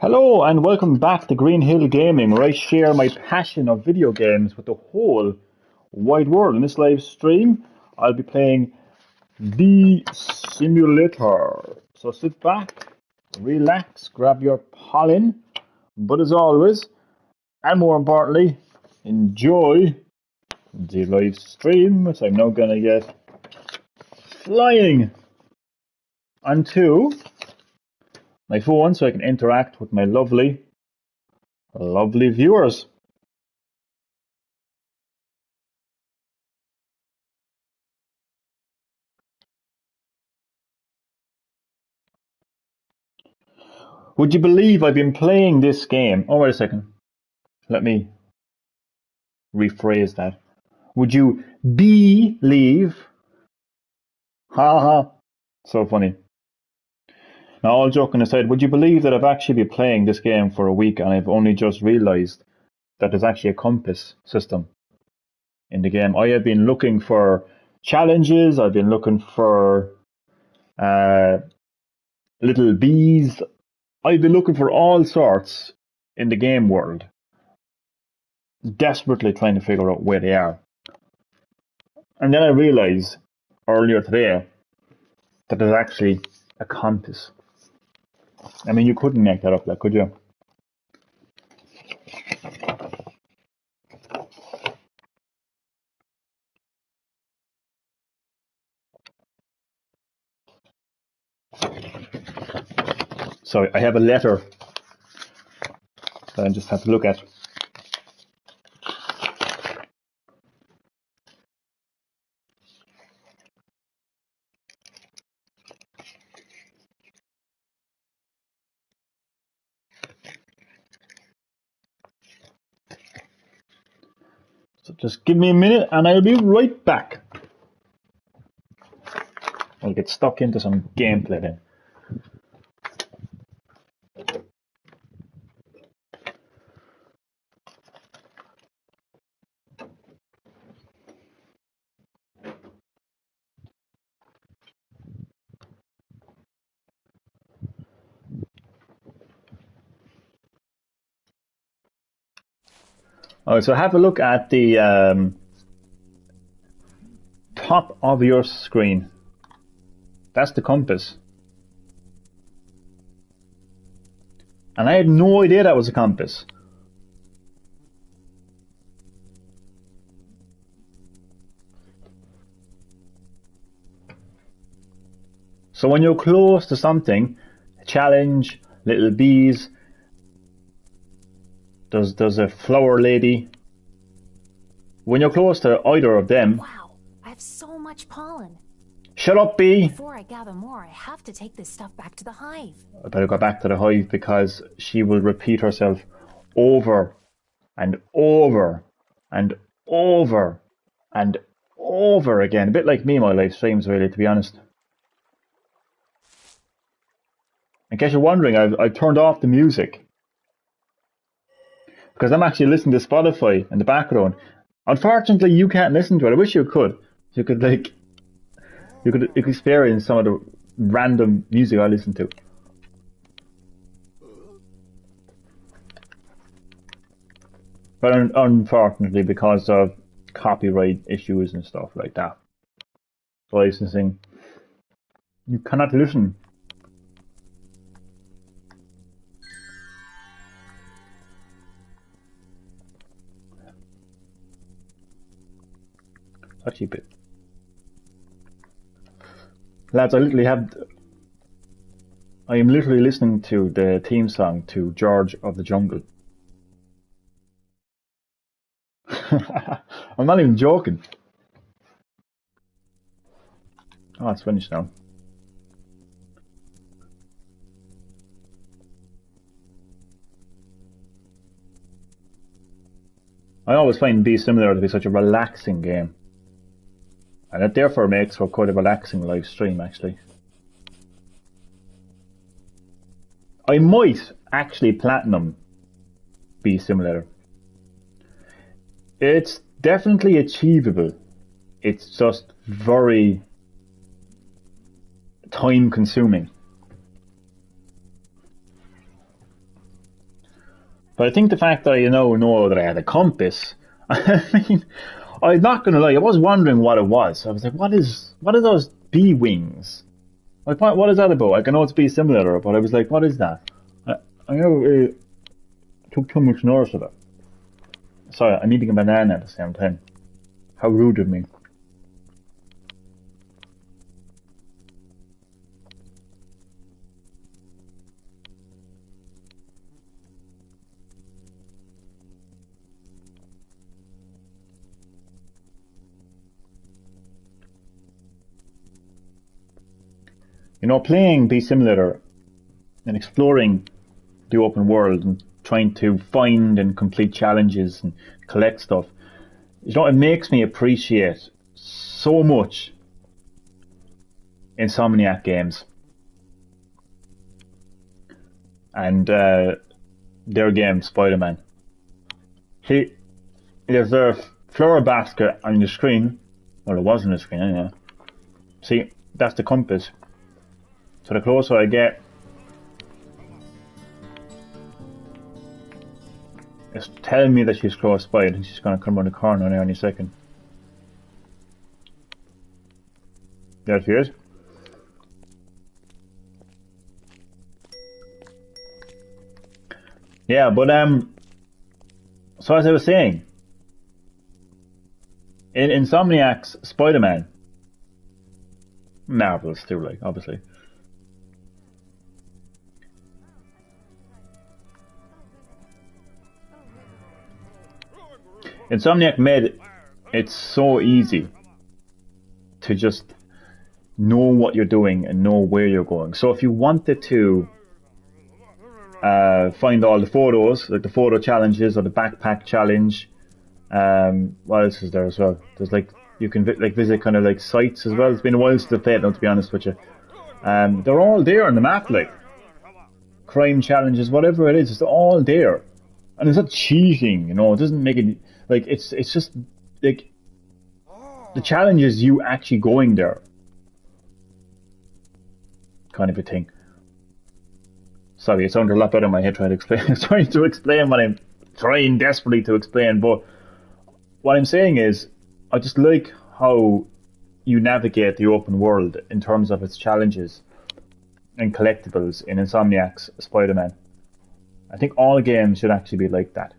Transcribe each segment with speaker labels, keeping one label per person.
Speaker 1: Hello and welcome back to Green Hill Gaming, where I share my passion of video games with the whole wide world. In this live stream, I'll be playing The Simulator. So sit back, relax, grab your pollen, but as always, and more importantly, enjoy the live stream, as I'm now gonna get flying onto my phone so I can interact with my lovely viewers. Would you believe I've been playing this game? Oh, wait a second. Let me rephrase that. Would you believe? Ha ha. So funny. Now, all joking aside, would you believe that I've actually been playing this game for a week and I've only just realized that there's actually a compass system in the game? I have been looking for challenges. I've been looking for little bees. I've been looking for all sorts in the game world, desperately trying to figure out where they are. And then I realized earlier today that there's actually a compass. I mean, you couldn't make that up, like, could you? So I have a letter that I just have to look at. So just give me a minute and I'll be right back. I'll get stuck into some gameplay then. Alright, so have a look at the top of your screen. That's the compass. And I had no idea that was a compass. So when you're close to something, challenge, little bees, there's a flower lady. When you're close to either of them...
Speaker 2: Wow, I have so much pollen.
Speaker 1: Shut up, bee!
Speaker 2: Before I gather more, I have to take this stuff back to the hive.
Speaker 1: I better go back to the hive because she will repeat herself over and over and over and over again. A bit like me in my live streams, really, to be honest. In case you're wondering, I've turned off the music because I'm actually listening to Spotify in the background. Unfortunately, you can't listen to it. I wish you could. You could experience some of the random music I listen to. But unfortunately, because of copyright issues and stuff like that, licensing, you cannot listen. Touchy bit. Lads, I am literally listening to the theme song to George of the Jungle. I'm not even joking. Oh, it's finished now. I always find Be Similar to be such a relaxing game. And it therefore makes for quite a relaxing live stream, actually. I might actually platinum Be Simulator. It's definitely achievable. It's just very time consuming. But I think the fact that I know that I had a compass, I mean, I'm not gonna lie, I was wondering what it was. I was like, what are those bee wings? Like, what is that about? Like, I know it's bee simulator, but I was like, what is that? I never really took too much notice of it. Sorry, I'm eating a banana at the same time. How rude of me. Playing Bee Simulator and exploring the open world and trying to find and complete challenges and collect stuff, it makes me appreciate so much Insomniac games and their game Spider-Man. See, there's a flower basket on the screen. Well, it was on the screen anyway. See, that's the compass. So the closer I get, it's telling me that she's close by. I think she's going to come around the corner now any second. There she is. Yeah, but so as I was saying, in Insomniac's Spider-Man, marvelous too, like obviously. Insomniac made it so easy to just know what you're doing and know where you're going. So if you wanted to find all the photos, like the photo challenges or the backpack challenge, what else is there as well? There's like you can visit kind of like sites as well. It's been a while since I've played now, to be honest with you. They're all there on the map, like crime challenges, whatever it is, it's all there, and it's not cheating. It doesn't make it like it's just like the challenge is you actually going there, kind of a thing. Sorry, it sounded a lot better in my head trying to explain. Trying to explain what I'm trying desperately to explain, but what I'm saying is, I just like how you navigate the open world in terms of its challenges and collectibles in Insomniac's Spider-Man. I think all games should actually be like that.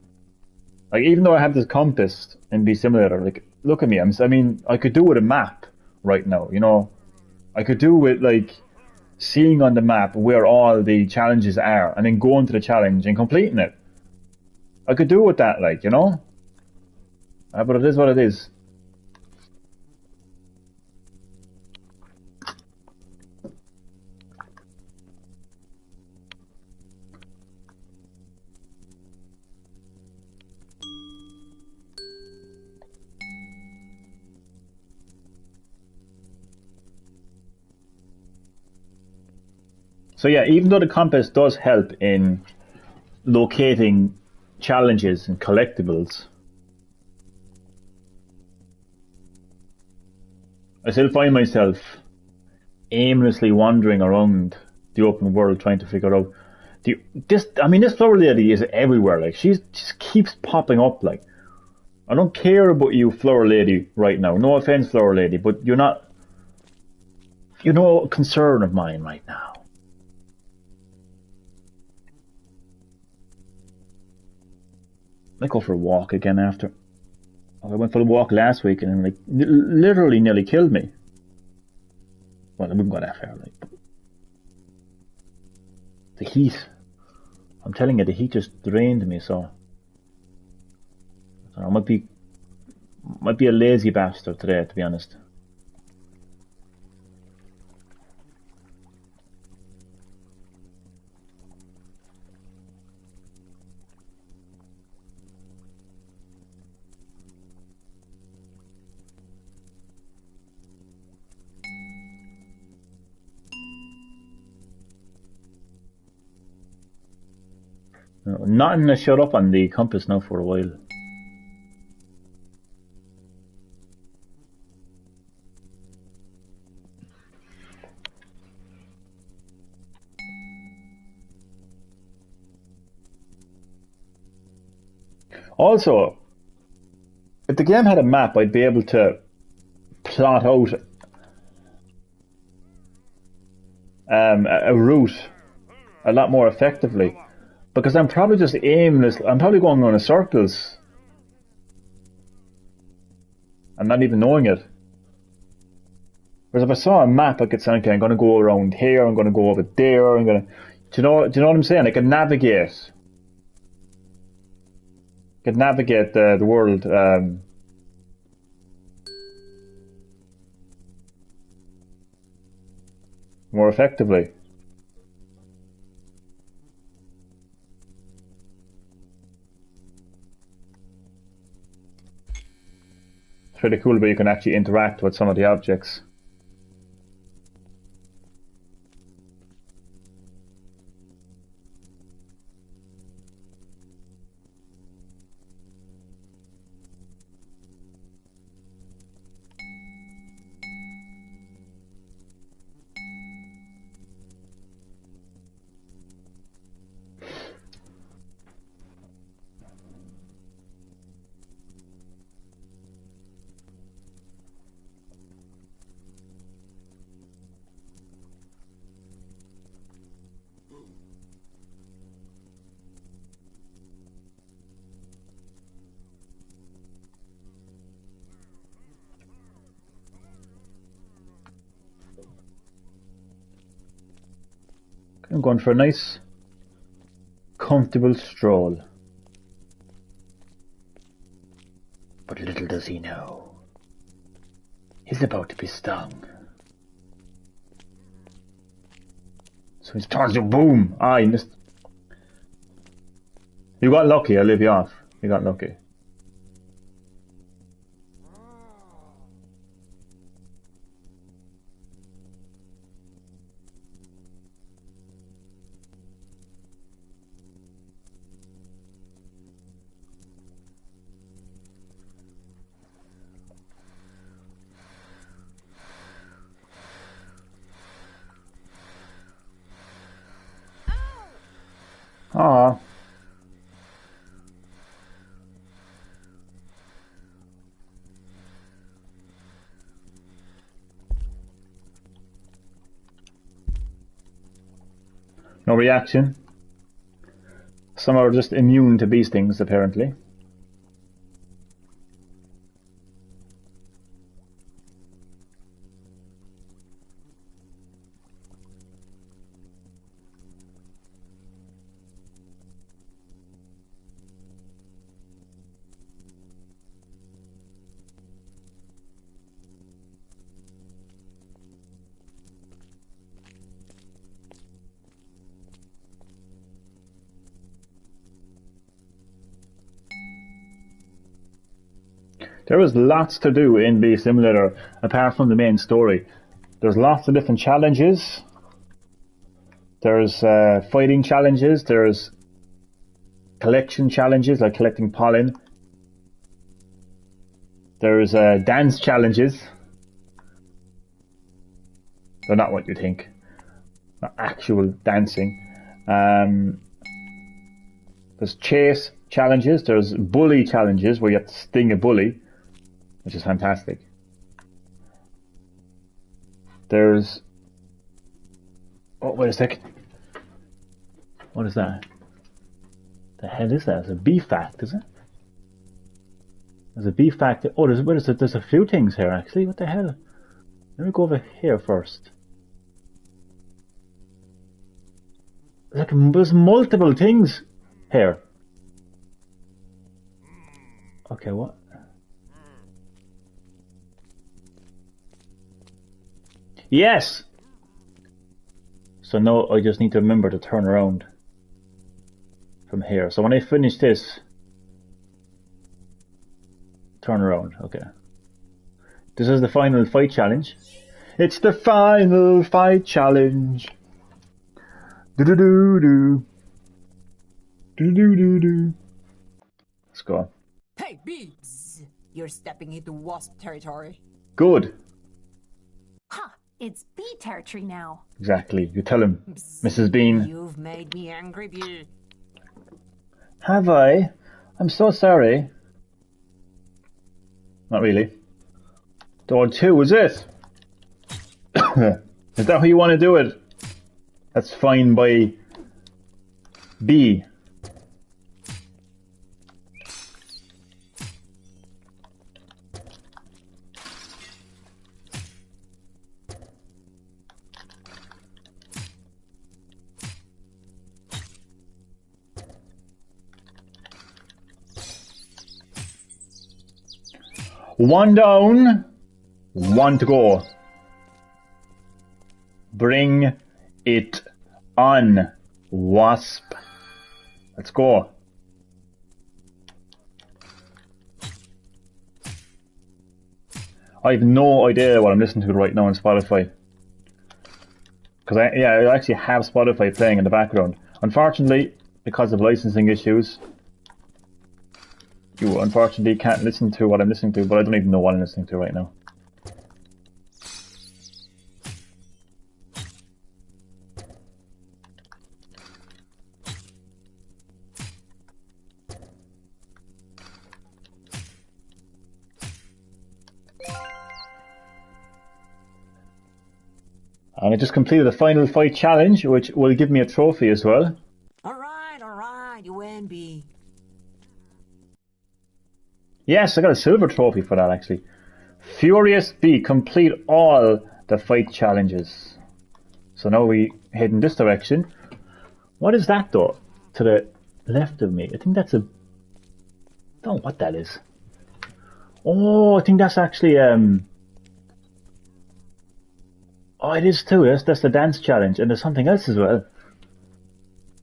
Speaker 1: Like, even though I have this compass in Bee Simulator, like, look at me. I mean, I could do with a map right now. I could do with like seeing on the map where all the challenges are, and then going to the challenge and completing it. I could do with that, like, but it is what it is. So yeah, even though the compass does help in locating challenges and collectibles, I still find myself aimlessly wandering around the open world trying to figure out this flower lady is everywhere. Like, she just keeps popping up. Like, I don't care about you, flower lady, right now. No offense, flower lady, but you're no concern of mine right now. I go for a walk again after. I went for a walk last week and like literally nearly killed me. Well, I wouldn't go that far, like. The heat. I'm telling you, the heat just drained me. So I might be a lazy bastard today, to be honest. Nothing has showed up on the compass now for a while. Also, if the game had a map, I'd be able to plot out a route a lot more effectively. Because I'm probably just aimless. I'm probably going on in circles and not even knowing it. Whereas if I saw a map, I could say, okay, I'm going to go around here, I'm going to go over there, I'm going to... Do you know what I'm saying? I could navigate. The world more effectively. It's really cool, but you can actually interact with some of the objects. I'm going for a nice, comfortable stroll. But little does he know, he's about to be stung. So he turns you, boom! Ah, you missed. You got lucky, I'll leave you off. You got lucky. Ah. No reaction. Some are just immune to bee stings, apparently. There was lots to do in Bee Simulator, apart from the main story. There's lots of different challenges. There's fighting challenges. There's collection challenges, like collecting pollen. There's dance challenges. They're not what you think. Not actual dancing. There's chase challenges. There's bully challenges, where you have to sting a bully, which is fantastic. There's... Oh, wait a second. What is that? The hell is that? It's a bee fact, is it? There's a bee fact. Oh, there's a few things here, actually. What the hell? Let me go over here first. There's multiple things here. Okay, what? Yes! So now I just need to remember to turn around from here. So when I finish this, turn around. Okay. This is the final fight challenge. It's the final fight challenge. Do-do-do-do. Do-do-do-do. Let's go.
Speaker 3: Hey, Beebs! You're stepping into wasp territory.
Speaker 1: Good.
Speaker 2: Huh, it's bee territory now.
Speaker 1: Exactly. You tell him, Mrs. Bean.
Speaker 3: You've made me angry, Bee.
Speaker 1: Have I? I'm so sorry. Not really. Door 2, is it? Is that how you want to do it? That's fine by B. One down, one to go. Bring it on, Wasp. Let's go. I have no idea what I'm listening to right now on Spotify. Because I actually have Spotify playing in the background. Unfortunately, because of licensing issues, you unfortunately can't listen to what I'm listening to, but I don't even know what I'm listening to right now. And I just completed the final fight challenge, which will give me a trophy as well.
Speaker 3: Alright, you win, B.
Speaker 1: Yes, I got a silver trophy for that actually. Furious B, complete all the fight challenges. So now we head in this direction. What is that though? To the left of me. I think that's a... I don't know what that is. Oh, I think that's actually... Oh, it is too. That's the dance challenge. And there's something else as well.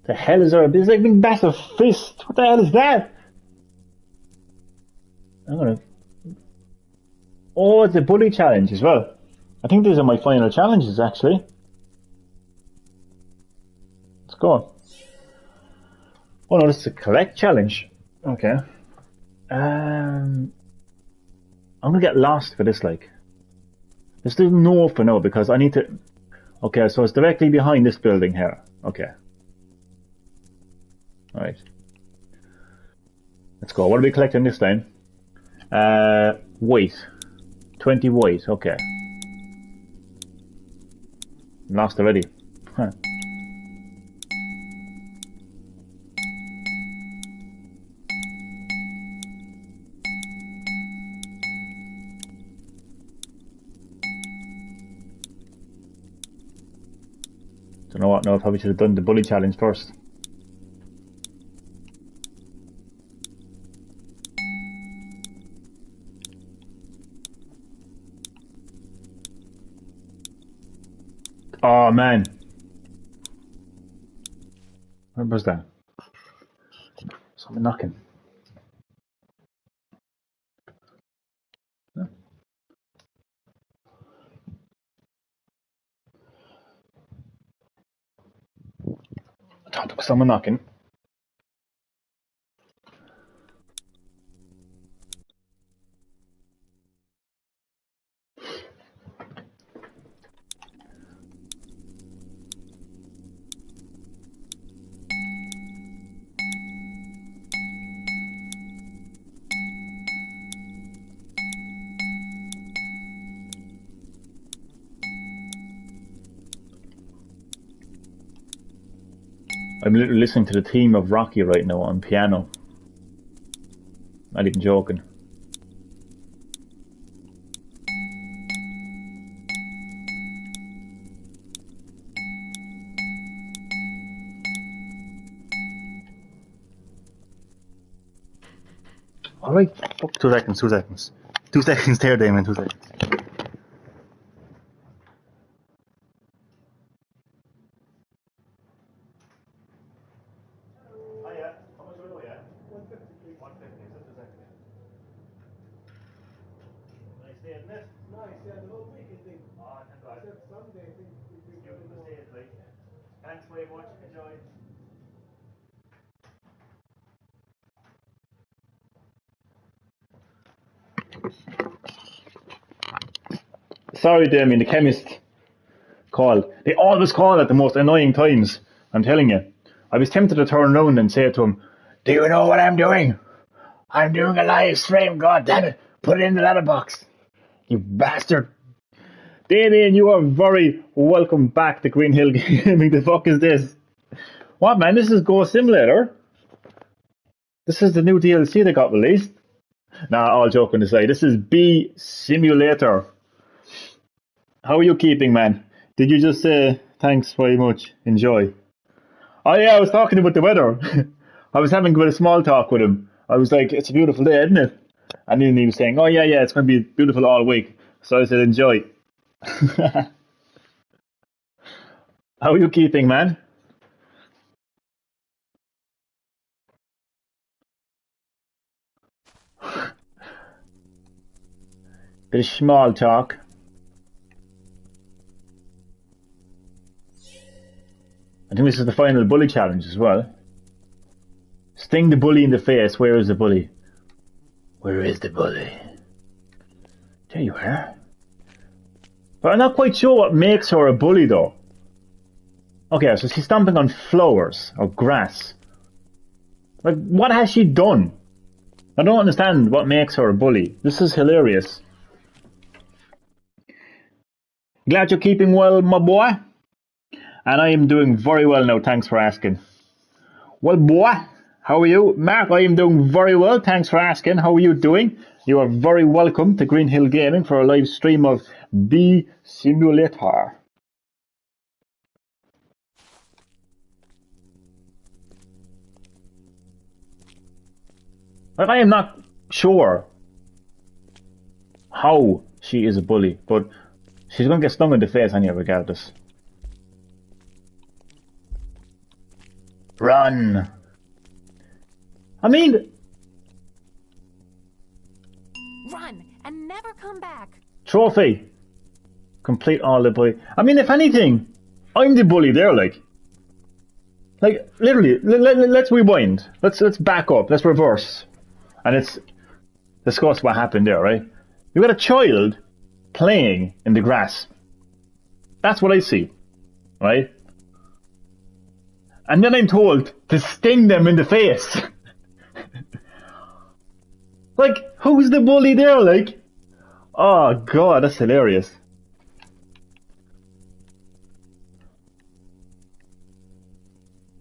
Speaker 1: The hell is there? There's like a big massive fist. What the hell is that? I'm gonna... Oh, it's a bully challenge as well. I think these are my final challenges actually. Let's go. Oh no, this is a collect challenge. Okay. I'm gonna get lost for this, like. Let's do no for now because I need to... Okay, so it's directly behind this building here. Okay. Alright. Let's go. What are we collecting this time? White. 20 white, okay. Lost already. Huh. Don't know what, no, I probably should have done the bully challenge first. Oh man. What was that? Someone knocking. No. I thought there was someone knocking. I'm literally listening to the theme of Rocky right now on piano. Not even joking. Alright, fuck, 2 seconds. 2 seconds there, Damon, 2 seconds. Thanks very much. Enjoy. Sorry, Damien, the chemist called. They always call at the most annoying times. I'm telling you. I was tempted to turn around and say to him, "Do you know what I'm doing?" I'm doing a live stream, god damn it. Put it in the letterbox. You bastard. Damien, you are very welcome back to Green Hill Gaming. The fuck is this? What, man? This is Go Simulator. This is the new DLC that got released. Nah, all joking aside. This is Bee Simulator. How are you keeping, man? Did you just say thanks very much? Enjoy. Oh yeah, I was talking about the weather. I was having a bit of small talk with him. I was like, it's a beautiful day, isn't it? And then he was saying, oh yeah, it's going to be beautiful all week. So I said, enjoy. How are you keeping, man? Bit of small talk. I think this is the final bully challenge as well. Sting the bully in the face. Where is the bully? Where is the bully? There you are. But I'm not quite sure what makes her a bully though. Okay, so she's stomping on flowers or grass. Like, what has she done? I don't understand what makes her a bully. This is hilarious. Glad you're keeping well, my boy. And I am doing very well now, thanks for asking. Well, boy, how are you? Mark, I am doing very well, thanks for asking. How are you doing? You are very welcome to Green Hill Gaming for a live stream of Bee Simulator. Like, I am not sure how she is a bully, but she's going to get stung in the face anyway, regardless. Run! I mean...
Speaker 2: Run and never come back.
Speaker 1: Trophy! Complete all the bully. I mean, if anything, I'm the bully there, like. Like, literally, let's rewind. Let's back up. Let's reverse. And let's discuss what happened there, right? You got a child playing in the grass. That's what I see, right? And then I'm told to sting them in the face. Like, who's the bully there, like? Oh god, that's hilarious.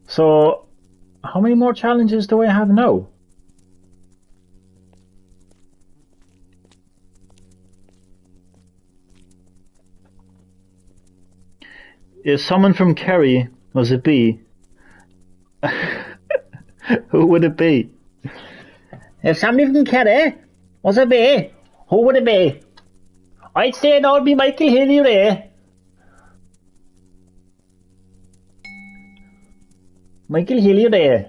Speaker 1: So, how many more challenges do I have now? If someone from Kerry was a bee, who would it be? If somebody from Kerry was a bee, who would it be? I'd say it would be Michael Hillier. Michael Hillier.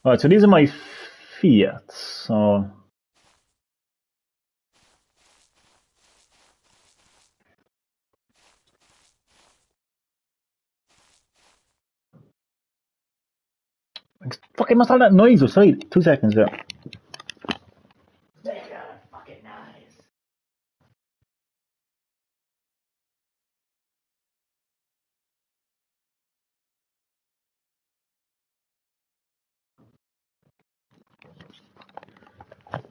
Speaker 1: Alright, so these are my Fiats. So fucking must have that noise outside. 2 seconds there. Make that fucking noise.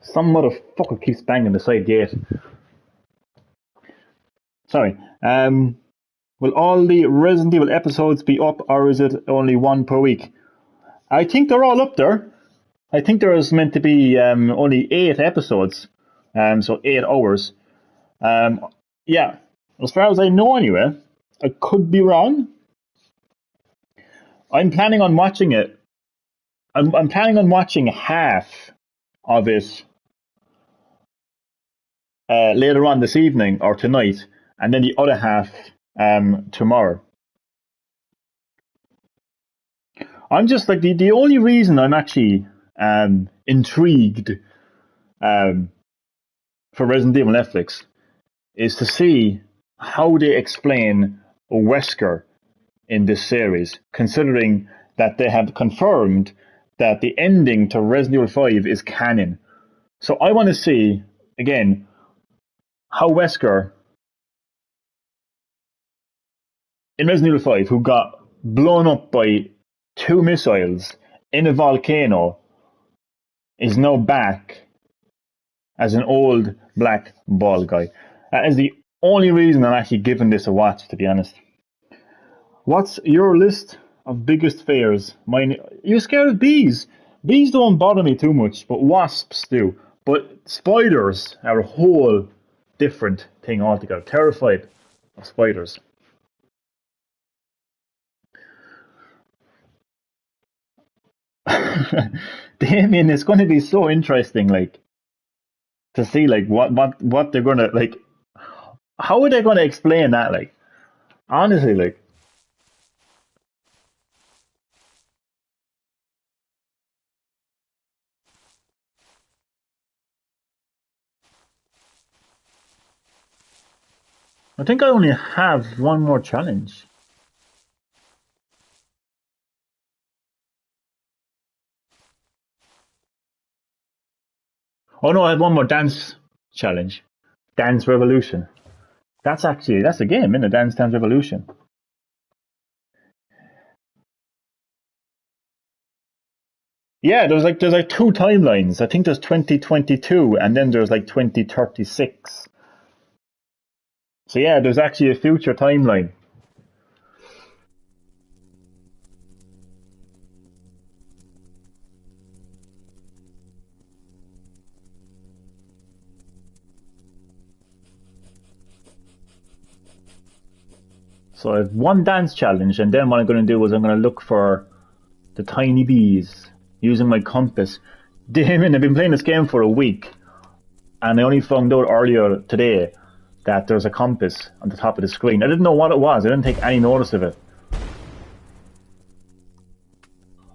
Speaker 1: Some motherfucker keeps banging the side gate. Sorry. Will all the Resident Evil episodes be up, or is it only one per week? I think they're all up there. I think there is meant to be only 8 episodes, so 8 hours. Yeah, as far as I know anyway. I could be wrong. I'm planning on watching it. I'm planning on watching half of it later on this evening or tonight, and then the other half tomorrow. I'm just like the only reason I'm actually intrigued for Resident Evil Netflix is to see how they explain Wesker in this series, considering that they have confirmed that the ending to Resident Evil 5 is canon. So I want to see, again, how Wesker in Resident Evil 5, who got blown up by 2 missiles in a volcano, is now back as an old black bald guy. That is the only reason I'm actually giving this a watch, to be honest. What's your list of biggest fears? Mine. You're scared of bees. Bees don't bother me too much, but wasps do. But spiders are a whole different thing altogether. Terrified of spiders. Damien, it's going to be so interesting, like, to see, like, what they're going to, like, how are they going to explain that, like, honestly, like, I think I only have one more challenge. Oh no, I have one more dance challenge. Dance Revolution. That's a game, isn't it? Dance Revolution. Yeah, there's like 2 timelines. I think there's 2022 and then there's like 2036. So yeah, there's actually a future timeline. So I have one dance challenge, and then what I'm going to do is I'm going to look for the tiny bees using my compass. Damien, I've been playing this game for a week, and I only found out earlier today that there's a compass on the top of the screen. I didn't know what it was. I didn't take any notice of it.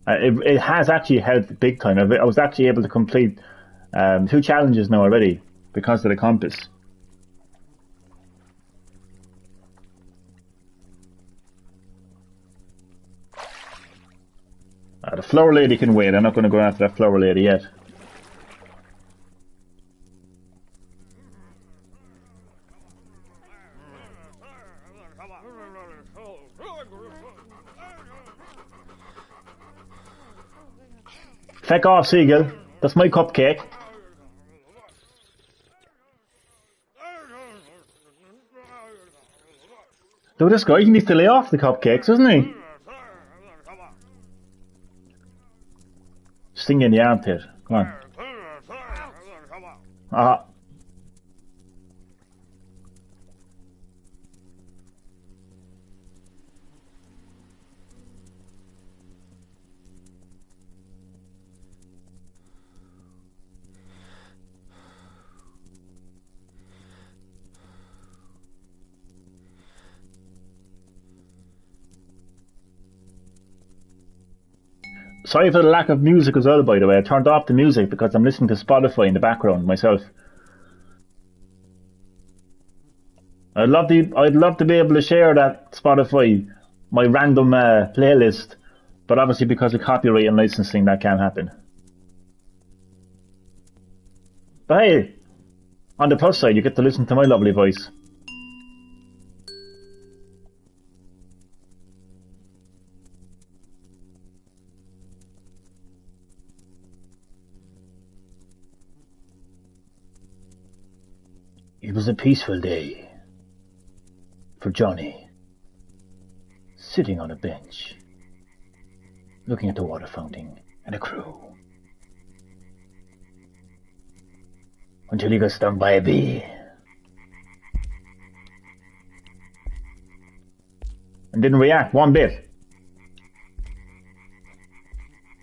Speaker 1: It has actually helped big time. I was actually able to complete 2 challenges now already because of the compass. The flower lady can wait. I'm not going to go after that flower lady yet. Feck off, Seagull. That's my cupcake. Look at this guy. He needs to lay off the cupcakes, doesn't he? Sting in the armpit. Come on. Ah. Sorry for the lack of music as well, by the way. I turned off the music because I'm listening to Spotify in the background myself. I'd love to be able to share that Spotify, my random playlist, but obviously because of copyright and licensing that can't happen. But hey, on the plus side, you get to listen to my lovely voice. It was a peaceful day for Johnny, sitting on a bench, looking at the water fountain and a crow, until he got stung by a bee. And didn't react one bit.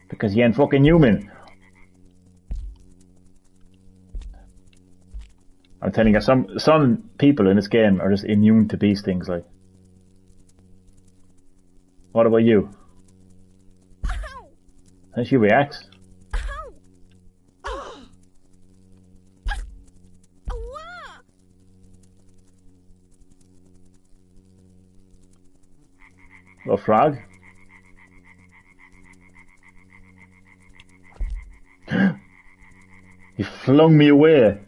Speaker 1: Because he ain't fucking human. I'm telling you, some people in this game are just immune to bee stings, like. What about you?
Speaker 4: Ow!
Speaker 1: And she reacts.
Speaker 4: Ow! Oh. Awa!
Speaker 1: Little frog. flung me away.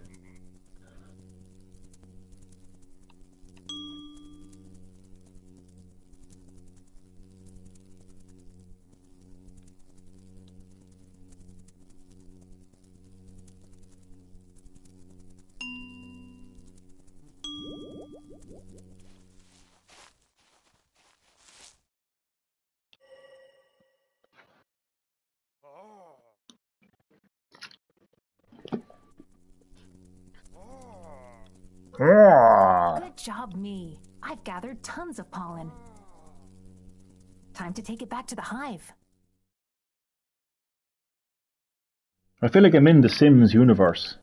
Speaker 2: Good job, me. I've gathered tons of pollen. Time to take it back to the hive.
Speaker 1: I feel like I'm in the Sims universe.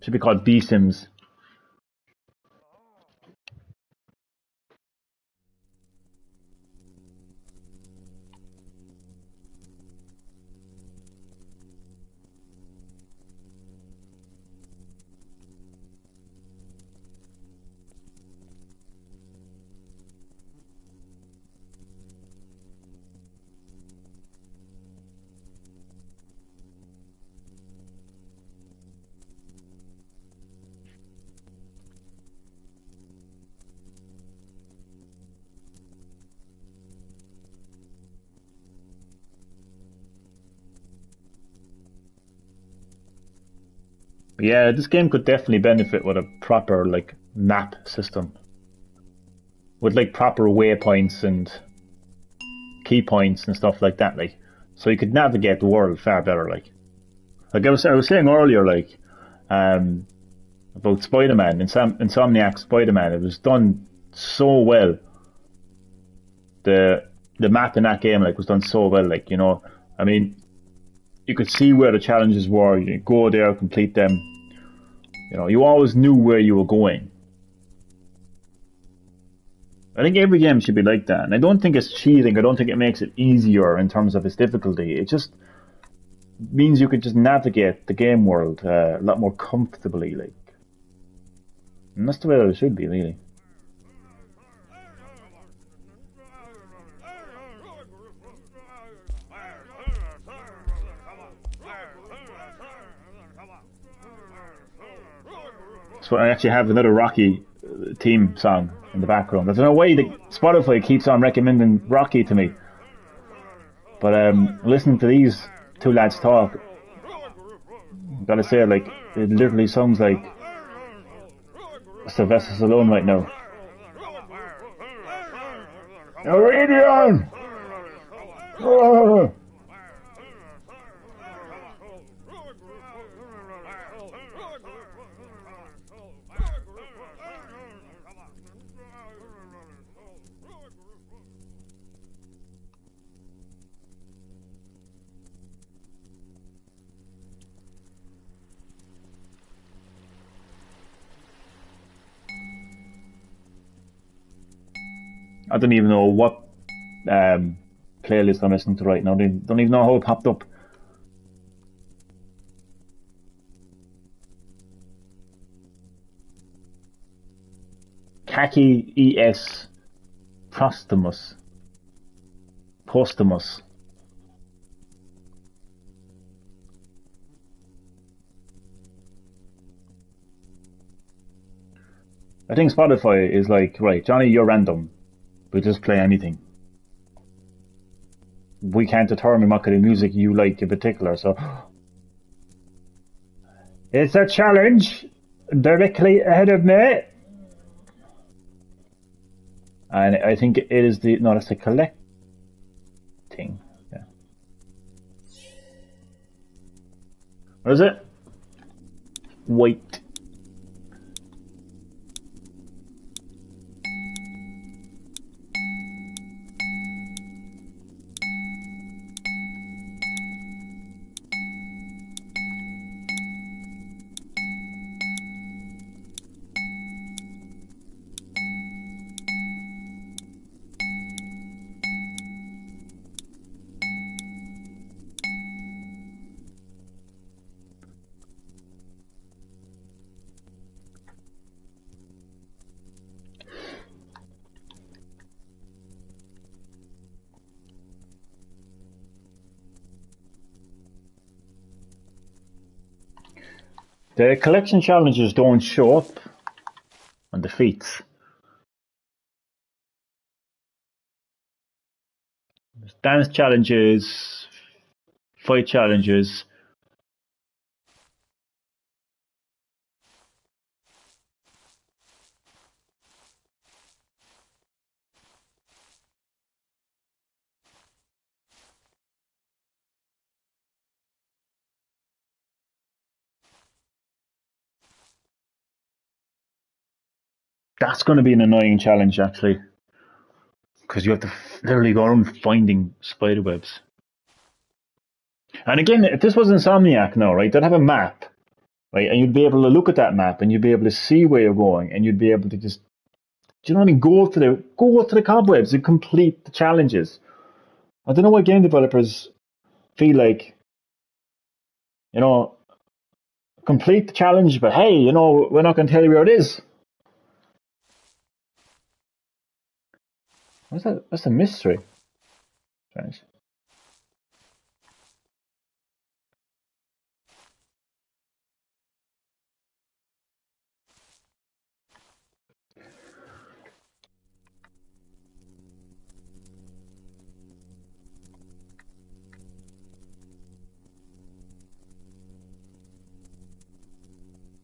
Speaker 1: Should be called The Sims. Yeah, this game could definitely benefit with a proper like map system. With like proper waypoints and key points and stuff like that, like so you could navigate the world far better, I was saying earlier, about Spider-Man, Insomniac Spider-Man, it was done so well. The map in that game was done so well, I mean, you could see where the challenges were. You go there, complete them. You always knew where you were going. I think every game should be like that, and I don't think it's cheating. I don't think it makes it easier in terms of its difficulty. It just means you could just navigate the game world a lot more comfortably, and that's the way that it should be, really. So I actually have another Rocky theme song in the background. I don't know why Spotify keeps on recommending Rocky to me, but listening to these two lads talk, gotta say, it literally sounds like Sylvester Stallone right now. Arabian! Oh. I don't even know what playlist I'm listening to right now. I don't even know how it popped up. Khaki ES Postumus. I think Spotify is like, right, Johnny, you're random. We just play anything. We can't determine what kind of music you like in particular, so it's a challenge directly ahead of me. And I think it is that's the collecting. Yeah. What is it? Wait. The collection challenges don't show up on defeats. There's dance challenges, fight challenges. That's going to be an annoying challenge, actually, because you have to literally go around finding spider webs. And again, if this was Insomniac now, right, they'd have a map, right, and you'd be able to look at that map and you'd be able to see where you're going, and you'd be able to just, do you know what I mean, go to the cobwebs and complete the challenges. I don't know why game developers feel like, you know, complete the challenge, but hey, you know, we're not going to tell you where it is. What's that? That's a mystery. Strange.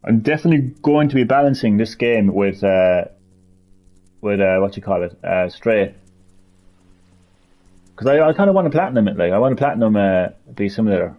Speaker 1: I'm definitely going to be balancing this game with what you call it, Stray, because I kind of want to platinum it. Like I want to platinum Be Simulator.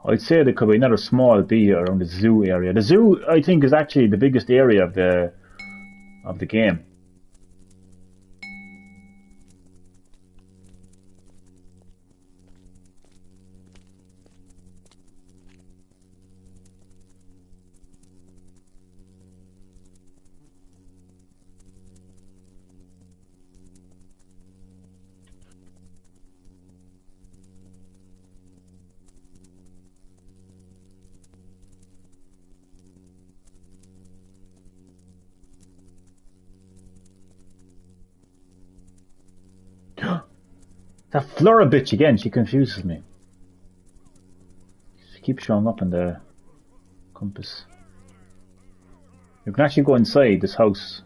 Speaker 1: I'd say there could be another small bee around the zoo area. The zoo, I think, is actually the biggest area of the game. That Flora bitch again, she confuses me. She keeps showing up in the compass. You can actually go inside this house.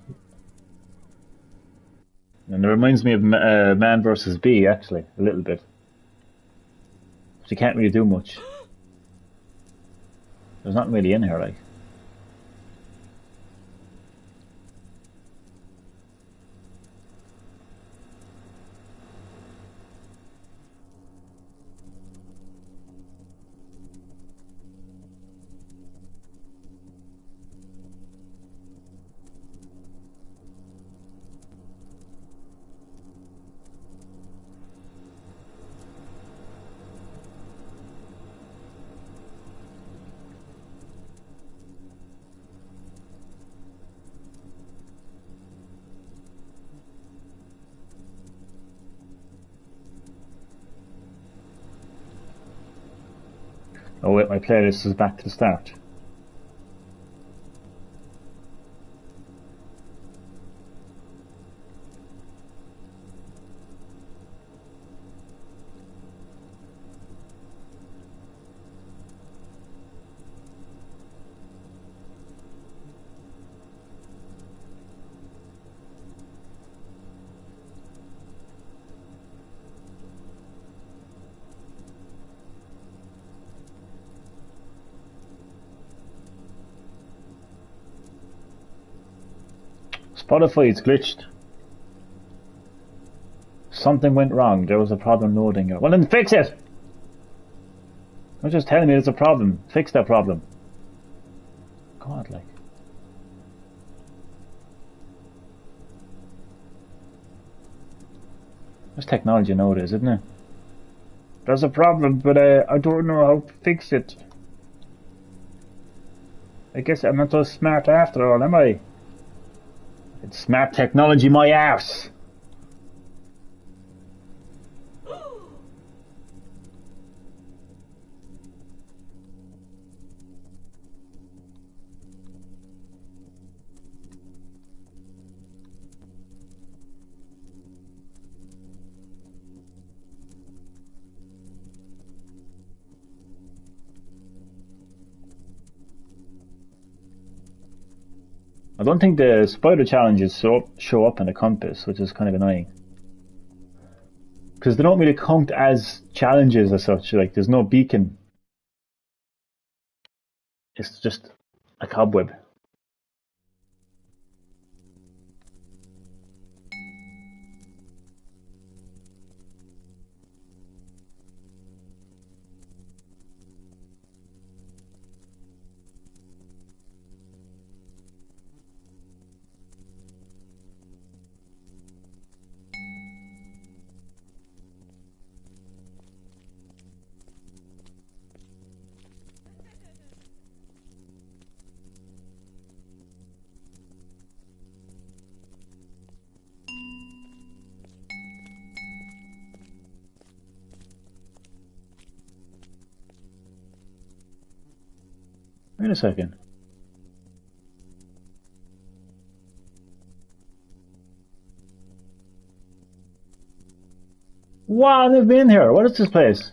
Speaker 1: And it reminds me of Man vs. Bee, actually, a little bit. But you can't really do much. There's nothing really in here, like. Oh wait, my playlist is back to the start. Spotify is glitched. Something went wrong. There was a problem loading it. Well, then fix it! Don't just tell me there's a problem. Fix that problem. God, like. There's technology nowadays, isn't it? There's a problem, but I don't know how to fix it. I guess I'm not so smart after all, am I? It's smart technology, my arse. I don't think the spider challenges show up in the compass, which is kind of annoying. Because they don't really count as challenges as such, like there's no beacon. It's just a cobweb. Wait a second. Wow, they've been here. What is this place?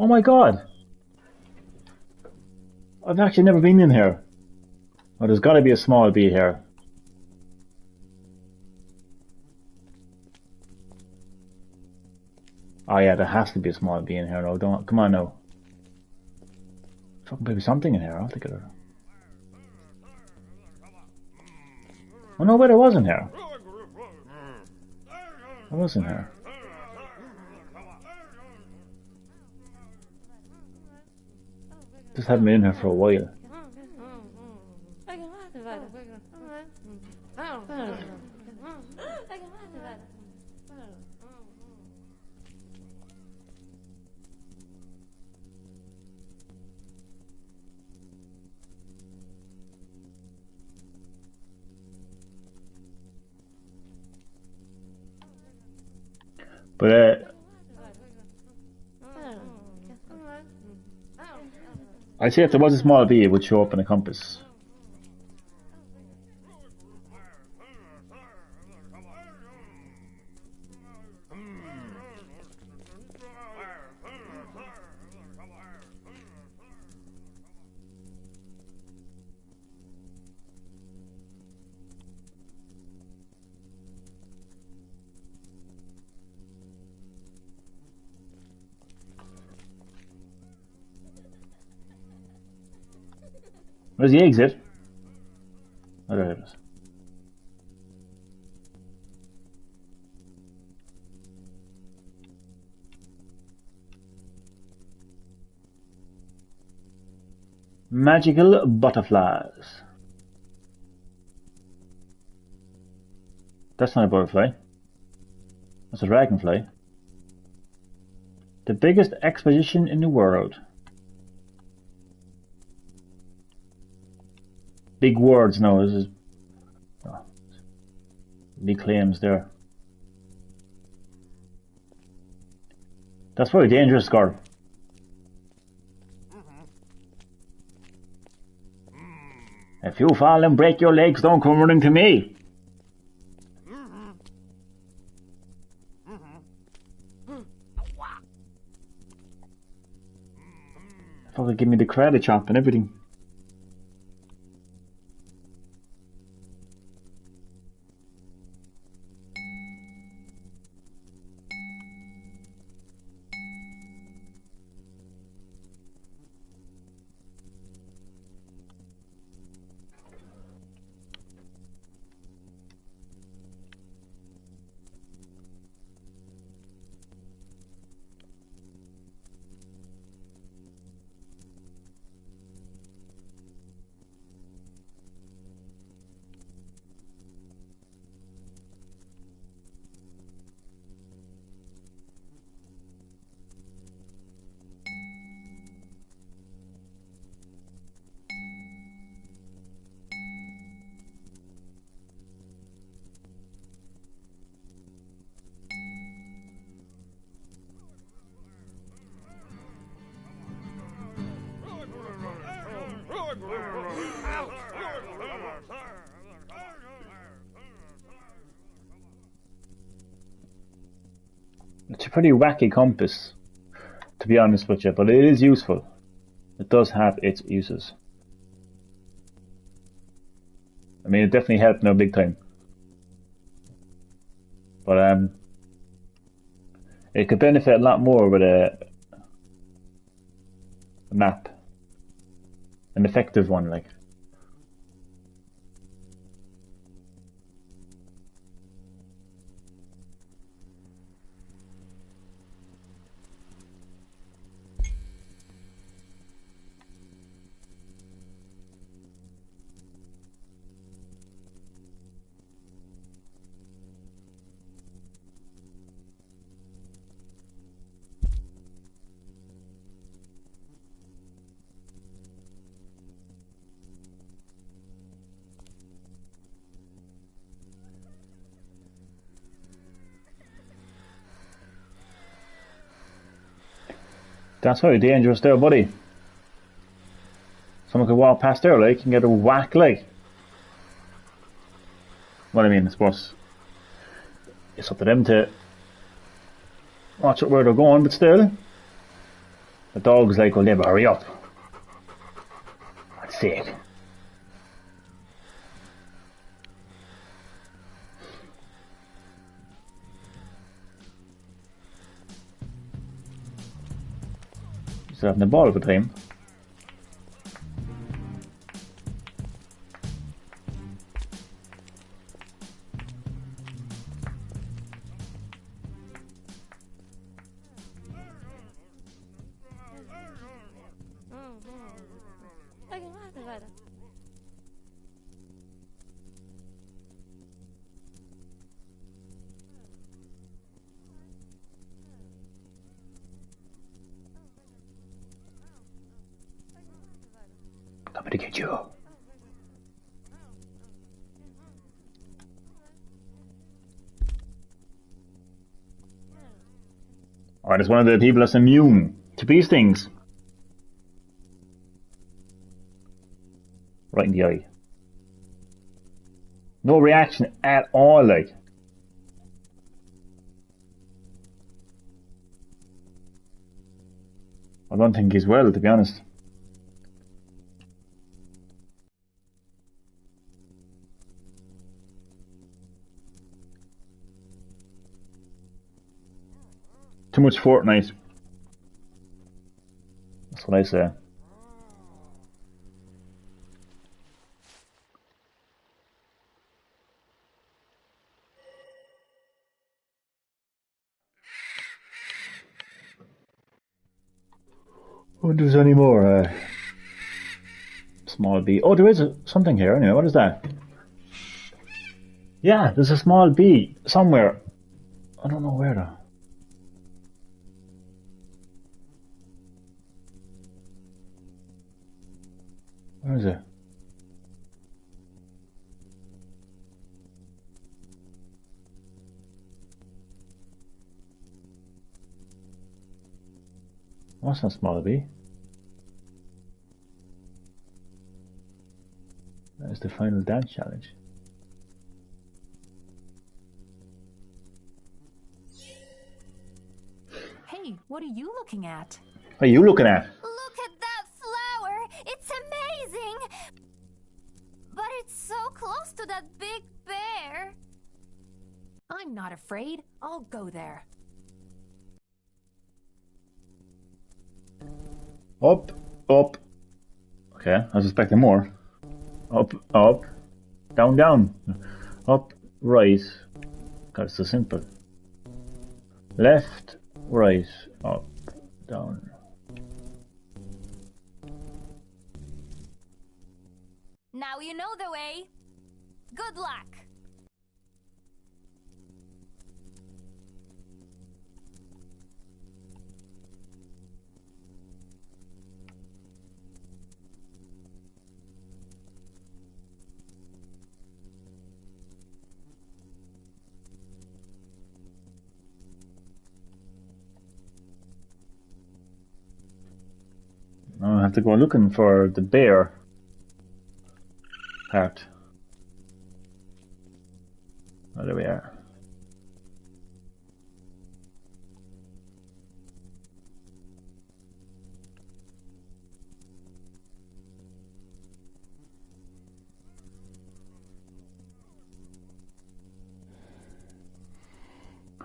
Speaker 1: Oh my god. I've actually never been in here. Oh, there's gotta be a small bee here. Oh yeah, there has to be a small bee in here. No, don't. Come on now. Fucking maybe something in here. I'll take it. Oh no, wait, there wasn't here. I wasn't here. Just hadn't been in here for a while. But I'd say if there was a small bee, it would show up in a compass. Where's the exit? Oh, there it is. Magical butterflies. That's not a butterfly. That's a dragonfly. The biggest expedition in the world. Big words now. This is big claims there. That's very dangerous, girl. If you fall and break your legs, don't come running to me. Fucking give me the karate chop and everything. It's a pretty wacky compass, to be honest with you, but it is useful. It does have its uses. I mean, it definitely helped now big time. But it could benefit a lot more with a map, an effective one, like. That's very dangerous there, buddy. Someone could walk past there, like, and get a whack, like. What I mean, I suppose it's up to them to watch where they're going, but still. The dog's like, will never hurry up. That's sick. He's having the ball of the time. Coming to get you. Alright, it's one of the people that's immune to these things. Right in the eye. No reaction at all, like. I don't think he's well, to be honest. Too much Fortnite. That's what I say. I wonder if there's any more small bee. Oh, there is something here anyway. What is that? Yeah, there's a small bee somewhere. I don't know where though. Where is it? What's that small bee? That is the final dance challenge.
Speaker 2: Hey, what are you looking at?
Speaker 1: What are you looking at?
Speaker 4: Look at that flower! It's amazing! But it's so close to that big bear.
Speaker 2: I'm not afraid. I'll go there.
Speaker 1: Up, up. Okay, I was expecting more. Up, up. Down, down. Up, right. God, it's so simple. Left, right, up, down.
Speaker 4: Now you know the way. Good luck.
Speaker 1: I have to go looking for the bear part. Oh, there we are.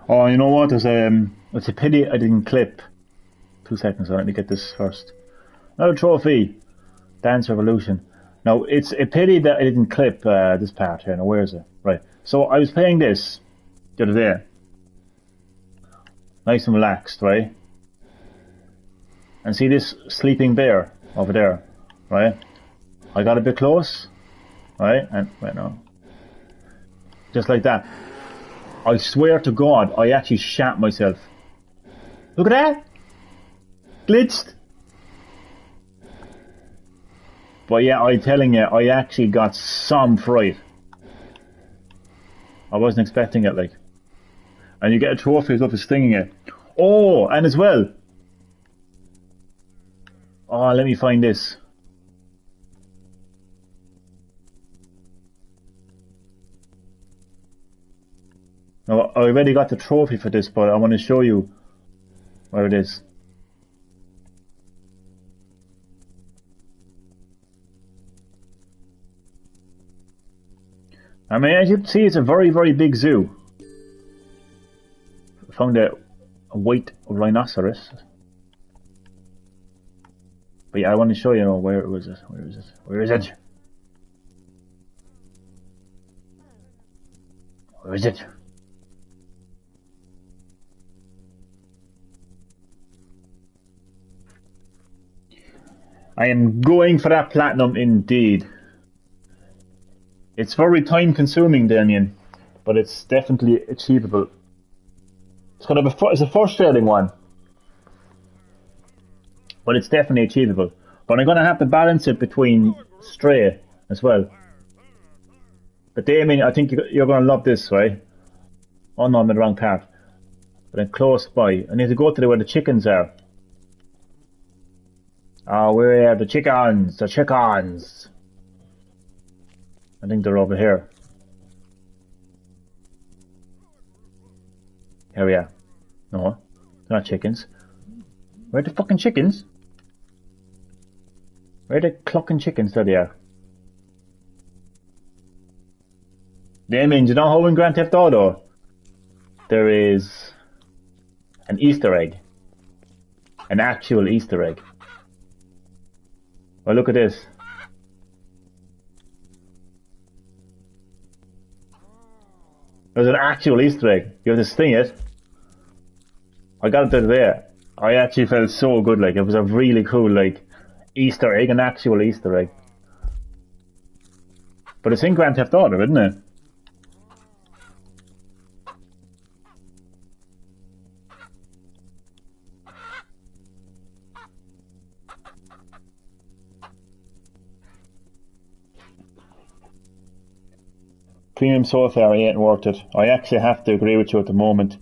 Speaker 1: Oh, you know what? It's a pity I didn't clip. 2 seconds. Let me get this first. Another trophy. Dance Revolution. Now, it's a pity that I didn't clip this part here. Now, where is it? Right. So, I was playing this the other day. Nice and relaxed, right? And see this sleeping bear over there, right? I got a bit close, right? And, wait, no. Just like that. I swear to God, I actually shat myself. Look at that! Glitched! But yeah, I'm telling you, I actually got some fright. I wasn't expecting it, like. And you get a trophy as well for stinging it. Oh, and as well. Oh, let me find this. Now, I already got the trophy for this, but I want to show you where it is. I mean, as you can see, it's a very, very big zoo. I found a white rhinoceros. But yeah, I want to show you where it was. Where is it? Where is it? Where is it? I am going for that platinum indeed. It's very time consuming, Damien, but it's definitely achievable. It's a frustrating one, but it's definitely achievable. But I'm going to have to balance it between Stray as well. But Damien, I think you're going to love this, right? Oh no, I'm in the wrong part. But I'm close by. I need to go to where the chickens are. Oh, where are the chickens? The chickens! I think they're over here. Here we are. No, they're not chickens. Where are the fucking chickens? Where are the clucking chickens? There they are. Damien, do you know how in Grand Theft Auto there is an Easter egg? An actual Easter egg. Well, look at this. There's an actual Easter egg. You have to sting it. I got it there. I actually felt so good, like, it was a really cool, like, Easter egg, an actual Easter egg. But it's in Grand Theft Auto, isn't it? Premium so far ain't worth it. I actually have to agree with you at the moment.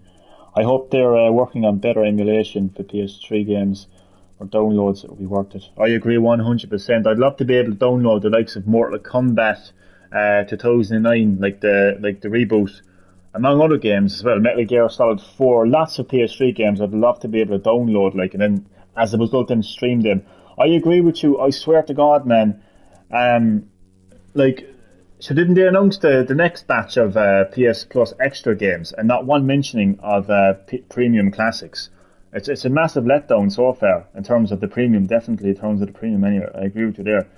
Speaker 1: I hope they're working on better emulation for PS3 games or downloads that will be worth it. I agree 100%. I'd love to be able to download the likes of Mortal Kombat 2009, like the reboot, among other games as well. Metal Gear Solid 4, lots of PS3 games I'd love to be able to download, like, and then as a result then stream them. I agree with you. I swear to God, man. Like, so didn't they announce the next batch of PS Plus extra games and not one mentioning of premium classics? It's a massive letdown so far in terms of the premium, definitely in terms of the premium anyway. I agree with you there. It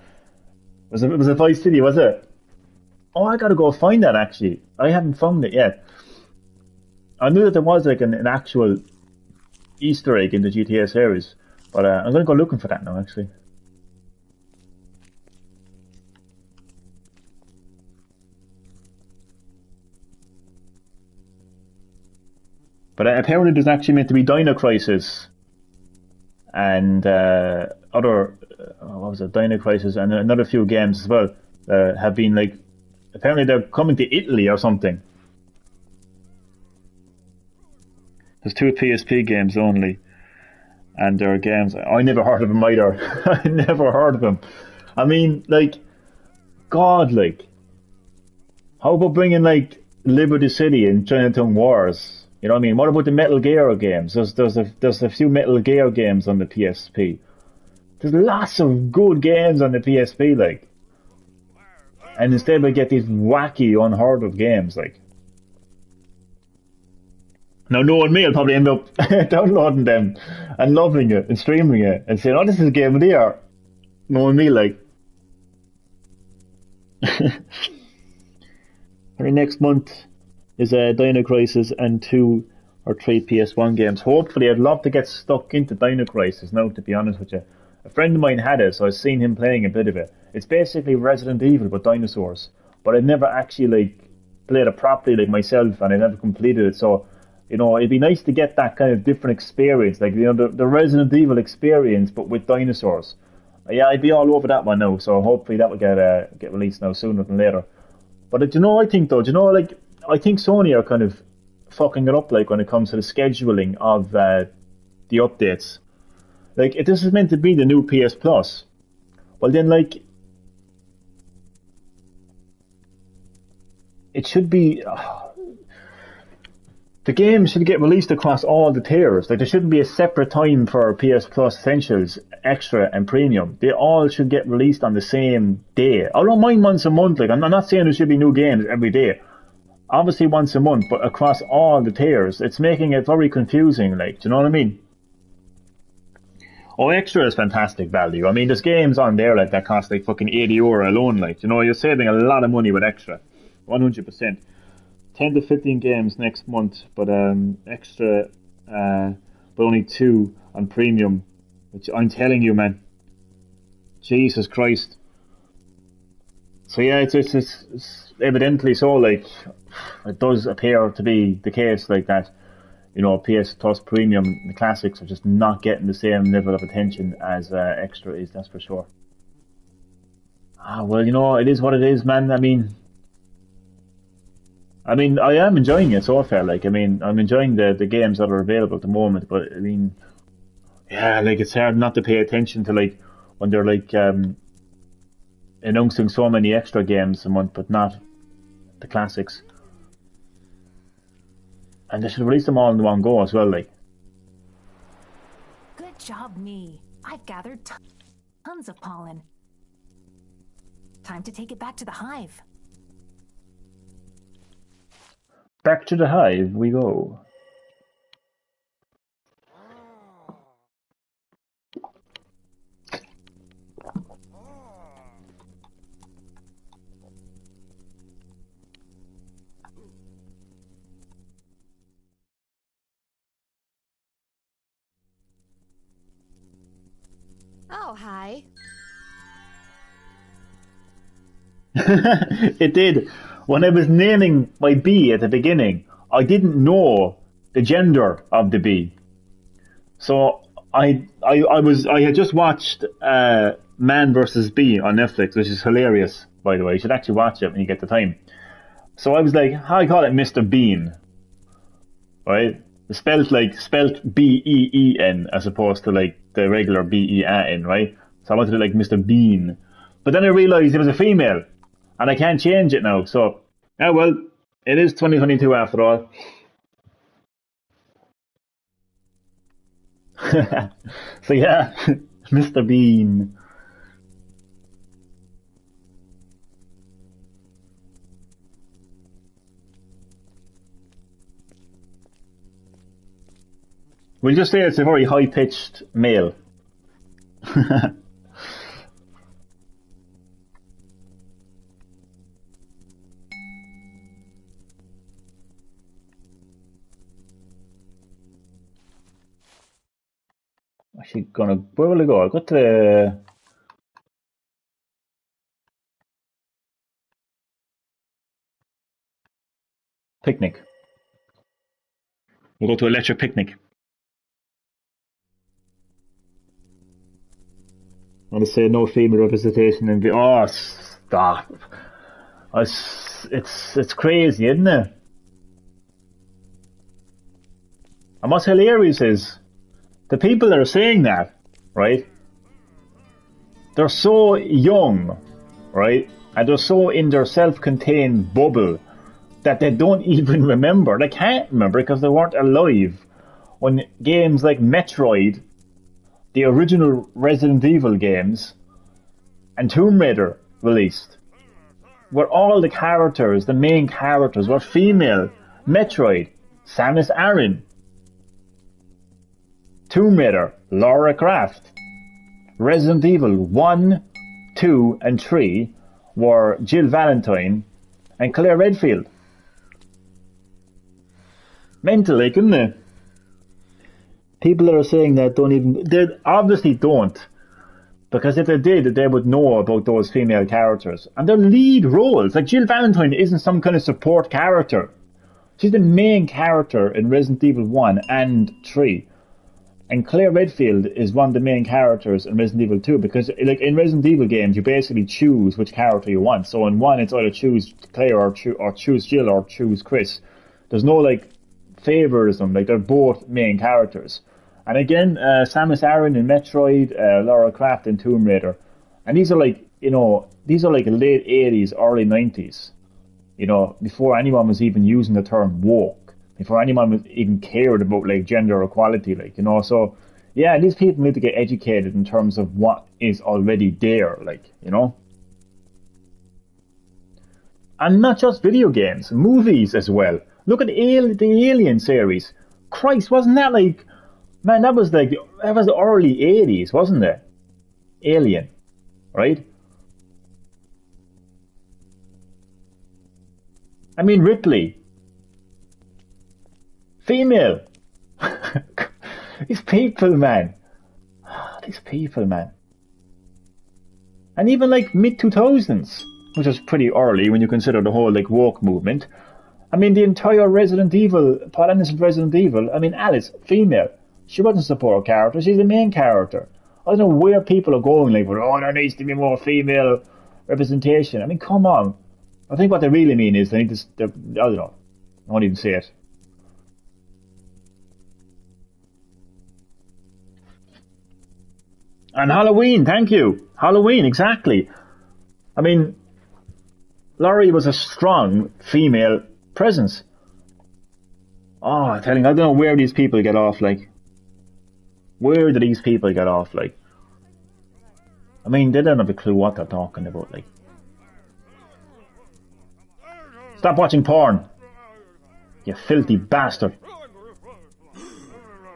Speaker 1: was a Vice City, was it? Oh, I gotta go find that actually. I haven't found it yet. I knew that there was like an actual Easter egg in the GTA series, but I'm gonna go looking for that now actually. But apparently there's actually meant to be Dino Crisis and other, what was it, Dino Crisis and another few games as well have been like, apparently they're coming to Italy or something. There's 2 PSP games only, and there are games, I never heard of them either. I never heard of them. I mean, like, God, like, how about bringing like Liberty City and Chinatown Wars? You know what I mean? What about the Metal Gear games? There's a few Metal Gear games on the PSP. There's lots of good games on the PSP, like. And instead we get these wacky, unheard of games, like. Now, knowing me, I'll probably end up downloading them and loving it and streaming it and saying, "Oh, this is a game of the year." Knowing me, like. Next month is Dino Crisis and 2 or 3 PS1 games. Hopefully, I'd love to get stuck into Dino Crisis now, to be honest with you. A friend of mine had it, so I've seen him playing a bit of it. It's basically Resident Evil with dinosaurs, but I've never actually like played it properly like myself, and I never completed it. So, you know, it'd be nice to get that kind of different experience, like, you know, the Resident Evil experience, but with dinosaurs. Yeah, I'd be all over that one now. So hopefully that will get released now sooner than later. But do you know, I think though, do you know, like, I think Sony are kind of fucking it up, like, when it comes to the scheduling of the updates. Like, if this is meant to be the new PS Plus, well then, like, it should be. The game should get released across all the tiers. Like, there shouldn't be a separate time for PS Plus Essentials, Extra, and Premium. They all should get released on the same day. I don't mind once a month. Like, I'm not saying there should be new games every day. Obviously once a month, but across all the tiers. It's making it very confusing, like, do you know what I mean? Oh, Extra is fantastic value. I mean, there's games on there like that cost like fucking €80 alone, like, you know, you're saving a lot of money with Extra. 100%. 10 to 15 games next month, but Extra, but only 2 on Premium, which I'm telling you, man, Jesus Christ. So yeah, it's evidently so, like, it does appear to be the case, like, that, you know, PS Plus Premium, the classics are just not getting the same level of attention as Extra is, that's for sure. Well, you know, it is what it is, man. I mean, I am enjoying it so far. Like, I mean, I'm enjoying the games that are available at the moment. But I mean, yeah, like, it's hard not to pay attention to, like, when they're like announcing so many extra games a month, but not the classics. And they should release them all in one go as well. Like,
Speaker 2: Good job, me. I've gathered tons of pollen. Time to take it back to the hive.
Speaker 1: back to the hive we go.
Speaker 4: Oh, hi.
Speaker 1: It did. When I was naming my bee at the beginning, I didn't know the gender of the bee. So I had just watched Man vs. Bee on Netflix, which is hilarious, by the way. You should actually watch it when you get the time. So I was like, how I call it Mr. Bean, right? Spelt Been as opposed to like the regular Bean, right? So I wanted it like Mr. Bean. But then I realised it was a female, and I can't change it now. So, well, it is 2022 after all. So yeah, Mr. Bean. We'll just say it's a very high-pitched male. Actually, where will I go? I'll go to the picnic. We'll go to Electric Picnic. I want to say no female representation in the. Oh, stop! It's crazy, isn't it? And what's hilarious is the people that are saying that, right? They're so young, right? And they're so in their self-contained bubble that they don't even remember. They can't remember because they weren't alive when games like Metroid, the original Resident Evil games, and Tomb Raider released, where all the characters, the main characters, were female. Metroid, Samus Aran. Tomb Raider, Lara Croft. Resident Evil 1, 2 and 3 were Jill Valentine and Claire Redfield. Mental, like, isn't it? People that are saying that they obviously don't. Because if they did, they would know about those female characters. And their lead roles, like Jill Valentine isn't some kind of support character. She's the main character in Resident Evil 1 and 3. And Claire Redfield is one of the main characters in Resident Evil 2, because like in Resident Evil games you basically choose which character you want. So in 1 it's either choose Claire or choose Jill or choose Chris. There's no like favoritism, like they're both main characters. And again, Samus Aran in Metroid, Lara Croft in Tomb Raider. And these are like, these are like late 80s, early 90s. Before anyone was even using the term woke. Before anyone was even cared about like gender equality, like, so yeah, these people need to get educated in terms of what is already there, like, And not just video games, movies as well. Look at the Alien series. Christ, wasn't that like, man, that was the early 80s, wasn't it? Alien, right? I mean, Ripley. Female. These people, man. These people, man. And even like mid-2000s, which was pretty early when you consider the whole like woke movement. I mean, the entire Resident Evil, Paul Anderson Resident Evil, I mean, Alice, female. She wasn't a support character, she's the main character. I don't know where people are going like, there needs to be more female representation. I mean, come on. I think what they really mean is they need to, I don't know. I won't even say it. And Halloween, thank you. Halloween, exactly. I mean, Laurie was a strong female presence. Oh, I'm telling you, I don't know where these people get off, like. Where do these people get off, like? I mean, they don't have a clue what they're talking about, like. Stop watching porn, you filthy bastard.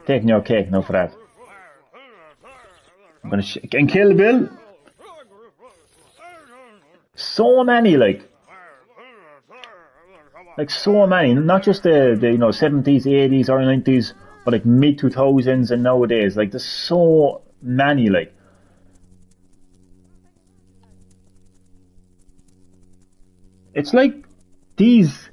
Speaker 1: Taking your cake now for that. I'm gonna and Kill Bill. So many, like so many. Not just the 70s, 80s, early 90s, but like mid 2000s and nowadays. Like there's so many, like. It's like these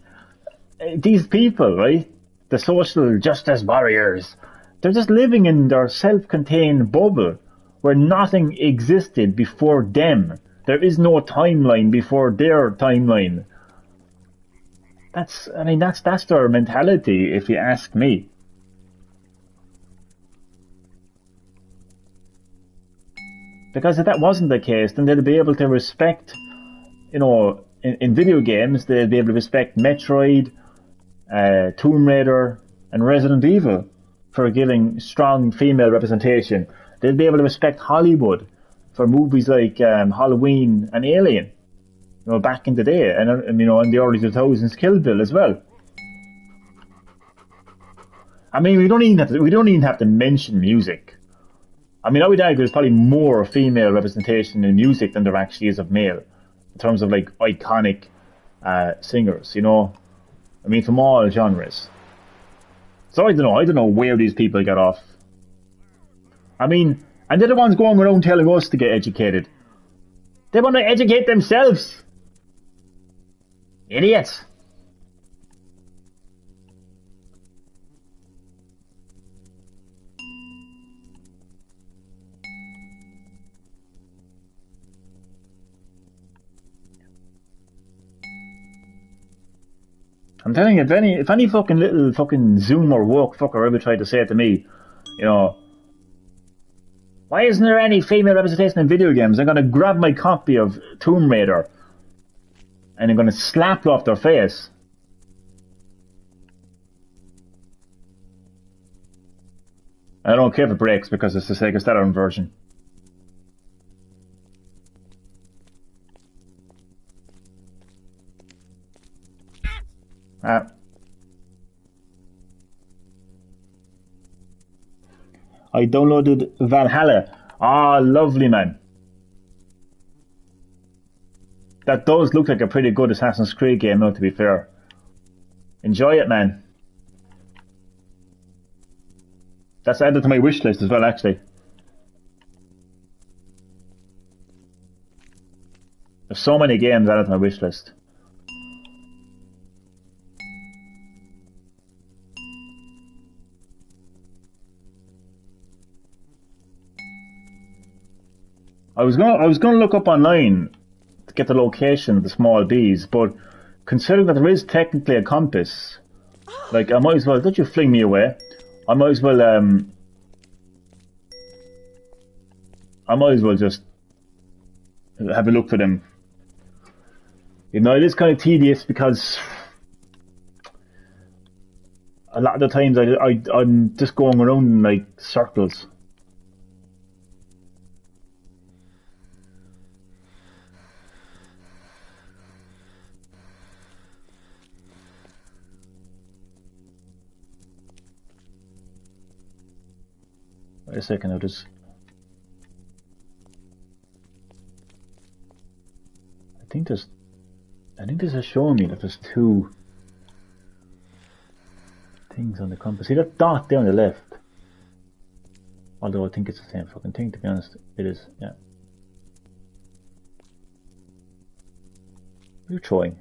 Speaker 1: people, right? The social justice warriors. They're just living in their self-contained bubble where nothing existed before them. There is no timeline before their timeline. That's their mentality, if you ask me. Because if that wasn't the case, then they'd be able to respect, in video games, they'd be able to respect Metroid, Tomb Raider, and Resident Evil for giving strong female representation. They'd be able to respect Hollywood for movies like Halloween and Alien, back in the day, and in the early 2000s, Kill Bill as well. I mean, we don't even have to mention music. I mean, I would argue there's probably more female representation in music than there actually is of male, in terms of like iconic singers. I mean, from all genres. So I don't know where these people get off. I mean, and they're the ones going around telling us to get educated. They want to educate themselves. Idiots. I'm telling you, if any fucking little fucking Zoom or woke fucker ever tried to say it to me, why isn't there any female representation in video games? I'm going to grab my copy of Tomb Raider and I'm going to slap it off their face. I don't care if it breaks because it's the Sega Saturn version. I downloaded Valhalla. Ah, lovely, man. That does look like a pretty good Assassin's Creed game, though, to be fair. Enjoy it, man. That's added to my wish list as well, actually. There's so many games added to my wish list. I was gonna look up online to get the location of the small bees, but considering that there is technically a compass, like I might as well. Don't you fling me away? I might as well just have a look for them. You know, it is kind of tedious because a lot of the times I'm just going around in like circles. Wait a second, I think this is showing me that there's two things on the compass. See that dot there on the left? Although I think it's the same fucking thing, to be honest. It is, yeah. You're throwing.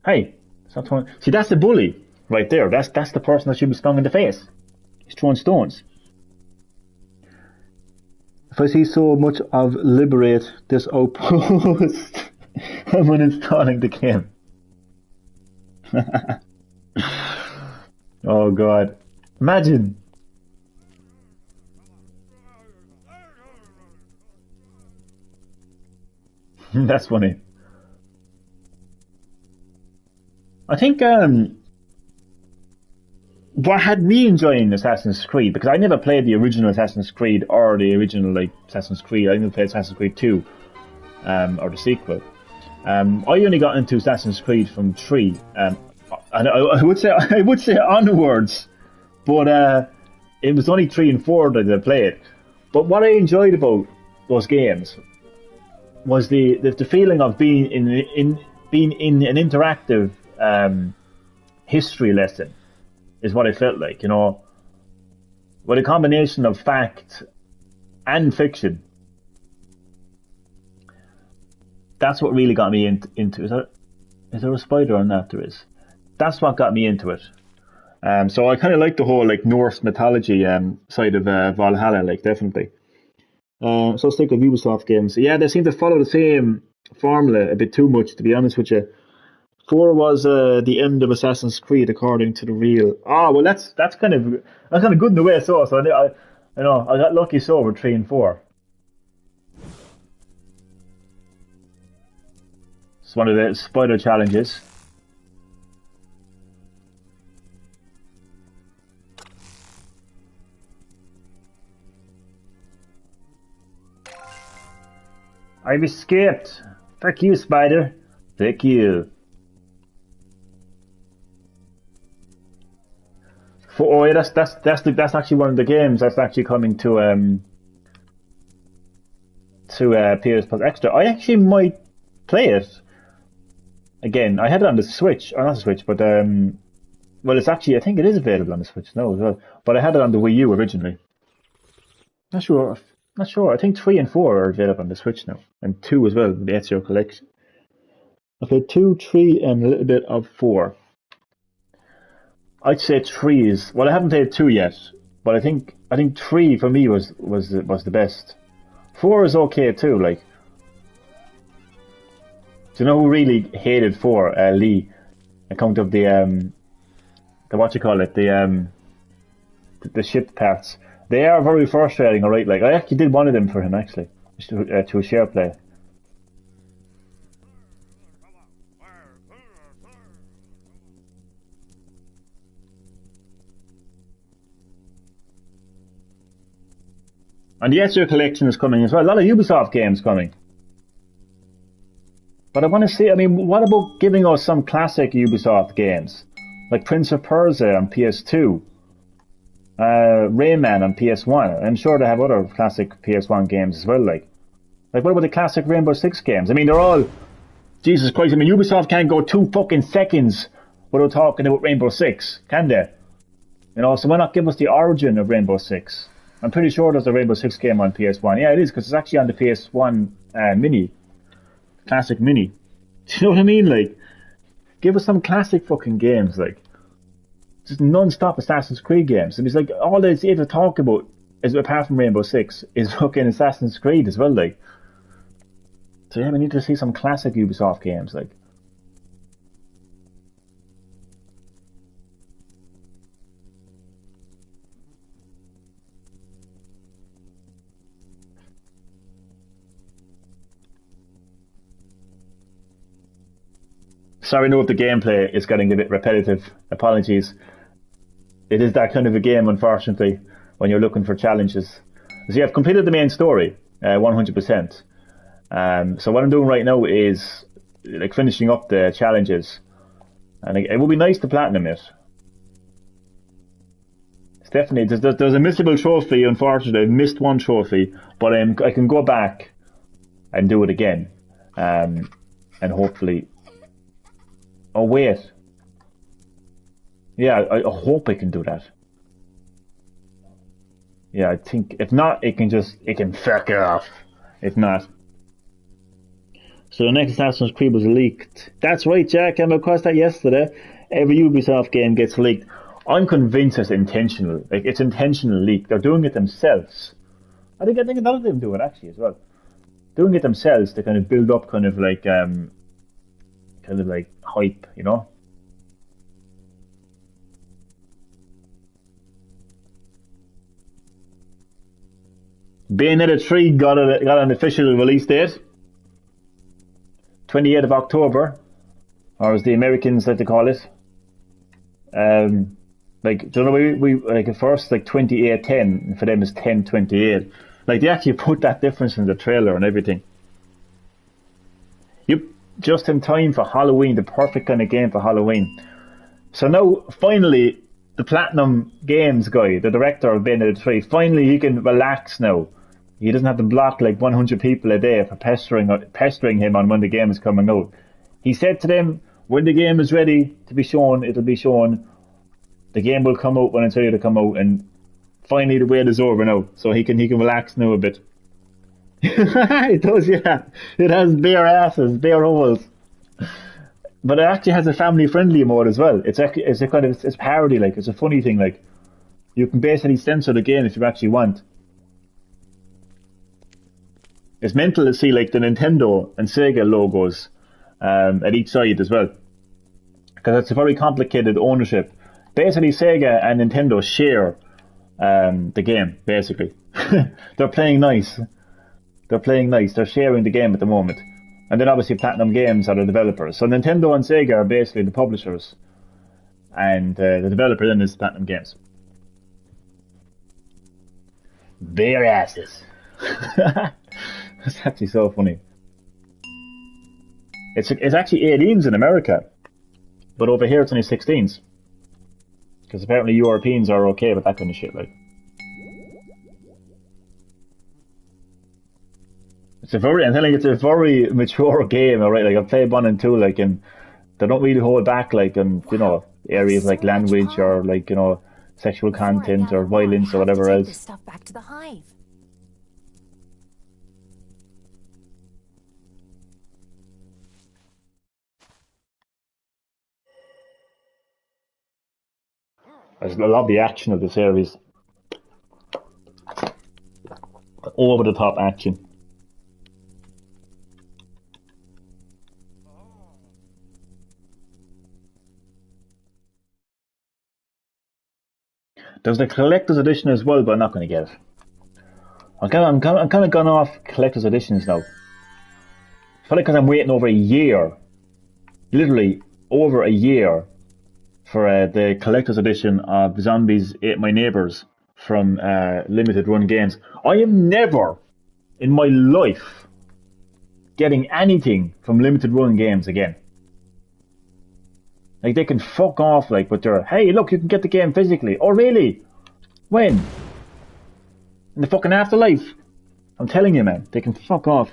Speaker 1: Hey, stop throwing. See, that's the bully right there. That's the person that should be stung in the face. He's throwing stones. If I see so much of liberate this outpost, I'm uninstalling the game. Oh god. Imagine. That's funny. I think what had me enjoying Assassin's Creed, because I never played the original Assassin's Creed or the original like Assassin's Creed. I never played Assassin's Creed 2 or the sequel. I only got into Assassin's Creed from 3, and I would say onwards, but it was only 3 and 4 that I played. But what I enjoyed about those games was the feeling of being in an interactive history lesson. Is what I felt like, you know, with a combination of fact and fiction. That's what really got me into. Is there a spider on that? There is. That's what got me into it. So I kind of like the whole like Norse mythology side of Valhalla, like definitely. So let's take the Ubisoft games. Yeah, they seem to follow the same formula a bit too much, to be honest with you. 4 was the end of Assassin's Creed, according to the real. Ah, well, that's kind of good in the way. So I got lucky so with 3 and 4. It's one of the spider challenges. I've escaped. Fuck you, spider. Fuck you. Oh yeah, that's actually one of the games that's actually coming to PS Plus Extra. I actually might play it again. I had it on the Switch, or not the Switch, but well, it's actually, I think it is available on the Switch now as well. But I had it on the Wii U originally. Not sure. I think 3 and 4 are available on the Switch now, and 2 as well, the Ezio collection. I played 2, 3, and a little bit of 4. I'd say 3 is, well, I haven't played 2 yet, but I think 3 for me was the best. 4 is okay too. Like, do you know who really hated 4? Lee, account of the what you call it, the ship parts. They are very frustrating, alright. Like, I actually did one of them for him actually, to a share play. And the Ezio collection is coming as well. A lot of Ubisoft games coming. But I want to see, I mean, what about giving us some classic Ubisoft games? Like Prince of Persia on PS2. Rayman on PS1. I'm sure they have other classic PS1 games as well. Like what about the classic Rainbow Six games? I mean, they're all Jesus Christ. I mean, Ubisoft can't go 2 fucking seconds without talking about Rainbow Six, can they? You know, so why not give us the origin of Rainbow Six? I'm pretty sure there's a Rainbow Six game on PS1. Yeah, it is, because it's actually on the PS1 Mini. Classic Mini. Do you know what I mean? Like, give us some classic fucking games, like. Just non-stop Assassin's Creed games. And it's like, all they ever talk about, is apart from Rainbow Six, is fucking Assassin's Creed as well, like. So yeah, we need to see some classic Ubisoft games, like. Sorry, no, if the gameplay is getting a bit repetitive. Apologies. It is that kind of a game, unfortunately, when you're looking for challenges. So yeah, I've completed the main story, 100%. So what I'm doing right now is like finishing up the challenges, and it would be nice to platinum it. It's definitely there's a missable trophy. Unfortunately, I've missed one trophy, but I can go back and do it again, and hopefully. Oh wait. Yeah, I hope I can do that. Yeah, I think if not, it can fuck off. If not. So the next Assassin's Creed was leaked. That's right, Jack. I came across that yesterday. Every Ubisoft game gets leaked. I'm convinced it's intentional. Like, it's intentional leak. They're doing it themselves. I think a lot of them do it actually as well. Doing it themselves to kind of build up kind of like hype, you know? Bayonetta 3 got an official release date. 28th of October, or as the Americans like to call it. Like, do you know, we like at first, like 28/10, for them is 10/28. Like, they actually put that difference in the trailer and everything. Yep, just in time for Halloween, the perfect kind of game for Halloween. So now, finally, the Platinum Games guy, the director of Bayonetta 3, finally he can relax now. He doesn't have to block like 100 people a day for pestering him on when the game is coming out. He said to them, when the game is ready to be shown, it'll be shown. The game will come out when it's ready to come out, and finally the wait is over now, so he can relax now a bit. It does, yeah. It has bare asses, bare holes. But it actually has a family-friendly mode as well. It's a kind of it's parody, like it's a funny thing. Like, you can basically censor the game if you actually want. It's mental to see like the Nintendo and Sega logos at each side as well, because it's a very complicated ownership. Basically, Sega and Nintendo share the game. Basically, they're playing nice. They're playing nice. They're sharing the game at the moment. And then obviously Platinum Games are the developers. So Nintendo and Sega are basically the publishers. And the developer then is Platinum Games. Bare asses. That's actually so funny. It's actually 18s in America. But over here it's only 16s. Because apparently Europeans are okay with that kind of shit, like. I'm telling you, it's a very mature game, alright? Like, I've played 1 and 2, like, and they don't really hold back, like, you know, areas like language or, like, you know, sexual content or violence or whatever else.
Speaker 2: This stuff back to the hive.
Speaker 1: I love the action of the series. Over the top action. There's the collector's edition as well, but I'm not going to get it. I'm kind of gone off collector's editions now. Probably because I'm waiting over a year, literally over a year, for the collector's edition of Zombies Ate My Neighbors from Limited Run Games. I am never in my life getting anything from Limited Run Games again. Like, they can fuck off, like, with their, hey, look, you can get the game physically. Oh, really? When? In the fucking afterlife. I'm telling you, man, they can fuck off.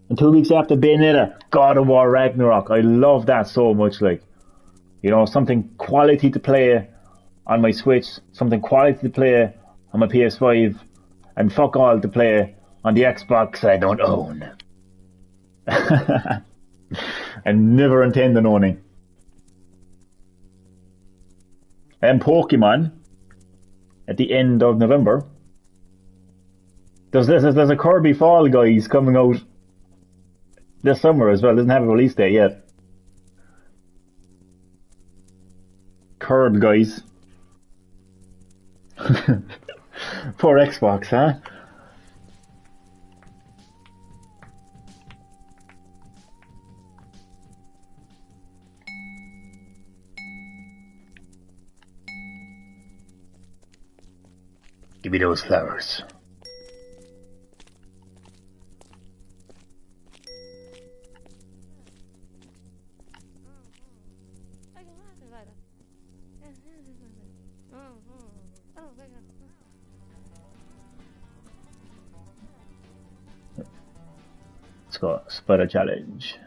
Speaker 1: And 2 weeks after Bayonetta, God of War Ragnarok. I love that so much, like, you know, something quality to play on my Switch, something quality to play on my PS5, and fuck all to play on the Xbox I don't own. And never intend on owning. And Pokemon at the end of November. There's a Kirby Fall Guys coming out this summer as well. It doesn't have a release date yet. Curb Guys. Poor Xbox, huh? Give me those flowers. Let's go, Spider Challenge.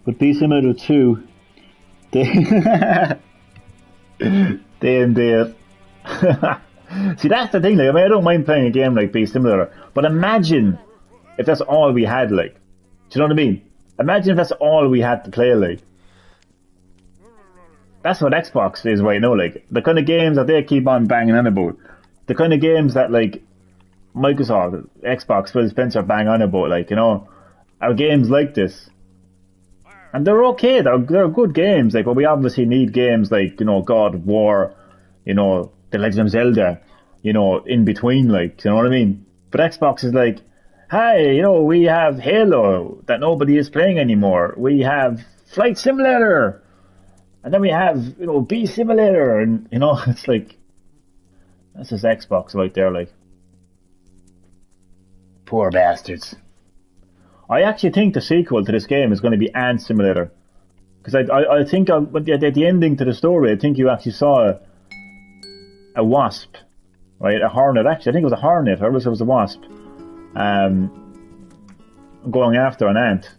Speaker 1: But Beast Simulator 2, day and day. See, that's the thing, like, I mean, I don't mind playing a game like Beast Simulator, but imagine if that's all we had, like. Do you know what I mean? Imagine if that's all we had to play, like. That's what Xbox is right now, like. The kind of games that they keep on banging on about. The kind of games that, like, Microsoft, Xbox, Phil Spencer bang on about, like, you know, are games like this. And they're okay, they're good games, like, but we obviously need games like, you know, God of War, you know, The Legend of Zelda, you know, in between, like, you know what I mean? But Xbox is like, hey, you know, we have Halo that nobody is playing anymore. We have Flight Simulator. And then we have, you know, Bee Simulator. And, you know, it's like, that's just Xbox right there, like. Poor bastards. I actually think the sequel to this game is going to be Ant Simulator. Because I think at the ending to the story, I think you actually saw a wasp, right? A hornet. Actually, I think it was a hornet, or else it was a wasp. Going after an ant.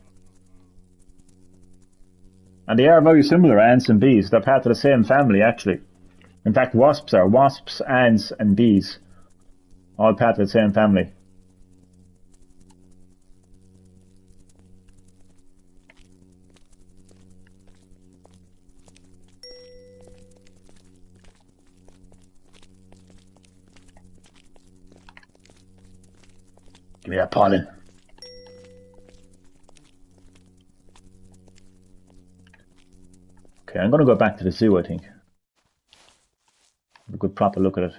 Speaker 1: And they are very similar, ants and bees. They're part of the same family, actually. In fact, wasps are. Wasps, ants, and bees. All part of the same family. Give me that pollen. Okay, I'm going to go back to the zoo, I think. Have a good proper look at it.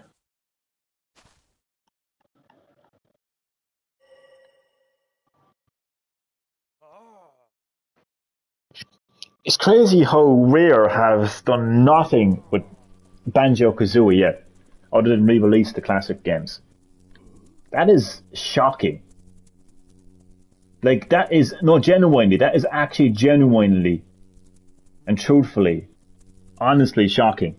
Speaker 1: It's crazy how Rare has done nothing with Banjo-Kazooie yet, other than re-release the classic games. That is shocking. Like, that is, no, genuinely, that is actually genuinely and truthfully, honestly shocking.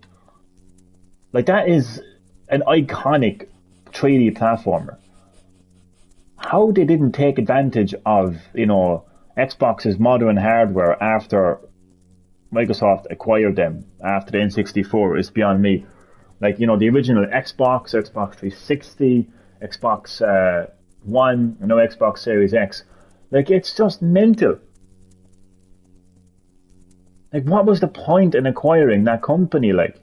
Speaker 1: Like, that is an iconic 3D platformer. How they didn't take advantage of, you know, Xbox's modern hardware after Microsoft acquired them, after the N64, is beyond me. Like, you know, the original Xbox, Xbox 360, Xbox One, and now Xbox Series X. Like, it's just mental. Like, what was the point in acquiring that company, like?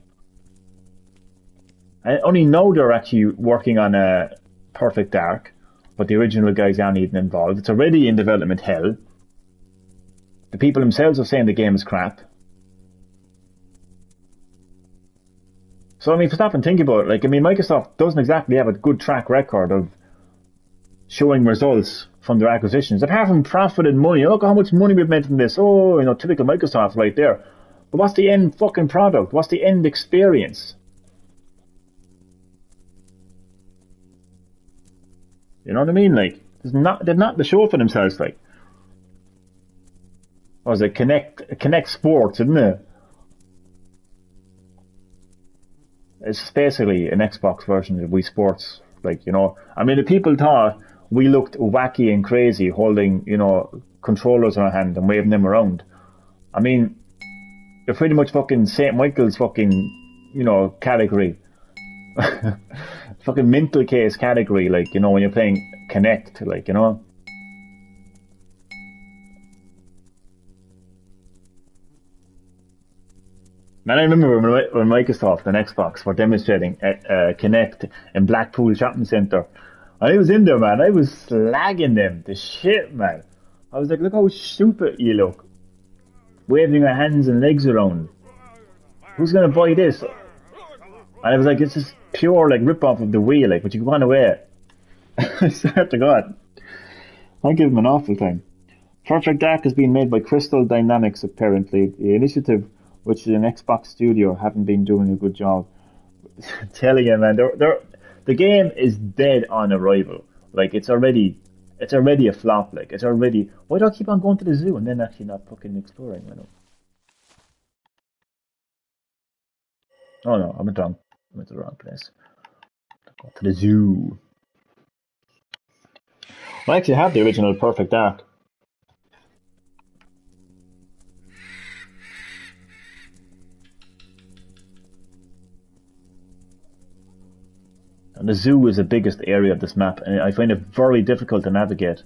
Speaker 1: I only know they're actually working on a Perfect Dark, but the original guys aren't even involved. It's already in development hell. The people themselves are saying the game is crap. So, I mean, stop and think about it. Like, I mean, Microsoft doesn't exactly have a good track record of showing results from their acquisitions. Apart from profit and money. Look how much money we've made from this. Oh, you know, typical Microsoft right there. But what's the end fucking product? What's the end experience? You know what I mean? Like, they're not the show for themselves. Like, what was it? Connect Sports, isn't it? It's basically an Xbox version of Wii Sports. Like, you know, I mean, the people thought we looked wacky and crazy holding, you know, controllers in our hand and waving them around. I mean, they're pretty much fucking St. Michael's fucking, you know, category. Fucking mental case category, like, you know, when you're playing Connect, like, you know. Man, I remember when Microsoft and Xbox were demonstrating Connect in Blackpool Shopping Centre. I was in there, man. I was slagging them to shit, man. I was like, look how stupid you look. Waving your hands and legs around. Who's gonna buy this? And I was like, it's just pure, like, rip-off of the Wii, like, but you gone away. I swear to God. I give them an awful time. Perfect Dark is being made by Crystal Dynamics, apparently. The initiative, which is an Xbox studio, haven't been doing a good job. Telling you, man, the game is dead on arrival. Like, it's already a flop. Like, it's already. Why do I keep on going to the zoo and then actually not fucking exploring? You know? Oh no, I'm at the wrong place. Go to the zoo. I actually have the original Perfect Dark. And the zoo is the biggest area of this map, and I find it very difficult to navigate.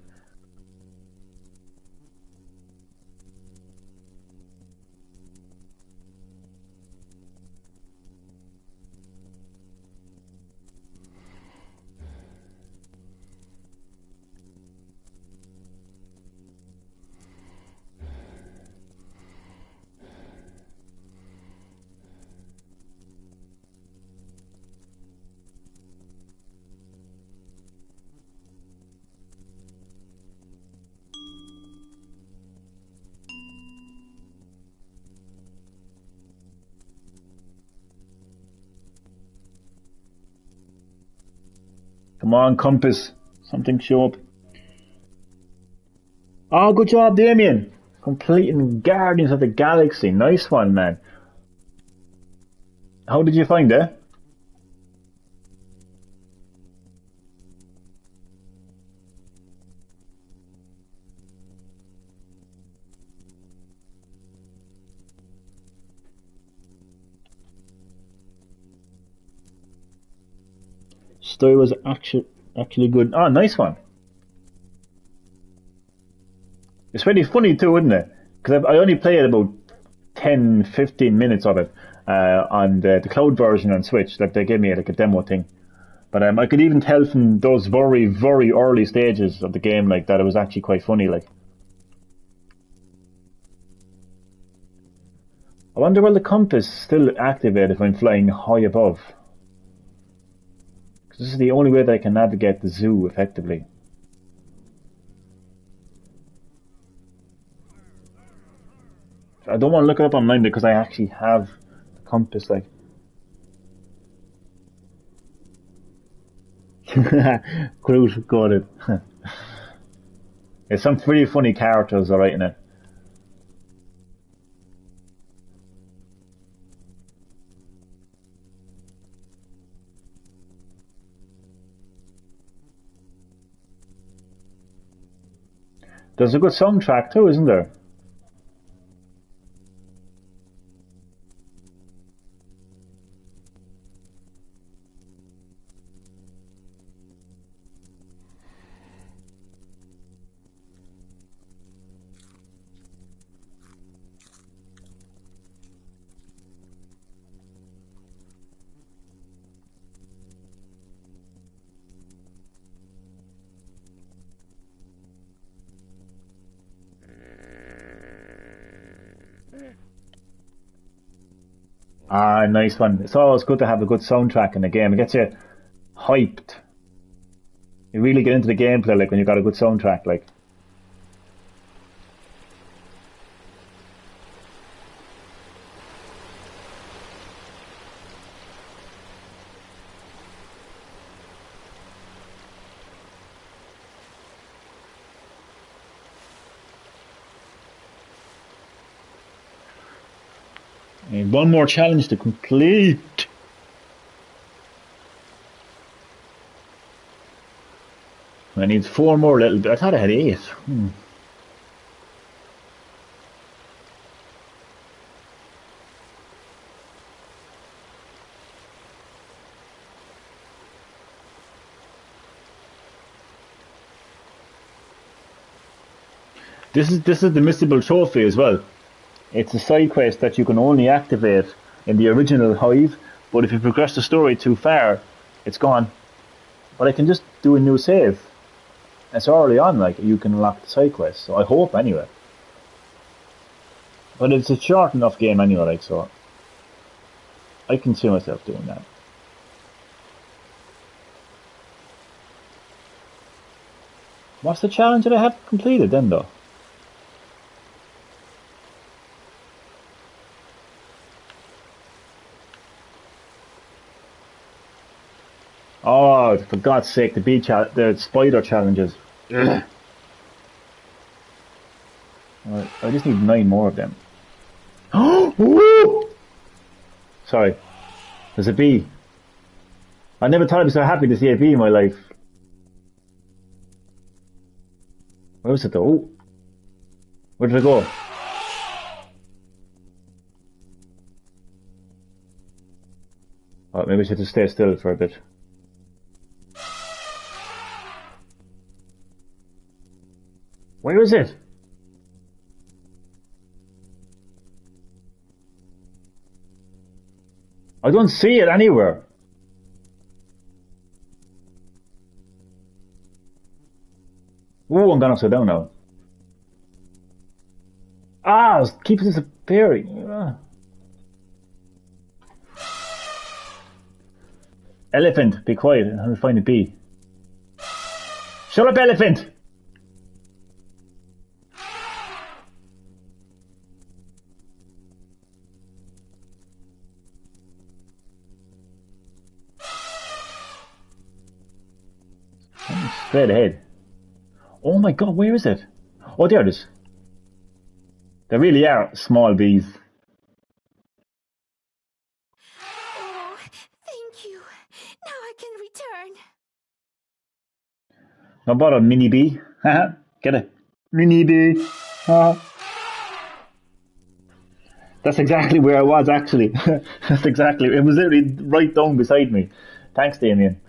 Speaker 1: Come on, Compass. Something show up. Oh, good job, Damien. Completing Guardians of the Galaxy. Nice one, man. How did you find it? Story was actually good. Oh, nice one. It's really funny too, isn't it? Because I only played about 10, 15 minutes of it on the cloud version on Switch. Like, they gave me like a demo thing. But I could even tell from those very, very early stages of the game, like, that it was actually quite funny. Like, I wonder will the compass still activate if I'm flying high above? Because this is the only way that I can navigate the zoo effectively. I don't want to look it up online because I actually have the compass, like. Groot got it. There's some pretty funny characters, alright, in it. There's a good soundtrack too, isn't there? Ah, nice one. It's always good to have a good soundtrack in the game. It gets you hyped. You really get into the gameplay, like, when you got a good soundtrack, like. And one more challenge to complete. I need 4 more little bit. I thought I had 8. This is the missable trophy as well. It's a side quest that you can only activate in the original hive, but if you progress the story too far, it's gone. But I can just do a new save. It's early on, like, you can unlock the side quest, so I hope anyway. But it's a short enough game anyway, like, so I can see myself doing that. What's the challenge that I have completed then, though? Oh, for God's sake, the spider challenges. Ugh. Right, I just need 9 more of them. Oh! Sorry. There's a bee. I never thought I'd be so happy to see a bee in my life. Where was it though? Oh. Where did I go? Oh, maybe I should just stay still for a bit. Where is it? I don't see it anywhere. Oh, I'm gonna upside down now. Ah, it keeps disappearing. Elephant, be quiet. I'll find a bee. Shut up, elephant! Straight ahead. Oh my god, where is it? Oh, there it is. There really are small bees.
Speaker 4: Oh, thank you. Now I can return.
Speaker 1: No bother, mini bee. Haha, get it. Mini bee. That's exactly where I was actually. That's exactly. It was literally right down beside me. Thanks, Damien.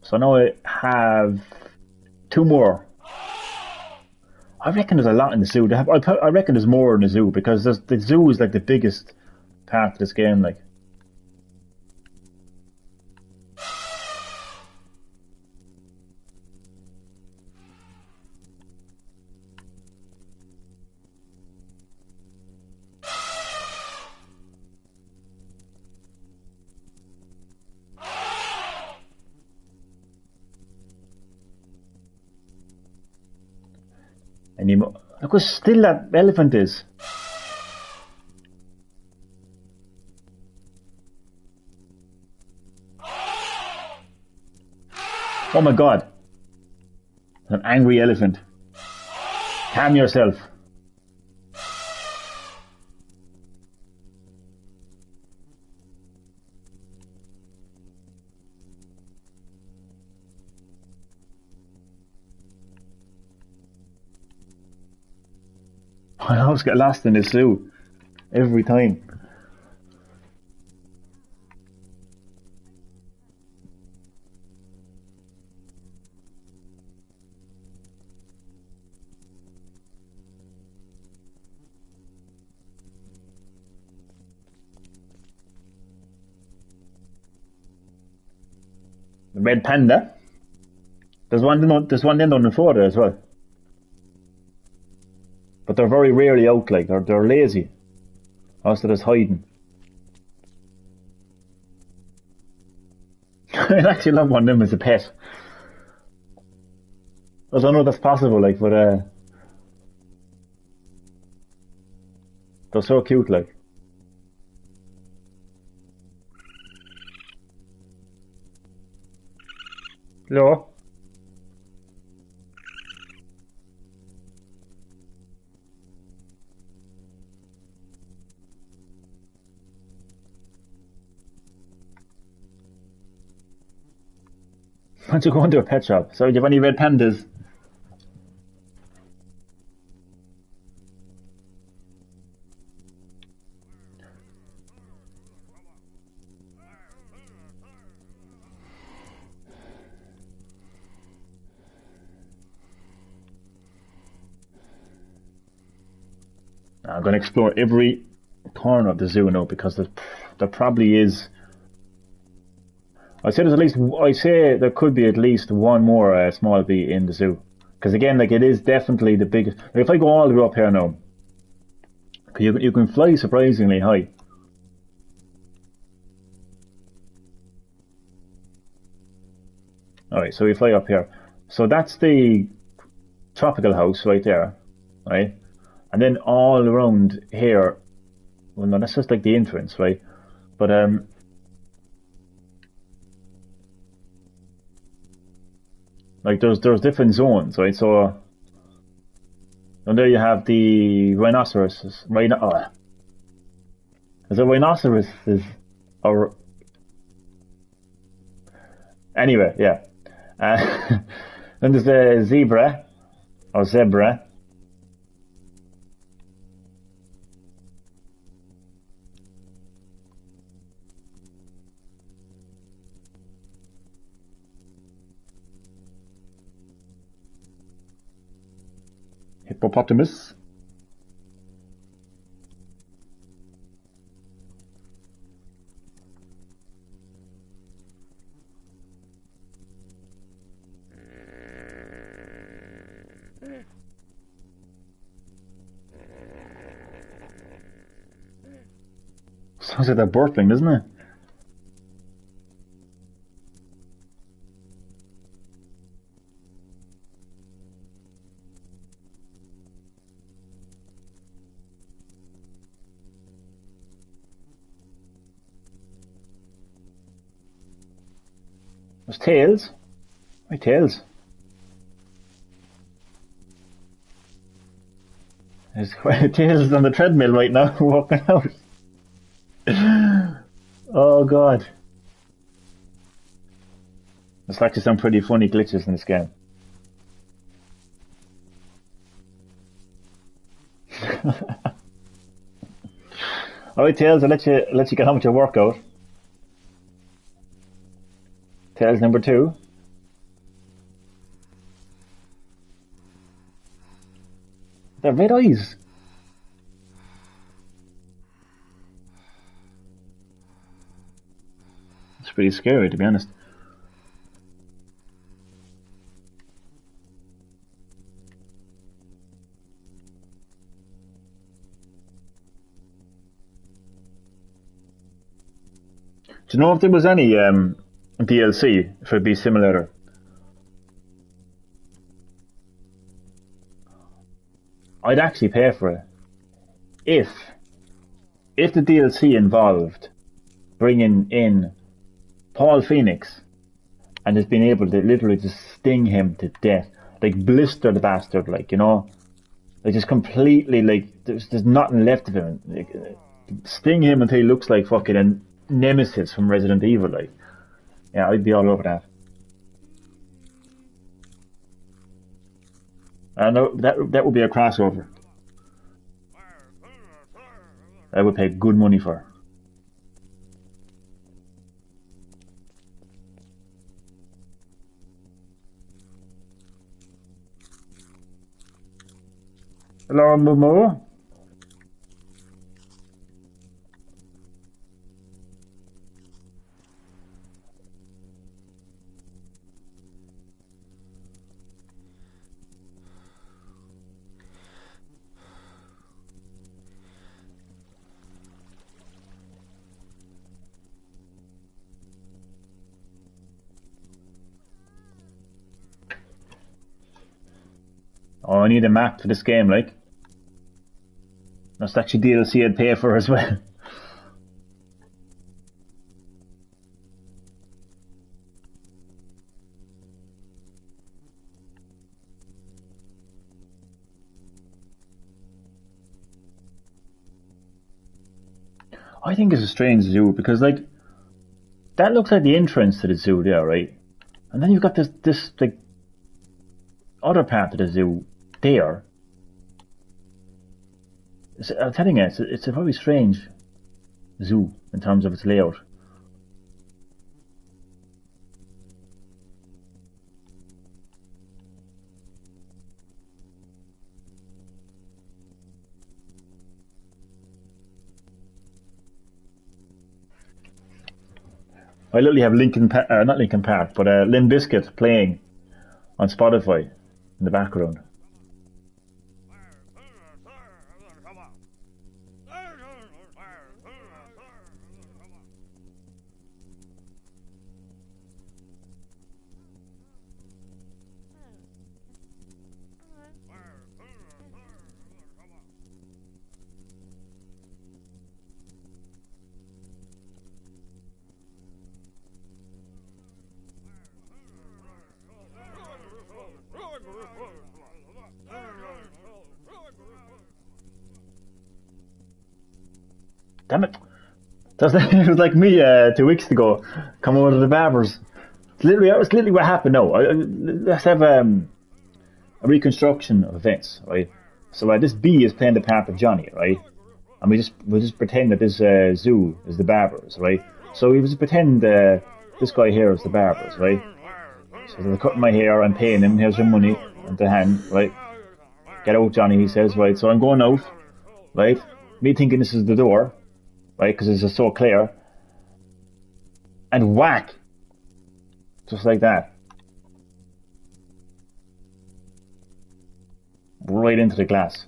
Speaker 1: So now I have 2 more. I reckon there's a lot in the zoo. I reckon there's more in the zoo because the zoo is like the biggest part of this game. Like, and look how still that elephant is. Oh my god. An angry elephant. Calm yourself. I always get lost in the zoo. Every time. The red panda. There's one in on the photo as well. But they're very rarely out, like they're lazy. Also, there's hiding. I'd actually love one of them as a pet. I don't know if that's possible, like, but they're so cute, like. Hello? Why don't you go into a pet shop? So, do you have any red pandas? I'm going to explore every corner of the zoo now because there probably is. I say there could be at least one more small bee in the zoo, because again, like, it is definitely the biggest. Like, if I go all the way up here now, you can fly surprisingly high. All right, so we fly up here. So that's the tropical house right there, right? And then all around here, well, no, that's just like the entrance, right? But like there's different zones, right? So, and there you have the rhinoceroses. Is it rhinoceroses or anyway? Yeah. Then there's the zebra or zebra. Hippopotamus. Sounds like they're burping, doesn't it? There's tails. My tails. There's tails on the treadmill right now, walking out. Oh god. There's actually some pretty funny glitches in this game. Alright, Tails, I'll let you get on with your workout. Tails number 2. They're red eyes. It's pretty scary, to be honest. Do you know if there was any DLC for Bee Simulator? I'd actually pay for it if the DLC involved bringing in Paul Phoenix and just being able to literally just sting him to death, like blister the bastard, like, you know, like just completely, like there's nothing left of him, like, sting him until he looks like fucking a Nemesis from Resident Evil, like. Yeah, I'd be all over that. I know that would be a crossover. I would pay good money for. Hello, Momo. Oh, I need a map for this game, like. That's actually DLC I'd pay for as well. I think it's a strange zoo because, like, that looks like the entrance to the zoo there, right? And then you've got this like other part of the zoo there. I'm telling you, it's a very strange zoo in terms of its layout. I literally have not Linkin Park, but Limp Bizkit playing on Spotify in the background. Damn it. It was like me 2 weeks ago, coming out of the barbers. That was literally what happened. No, let's have a reconstruction of events, right? So this B is playing the part of Johnny, right? And we just pretend that this zoo is the barbers, right? So we just pretend this guy here is the barbers, right? So they're cutting my hair, I'm paying him, here's your money, and the hand, right? Get out, Johnny, he says, right? So I'm going out, right? Me thinking this is the door, right? Because it's just so clear. And whack! Just like that. Right into the glass.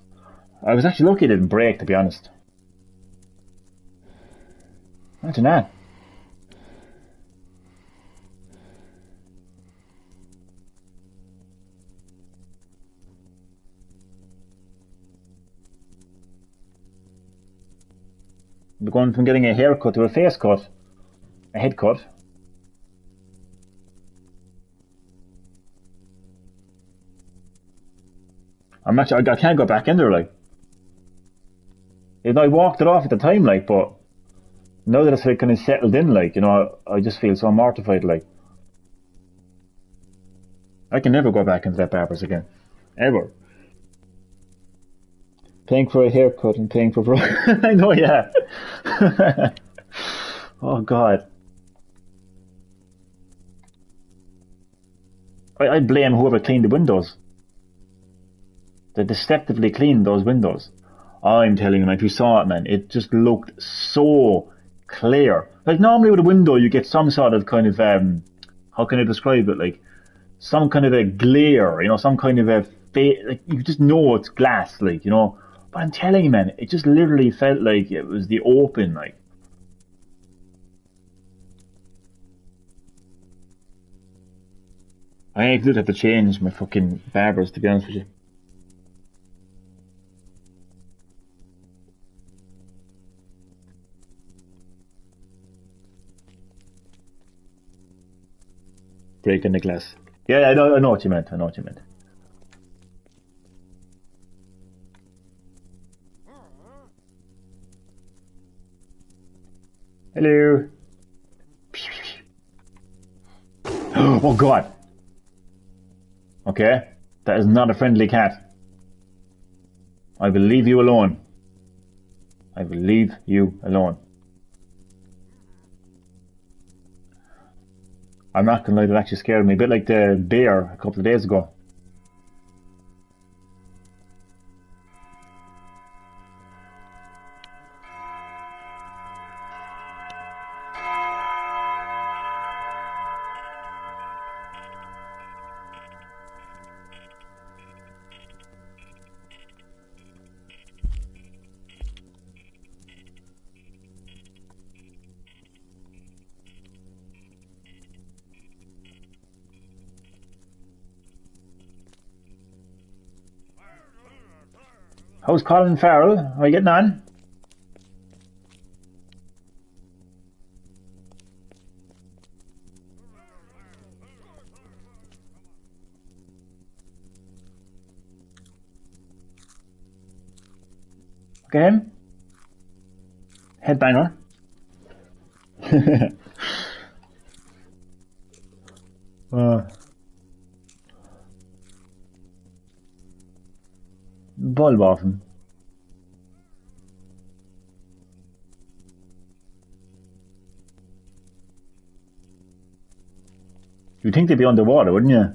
Speaker 1: I was actually lucky it didn't break, to be honest. Imagine that. We're going from getting a haircut to a face cut. A head cut. I can't go back in there, like. I walked it off at the time, like, but now that it's like kind of settled in, like, I just feel so mortified, like. I can never go back into that barber's again. Ever. Paying for a haircut and paying for... I know, yeah. Oh, God. I blame whoever cleaned the windows. They deceptively cleaned those windows. I'm telling you, man, if you saw it, man, it just looked so clear. Like, normally with a window, you get some sort of kind of, how can I describe it? Like, some kind of a glare, some kind of like, you just know it's glass, like, But I'm telling you, man, it just literally felt like it was the open, like. I did have to change my fucking barbers, to be honest with you. Breaking the glass. Yeah, I know what you meant. Hello. Oh, God. Okay, that is not a friendly cat. I will leave you alone. I will leave you alone. I'm not gonna lie, that actually scared me. A bit like the bear a couple of days ago. How's Colin Farrell? Are you getting on? Look at him. Headbanger. Ballwaffen. You'd think they'd be underwater, wouldn't you?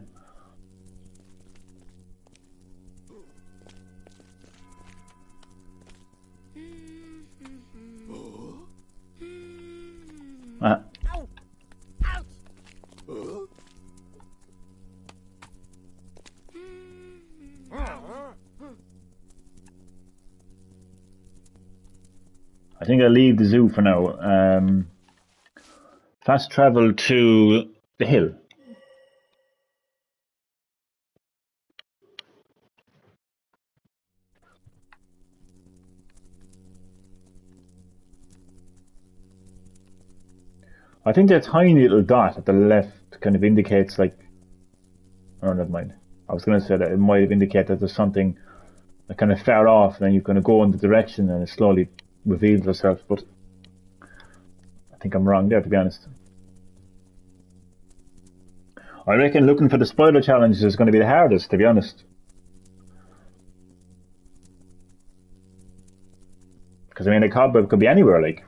Speaker 1: Ah. I think I'll leave the zoo for now. Fast travel to the hill. I think that tiny little dot at the left kind of indicates like, oh, never mind. I was going to say that it might have indicated that there's something that kind of far off, and then you kind of go in the direction and it slowly reveals itself. But I think I'm wrong there, to be honest. I reckon looking for the spider challenge is going to be the hardest, to be honest. Because I mean, a cobweb could be anywhere, like.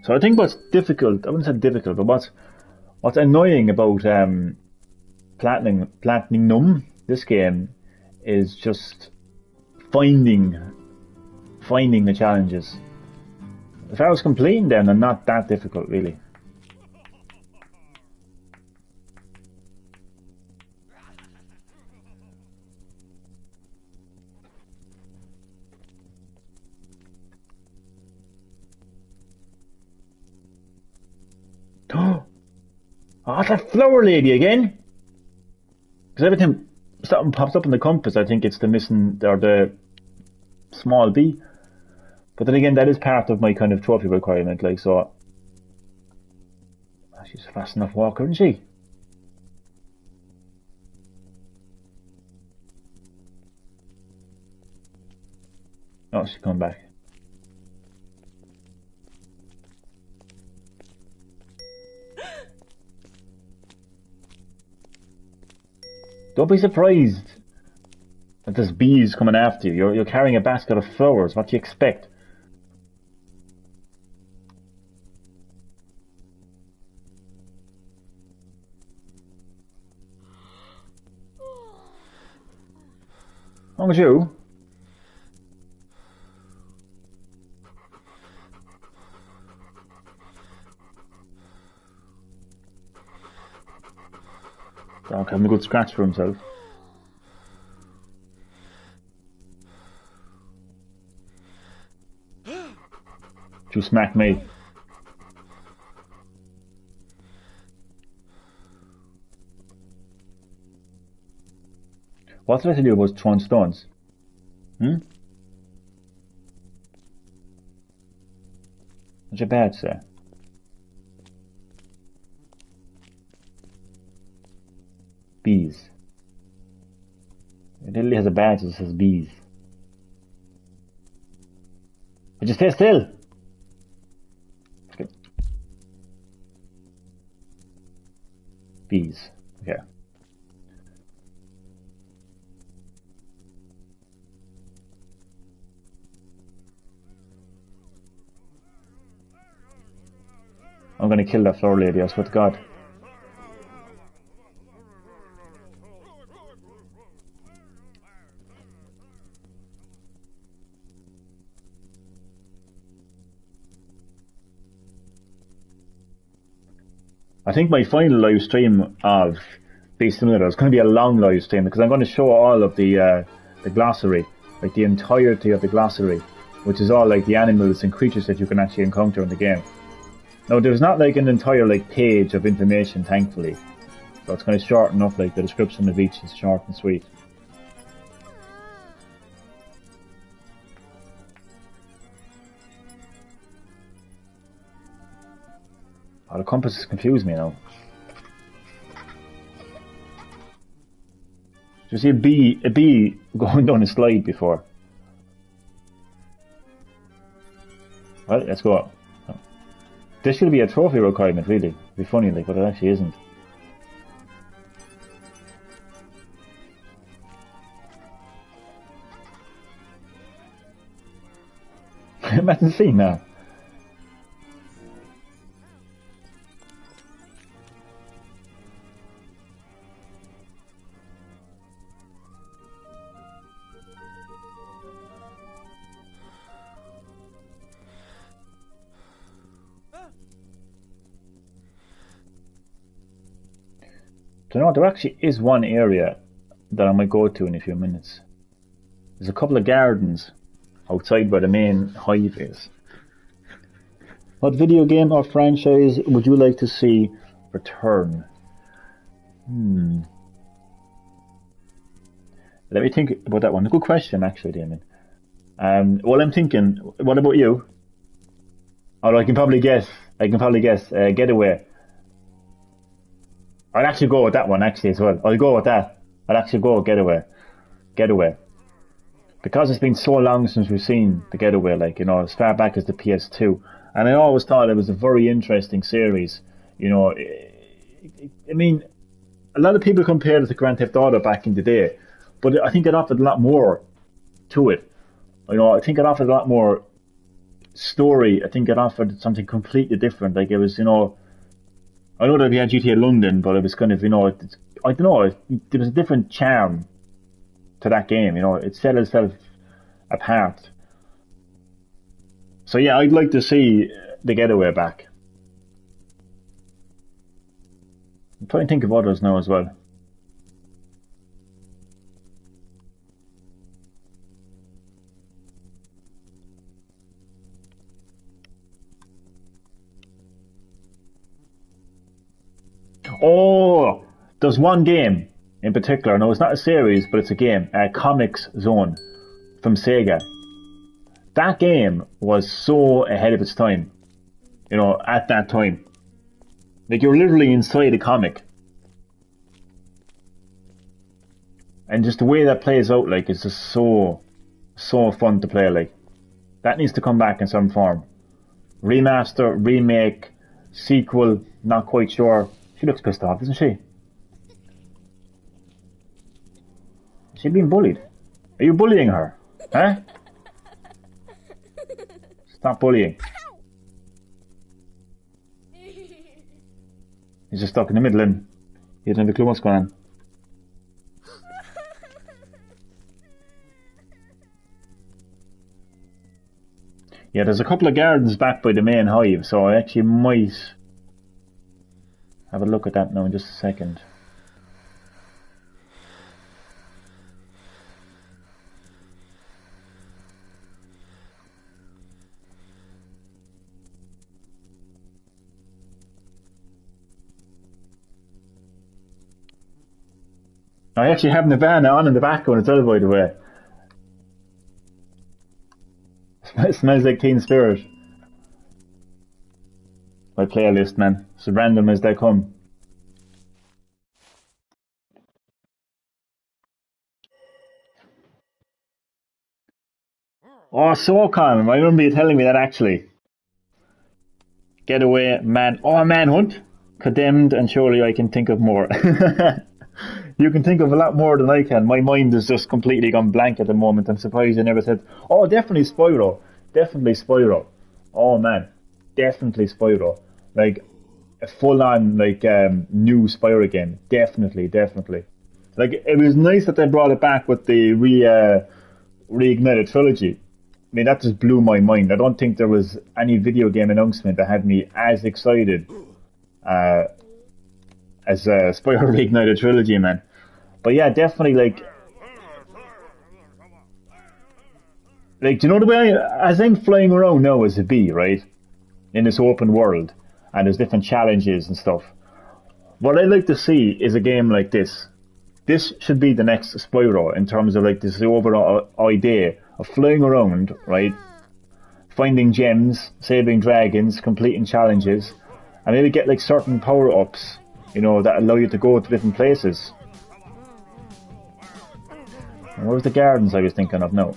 Speaker 1: So I think what's difficult, I wouldn't say difficult, but what's annoying about Platinum, this game, is just finding the challenges. If I was completing them, they're not that difficult, really. Oh, that flower lady again! Because every time something pops up in the compass, I think it's the missing, or the small bee. But then again, that is part of my kind of trophy requirement, like, so... Oh, she's a fast enough walker, isn't she? Oh, she's coming back. Don't be surprised that there's bees coming after you. You're carrying a basket of flowers. What do you expect? What's wrong with you? Dog having a good scratch for himself. You smacked me. What did I tell you about throwing stones? Hmm? What's your badge say? Bees. It literally has a badge that says bees. But just stay still! Okay. Bees. Okay. I'm gonna kill that flower lady, I swear to God. I think my final live stream of Beast Simulator is going to be a long live stream because I'm going to show all of the glossary, like the entirety of the glossary, which is all like the animals and creatures that you can actually encounter in the game. Now there's not like an entire like page of information, thankfully, so it's kind of short enough. Like the description of each is short and sweet. Oh, the compasses confuse me now. you see a bee going down a slide before? Well, let's go. This should be a trophy requirement, really. It'd be funny, like, but it actually isn't. Imagine seeing that. Do you know what? There actually is one area that I might go to in a few minutes. There's a couple of gardens outside where the main hive is. What video game or franchise would you like to see return? Let me think about that one. A good question, actually, Damien. Well, I'm thinking, what about you? Although I can probably guess. Getaway. I'll actually go with that one, actually, as well. I'll go with that. I'll actually go with Getaway. Because it's been so long since we've seen the Getaway, like, you know, as far back as the PS2. And I always thought it was a very interesting series. You know, I mean, a lot of people compared it to Grand Theft Auto back in the day. But I think it offered a lot more to it. You know, I think it offered a lot more story. I think it offered something completely different. Like, it was, you know, I know that we had GTA London, but it was kind of, you know, I don't know, there was a different charm to that game, you know, it set itself apart. So yeah, I'd like to see the Getaway back. I'm trying to think of others now as well. Oh, there's one game in particular. No, it's not a series, but it's a game. Comix Zone from Sega. That game was so ahead of its time. You know, at that time. Like, you're literally inside a comic. And just the way that plays out, like, it's just so fun to play, like. That needs to come back in some form. Remaster, remake, sequel, not quite sure. She looks pissed off, doesn't she? Is she being bullied? Are you bullying her? Huh? Stop bullying. He's just stuck in the middle and he doesn't have a clue what's going on. Yeah, there's a couple of gardens back by the main hive, so I actually might have a look at that now in just a second. I actually have Nirvana on in the background as well, by the way. It smells like Teen Spirit. My playlist, man. It's random as they come. Oh, SOCON. I remember you telling me that, actually. Getaway, Manhunt. Condemned, and surely I can think of more. You can think of a lot more than I can. My mind is just completely gone blank at the moment. I'm surprised you never said, oh, definitely Spyro. Definitely Spyro. Oh, man. Definitely Spyro. Like, a full-on, like, new Spyro game. Definitely. Like, it was nice that they brought it back with the Reignited Trilogy. I mean, that just blew my mind. I don't think there was any video game announcement that had me as excited as Spyro Reignited Trilogy, man. But yeah, definitely, like, do you know the way as I'm flying around now as a bee, right, in this open world, and there's different challenges and stuff, what I'd like to see is a game like this. This should be the next Spyro in terms of, like, this overall idea of flying around, right, finding gems, saving dragons, completing challenges, and maybe get, like, certain power-ups, you know, that allow you to go to different places. And where was the gardens I was thinking of? No.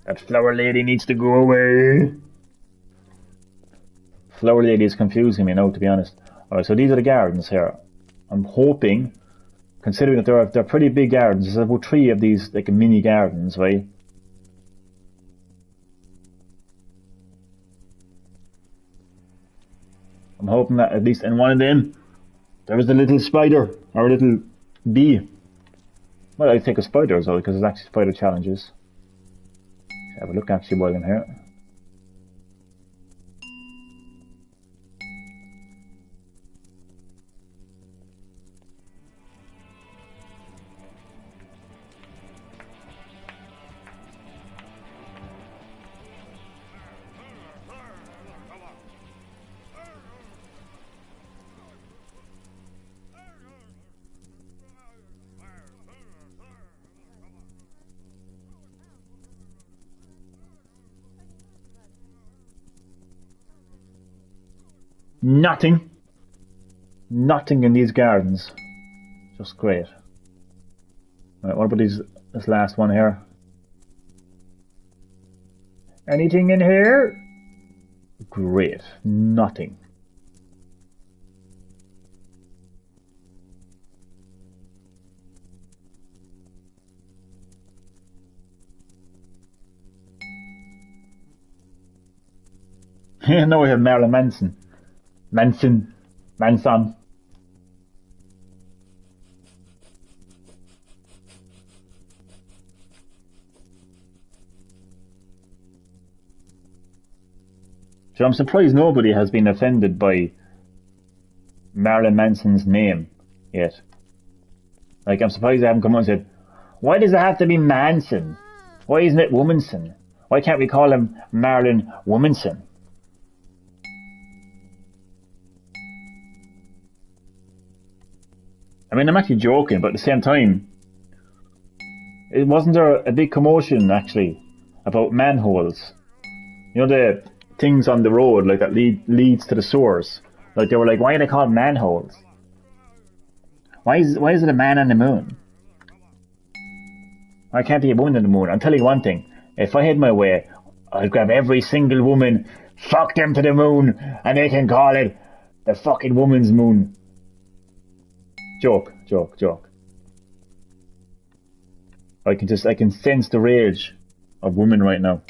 Speaker 1: That flower lady needs to go away. Flower lady is confusing me now, to be honest. Alright, so these are the gardens here. I'm hoping, considering that they're pretty big gardens, there's about 3 of these like mini gardens, right? I'm hoping that at least in one of them there was a little spider or a little bee. Well, I think a spider as well because there's actually spider challenges. Have a look actually while I'm here. Nothing. Nothing in these gardens. Just great. Right, what about this last one here? Anything in here? Great. Nothing. Now we have Marilyn Manson. Manson. So I'm surprised nobody has been offended by Marilyn Manson's name yet. Like, I'm surprised they haven't come on and said, why does it have to be Manson? Why isn't it Womanson? Why can't we call him Marilyn Womanson? I mean, I'm actually joking, but at the same time, it wasn't there a big commotion actually about manholes? You know, the things on the road like that leads to the sewers. Like they were like, why are they called manholes? Why is it a man on the moon? Why can't be a woman on the moon? I'll tell you one thing. If I had my way, I'd grab every single woman, fuck them to the moon, and they can call it the fucking woman's moon. Joke. I can sense the rage of women right now.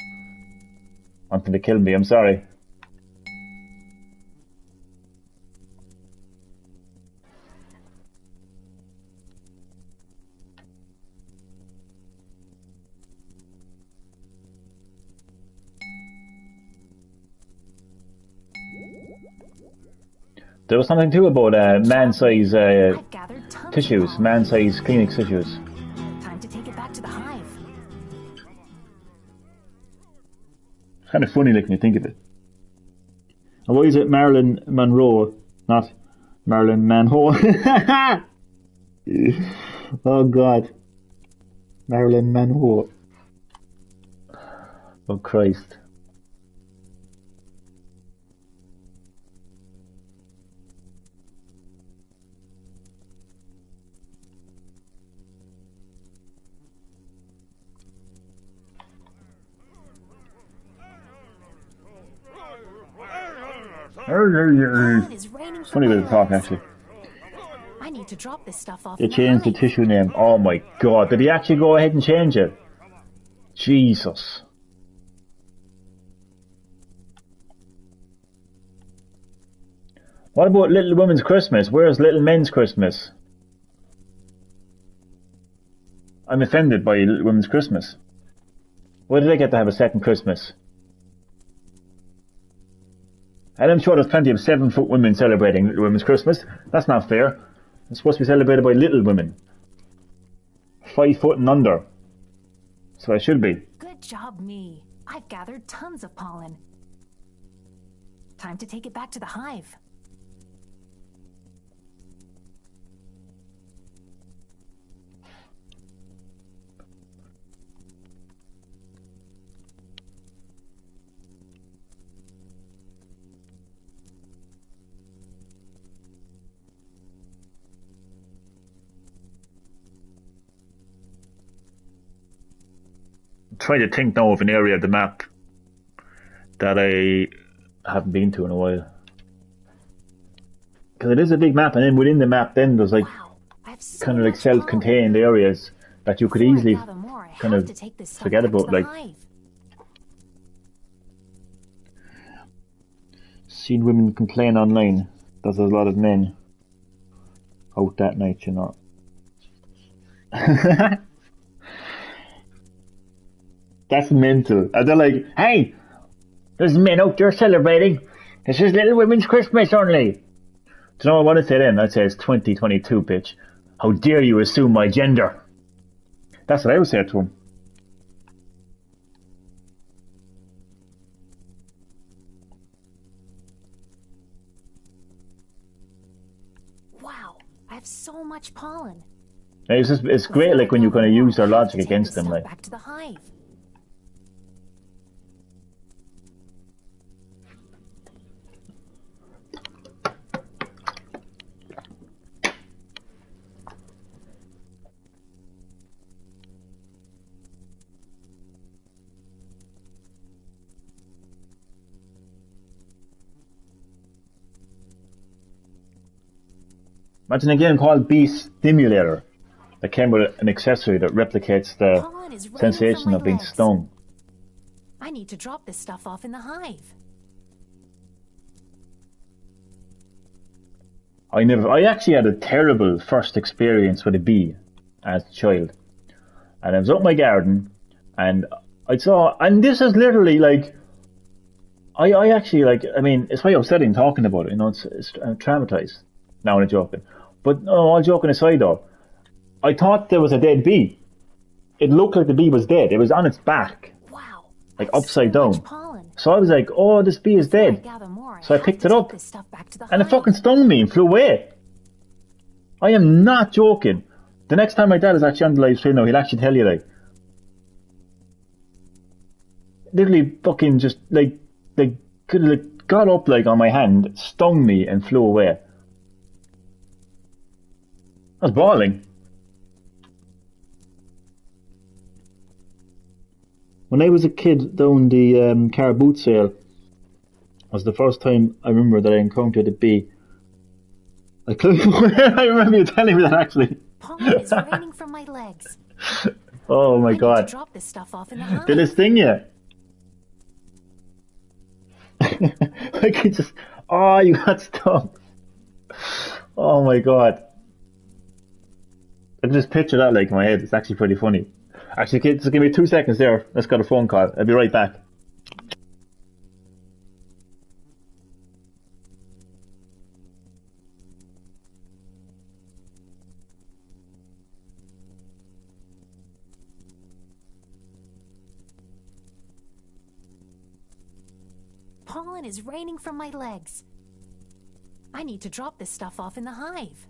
Speaker 1: Wanting to kill me, I'm sorry. There was something too about man-size tissues, man-size Kleenex tissues.
Speaker 2: Time to take it back to the hive.
Speaker 1: It's kind of funny like when you think of it. And why is it Marilyn Monroe, not Marilyn Manhole? Oh God. Marilyn Manhole. Oh Christ. It's funny way to talk actually.
Speaker 2: I need to drop this stuff off.
Speaker 1: They changed the tissue name. Oh my God. Did he actually go ahead and change it? Jesus. What about Little Women's Christmas? Where's Little Men's Christmas? I'm offended by Little Women's Christmas. Why did I get to have a second Christmas? And I'm sure there's plenty of 7-foot women celebrating Little Women's Christmas. That's not fair. It's supposed to be celebrated by little women. 5 foot and under. So I should be.
Speaker 2: Good job, me. I've gathered tons of pollen. Time to take it back to the hive.
Speaker 1: trying to think now of an area of the map that I haven't been to in a while. Because it is a big map, and then within the map, then there's like
Speaker 2: Wow, I have so
Speaker 1: kind of like
Speaker 2: much pollen.
Speaker 1: self-contained areas that you could
Speaker 2: Before I
Speaker 1: easily
Speaker 2: gather more, I
Speaker 1: kind
Speaker 2: have
Speaker 1: of
Speaker 2: to take this stuff
Speaker 1: forget
Speaker 2: back to
Speaker 1: about.
Speaker 2: the
Speaker 1: Like,
Speaker 2: hive.
Speaker 1: seen women complain online. There's a lot of men out that night, you know. That's mental. And they're like, hey, there's men out there celebrating. This is Little Women's Christmas only. Do you know what I want to say then? I'd say it's 2022, bitch. How dare you assume my gender? That's what I would say to him.
Speaker 2: Wow, I have so much pollen.
Speaker 1: It's great, like, when you kind of use their logic against them, like.
Speaker 2: Back to the hive.
Speaker 1: Imagine a game called Bee Stimulator that came with an accessory that replicates the
Speaker 2: Pollen is raining
Speaker 1: sensation
Speaker 2: from my
Speaker 1: of being
Speaker 2: legs.
Speaker 1: stung.
Speaker 2: I need to drop this stuff off in the hive.
Speaker 1: I actually had a terrible first experience with a bee as a child. And I was out in my garden and I saw, and this is literally like, I actually like, I mean, it's very upsetting talking about it, you know, I'm traumatized. Now I'm joking. But no, all joking aside though, I thought there was a dead bee. It looked like the bee was dead. It was on its back,
Speaker 2: Wow,
Speaker 1: like
Speaker 2: I have
Speaker 1: upside
Speaker 2: so much
Speaker 1: down.
Speaker 2: pollen.
Speaker 1: So I was like, oh, this bee is
Speaker 2: Before I
Speaker 1: dead.
Speaker 2: gather more,
Speaker 1: So I
Speaker 2: have
Speaker 1: picked
Speaker 2: to
Speaker 1: it
Speaker 2: take
Speaker 1: up.
Speaker 2: this stuff back to the
Speaker 1: And it
Speaker 2: hive.
Speaker 1: fucking stung me and flew away. I am not joking. The next time my dad is actually on the live stream now, he'll actually tell you, like, literally fucking just could have like, got up like on my hand, stung me and flew away. I was bawling. When I was a kid down the car boot sale, was the first time I remember that I encountered a bee. I remember you telling me that actually.
Speaker 2: Pollen is raining from my legs.
Speaker 1: Oh my
Speaker 2: I need to
Speaker 1: god.
Speaker 2: drop this stuff off in the hive.
Speaker 1: Did it sting you? I could just. Oh, you got stung. Oh my god. I can just picture that like in my head. It's actually pretty funny. Actually, just give me 2 seconds there. Let's get a phone call. I'll be right back.
Speaker 2: Pollen is raining from my legs. I need to drop this stuff off in the hive.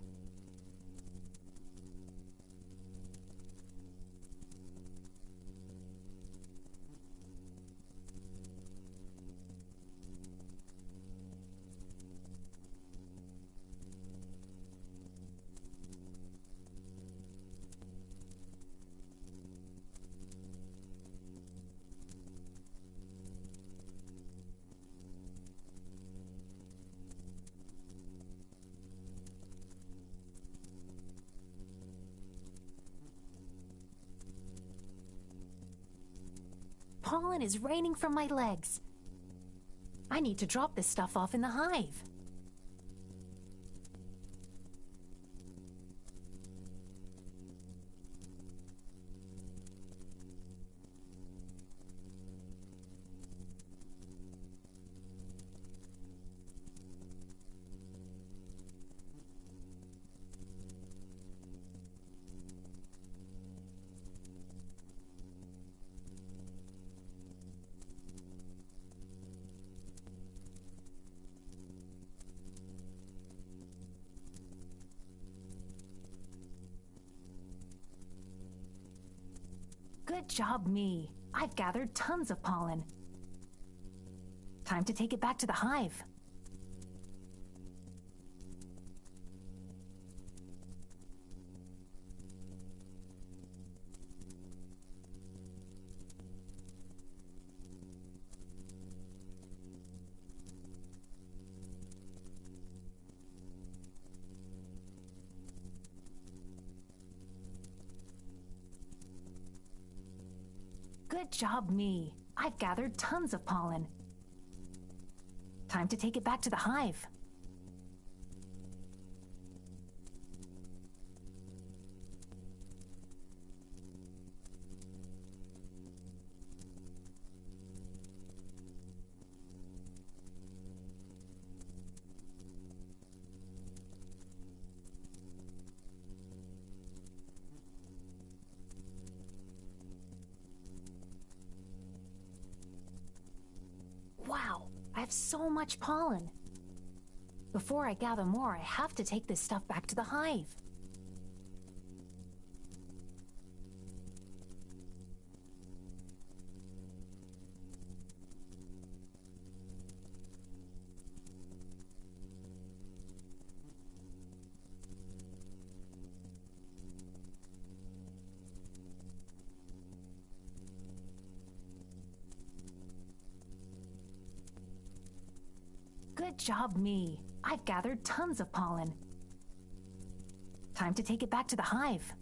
Speaker 2: Pollen is raining from my legs. I need to drop this stuff off in the hive. Good job, me. I've gathered tons of pollen. Time to take it back to the hive. Good job, me. I've gathered tons of pollen. Time to take it back to the hive. Wow, I have so much pollen. Before I gather more, I have to take this stuff back to the hive. Good job, me. I've gathered tons of pollen. Time to take it back to the hive.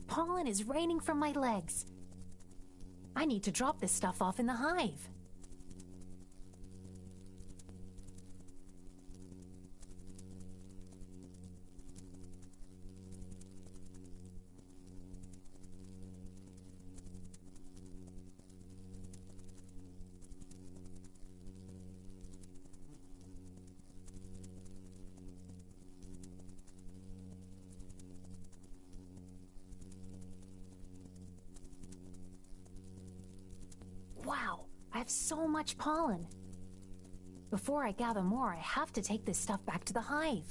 Speaker 2: Pollen is raining from my legs. I need to drop this stuff off in the hive. Wow, I have so much pollen. Before I gather more, I have to take this stuff back to the hive.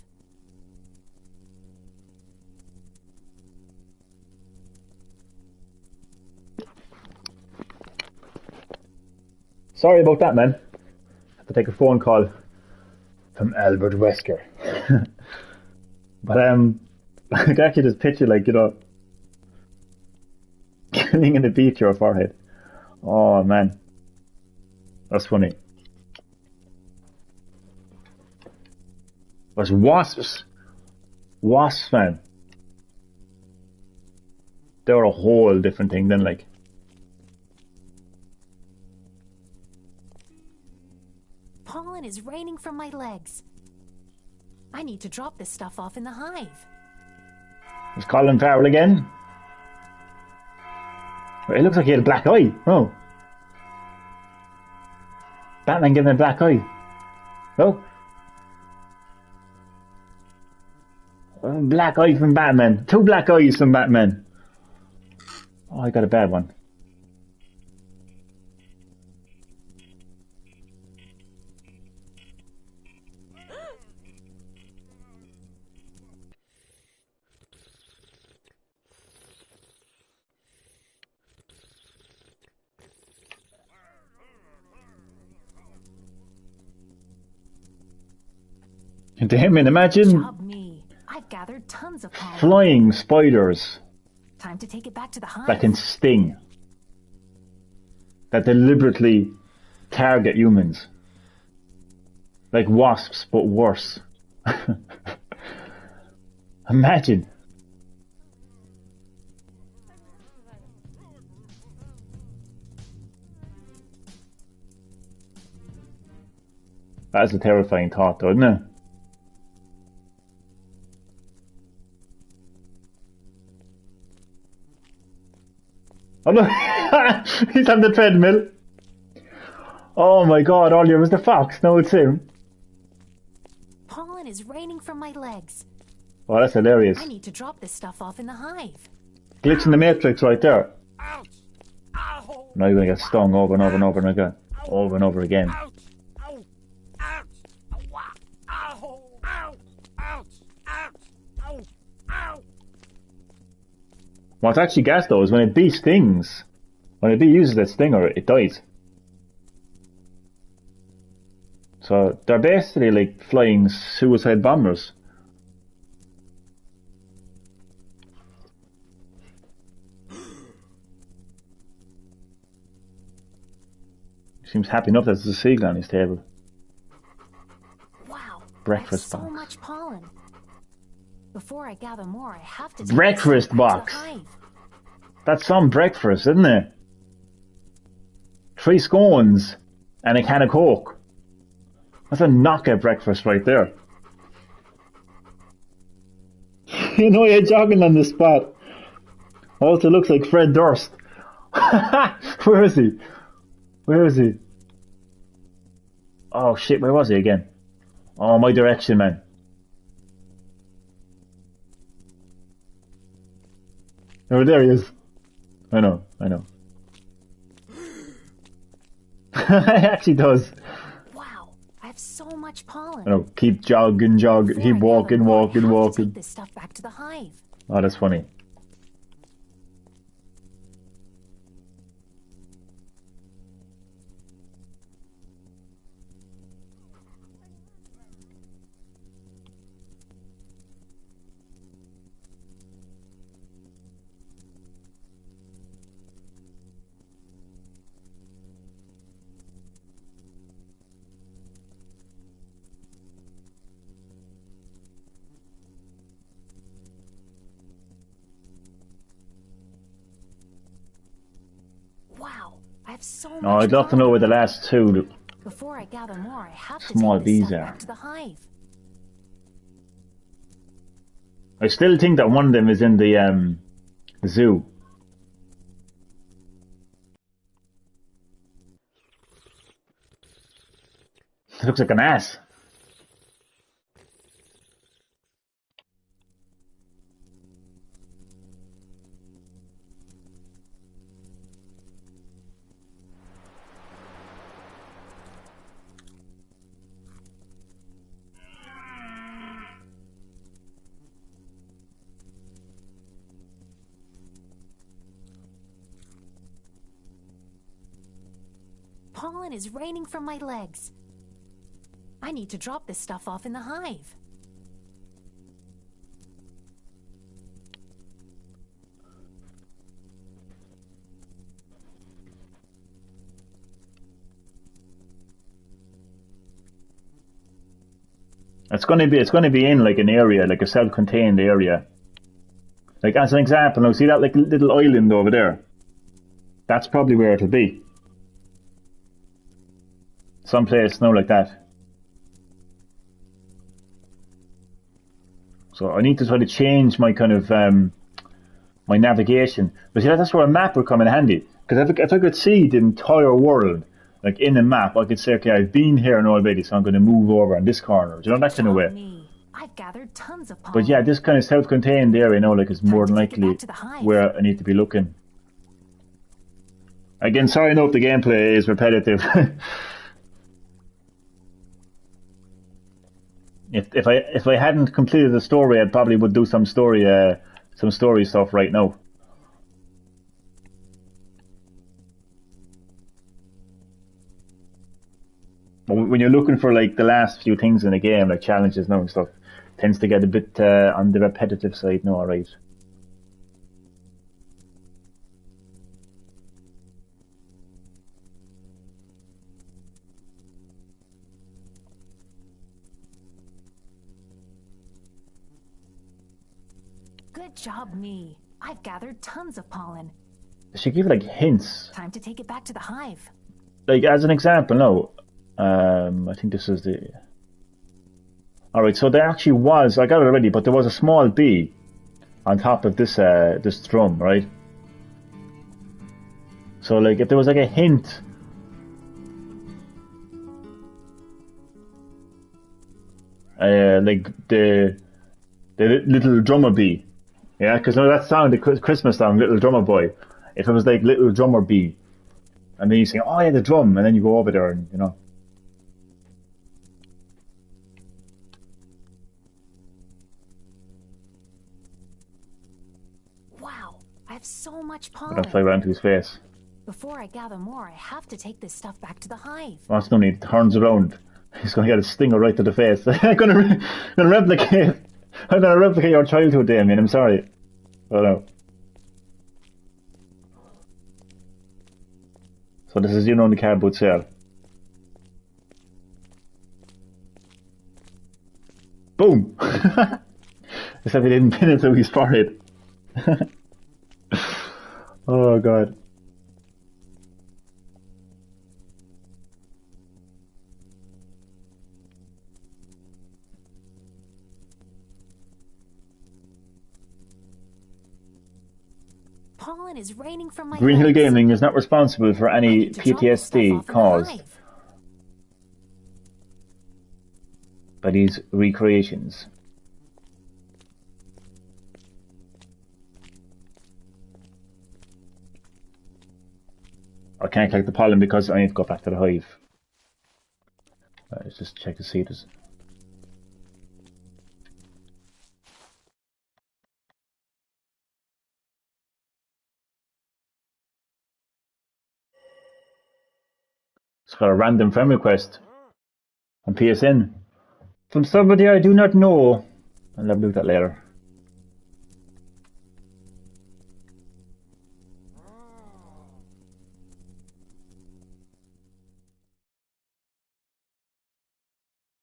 Speaker 1: Sorry about that, man. I have to take a phone call from Albert Wesker. But I can actually just picture, like, you know, killing in the beat your forehead. Oh man, that's funny. There's wasps. Wasps, man. They're a whole different thing than, like.
Speaker 2: Pollen is raining from my legs. I need to drop this stuff off in the hive.
Speaker 1: It's Colin Farrell again. It looks like he had a black eye. Oh. Batman giving him a black eye. Oh. Black eye from Batman. 2 black eyes from Batman. Oh, I got a bad one. Damn it, imagine
Speaker 2: Job me. I've gathered tons of pollen.
Speaker 1: flying spiders
Speaker 2: Time to take it back to the hive.
Speaker 1: that can sting. That deliberately target humans. Like wasps, but worse. Imagine. That's a terrifying thought, though, isn't it? Oh no, he's on the treadmill. Oh my god, earlier was the fox, now it's him.
Speaker 2: Pollen is raining from my legs.
Speaker 1: Oh, that's hilarious.
Speaker 2: I need to drop this stuff off in the hive.
Speaker 1: Glitch in the matrix right there. Now you're going to get stung over and over and over and again. Over and over again. What's actually gas though is when a bee stings, when a bee uses that stinger, it dies. So they're basically like flying suicide bombers. Seems happy enough that there's a seagull on his table.
Speaker 2: Wow.
Speaker 1: Breakfast
Speaker 2: I have
Speaker 1: box.
Speaker 2: so much pollen. Before I gather more, I have to take
Speaker 1: Breakfast
Speaker 2: this stuff back
Speaker 1: box.
Speaker 2: to the hive.
Speaker 1: That's some breakfast, isn't it? 3 scones and a can of Coke. That's a knockout breakfast right there. You know, you're jogging on the spot. Also looks like Fred Durst. Where is he? Where is he? Oh shit, where was he again? Oh, my direction, man. Oh, there he is. I know. He actually does.
Speaker 2: Wow. I have so much pollen.
Speaker 1: I know, keep jogging,
Speaker 2: Before
Speaker 1: keep
Speaker 2: I gather
Speaker 1: walking,
Speaker 2: more, I have to
Speaker 1: walking.
Speaker 2: take this stuff back to the hive.
Speaker 1: Oh, that's funny.
Speaker 2: Wow. I have so much
Speaker 1: Oh, I'd love to know where the last 2
Speaker 2: Before I gather more, I have to
Speaker 1: small
Speaker 2: take this
Speaker 1: bees
Speaker 2: stuff
Speaker 1: are.
Speaker 2: back to the hive.
Speaker 1: I still think that one of them is in the zoo. It looks like an ass.
Speaker 2: Pollen is raining from my legs. I need to drop this stuff off in the hive.
Speaker 1: It's gonna be in like an area, like a self-contained area. Like as an example, now see that like little island over there? That's probably where it'll be. Someplace now like that. So I need to try to change my kind of my navigation. But see, that's where a map would come in handy. Because if I could see the entire world, like in a map, I could say, okay, I've been here already, so I'm going to move over on this corner. Do you know, that kind of way.
Speaker 2: Me. I've gathered tons of pollen.
Speaker 1: But yeah, this kind of self-contained area, you know, like is more than
Speaker 2: Time to take it
Speaker 1: likely
Speaker 2: back to the hive.
Speaker 1: where I need to be looking. Again, sorry, I know if the gameplay is repetitive. If I hadn't completed the story, I probably would do some story stuff right now. But when you're looking for like the last few things in a game, like challenges now and stuff, tends to get a bit on the repetitive side. No, alright.
Speaker 2: Good job, me. I've gathered tons of pollen.
Speaker 1: They should give like hints.
Speaker 2: Time to take it back to the hive.
Speaker 1: Like as an example, no. I think this is the. Alright, so there actually was, I got it already, but there was a small bee on top of this this drum, right? So like if there was like a hint, like the little drummer bee, yeah, because no, that song, the Christmas song, Little Drummer Boy. If it was like Little Drummer Bee, and then you sing, oh yeah, the drum, and then you go over there, and you know.
Speaker 2: Wow, I have have so much
Speaker 1: I'm gonna
Speaker 2: pollen.
Speaker 1: fly right into his face.
Speaker 2: Before I gather more, I have to take this stuff back to the hive.
Speaker 1: Oh, it's no need. Turns around. He's gonna get a stinger right to the face. I'm gonna replicate. I'm gonna replicate your childhood, Damien. I'm sorry. Oh no. So this is on the car boot sale. Boom! Except he didn't pin it to his forehead. Oh god.
Speaker 2: Pollen is raining from my
Speaker 1: Green Hill
Speaker 2: legs.
Speaker 1: Gaming is not responsible for
Speaker 2: I
Speaker 1: any
Speaker 2: need to drop this stuff
Speaker 1: PTSD
Speaker 2: off in the
Speaker 1: caused
Speaker 2: hive.
Speaker 1: by these recreations. I can't collect the pollen because I need to go back to the hive. Let's just check to see this. It's got a random friend request on PSN from somebody I do not know. I'll have a look at that later.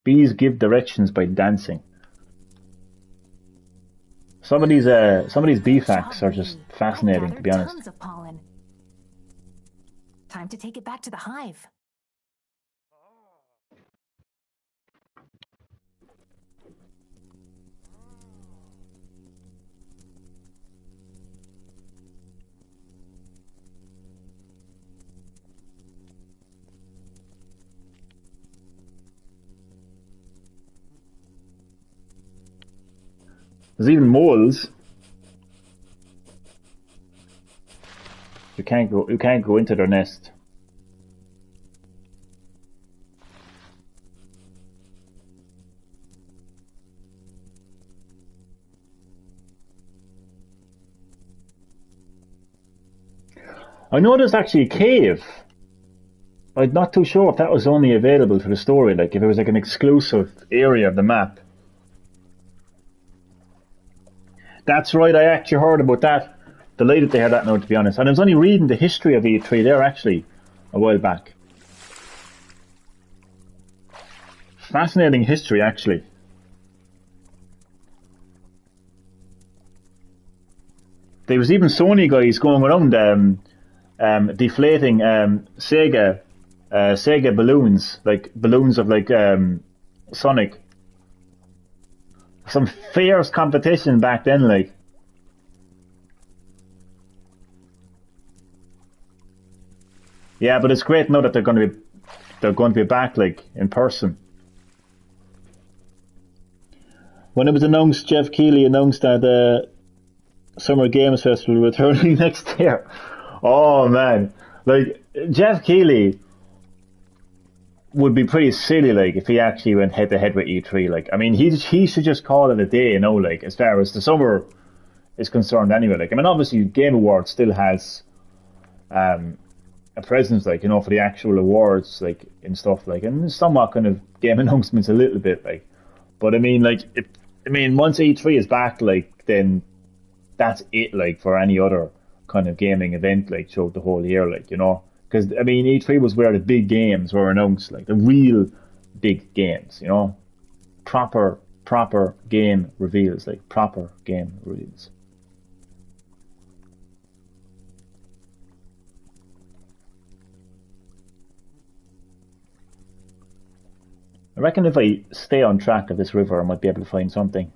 Speaker 1: Bees give directions by dancing. Some of these bee facts are just fascinating, to be honest.
Speaker 2: Tons of pollen. Time to take it back to the hive.
Speaker 1: There's even moles. You can't go into their nest. I know there's actually a cave. I'm not too sure if that was only available for the story, like if it was like an exclusive area of the map. That's right, I actually heard about that. Delighted to hear that now, to be honest. And I was only reading the history of E3 there, actually, a while back. Fascinating history, actually. There was even Sony guys going around deflating Sega balloons, like balloons of like Sonic. Some fierce competition back then, like. Yeah, but it's great now that they're going to be back, like, in person. When it was announced, Jeff Keighley announced that Summer Games Festival returning next year. Oh man, like Jeff Keighley would be pretty silly, like, if he actually went head to head with E3. Like, I mean, he should just call it a day, you know, like, as far as the summer is concerned, anyway. Like, I mean, obviously, Game Awards still has a presence, like, you know, for the actual awards, like, and stuff, like, and somewhat kind of game announcements a little bit, like, but I mean, like, once E3 is back, like, then that's it, like, for any other kind of gaming event, like, throughout the whole year, like, you know. Because, I mean, E3 was where the big games were announced, like the real big games, you know? Proper game reveals, like proper game reveals. I reckon if I stay on track of this river, I might be able to find something.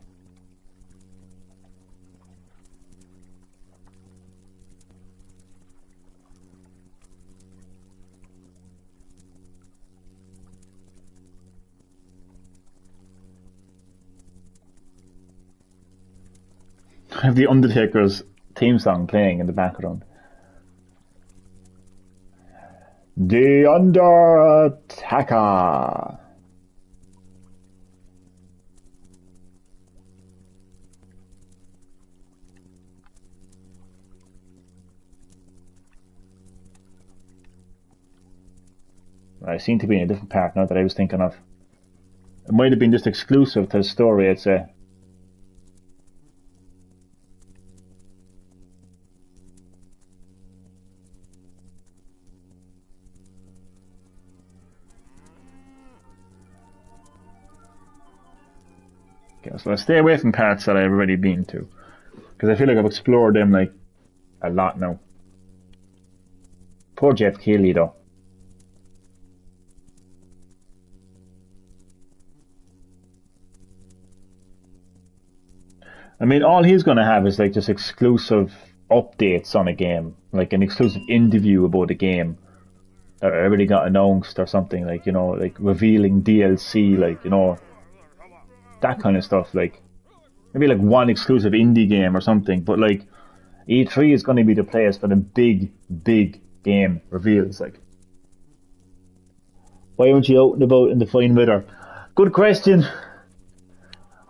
Speaker 1: I have the Undertaker's theme song playing in the background. The Undertaker. I seem to be in a different part now that I was thinking of. It might have been just exclusive to the story, I'd say. Okay, so I'll stay away from parts that I've already been to. Because I feel like I've explored them, like, a lot now. Poor Jeff Keighley, though. I mean, all he's going to have is like just exclusive updates on a game, like an exclusive interview about a game that already got announced or something, like, you know, like revealing DLC, like, you know, that kind of stuff. Like maybe like one exclusive indie game or something. But like E3 is going to be the place for the big game reveals. Like, why aren't you out and about in the fine weather? Good question.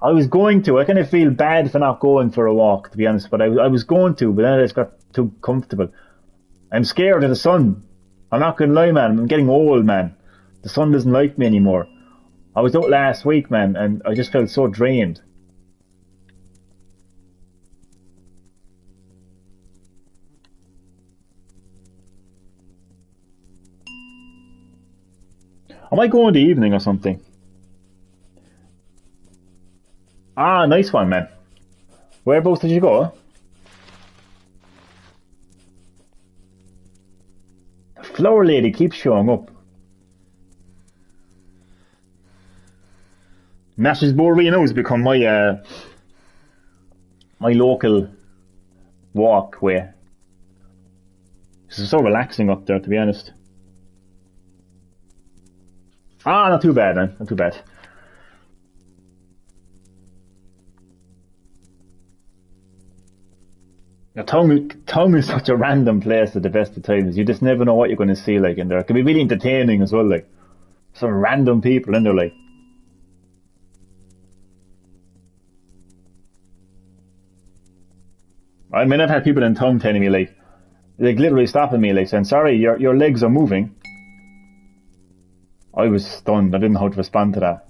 Speaker 1: I was going to. I kind of feel bad for not going for a walk, to be honest. But I was going to, but then I just got too comfortable. I'm scared of the sun. I'm not going to lie, man. I'm getting old, man. The sun doesn't like me anymore. I was out last week, man, and I just felt so drained. I might go in the evening or something. Ah, nice one, man. Whereabouts did you go? The flower lady keeps showing up. Nash's Arena has become my my local walkway. It's so relaxing up there, to be honest. Ah, not too bad, man. Not too bad. Tongue is such a random place at the best of times. You just never know what you're going to see, like, in there. It can be really entertaining as well, like. Some random people in there, like. I mean, I've had people in Tongue telling me, like literally stopping me, like, saying, sorry, your legs are moving. I was stunned. I didn't know how to respond to that.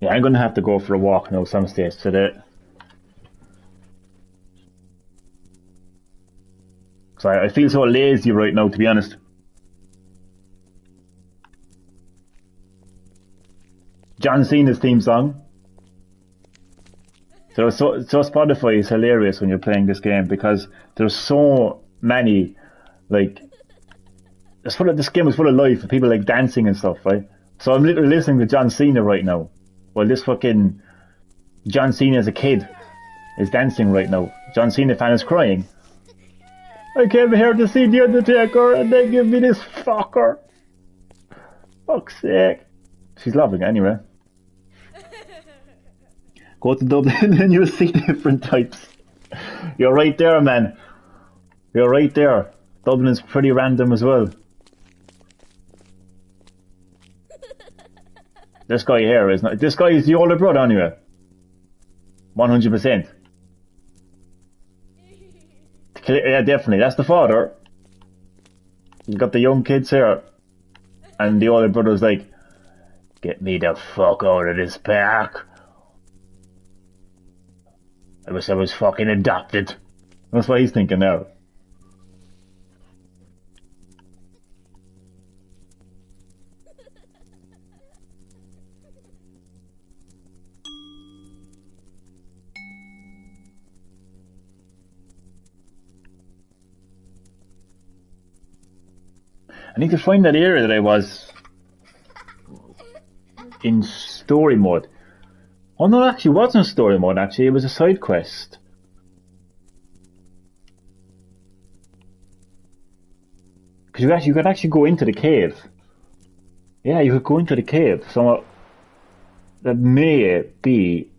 Speaker 1: Yeah, I'm going to have to go for a walk now some stage today. So I feel so lazy right now, to be honest. John Cena's theme song. So Spotify is hilarious when you're playing this game because there's so many, like, this game is full of life, people like dancing and stuff, right? So I'm literally listening to John Cena right now. Well, this fucking John Cena as a kid is dancing right now. John Cena fan is crying. I came here to see The Undertaker and they give me this fucker. Fuck's sake. She's loving it anyway. Go to Dublin and you'll see different types. You're right there, man. You're right there. Dublin's pretty random as well. This guy here is not. This guy is the older brother anyway. 100%. Yeah, definitely. That's the father. He's got the young kids here. And the older brother's like, get me the fuck out of this park. I was fucking adopted. That's what he's thinking now. I need to find that area that I was in story mode. Oh no, it actually wasn't story mode, actually. It was a side quest. Because you could actually go into the cave. Yeah, you could go into the cave. So that may be...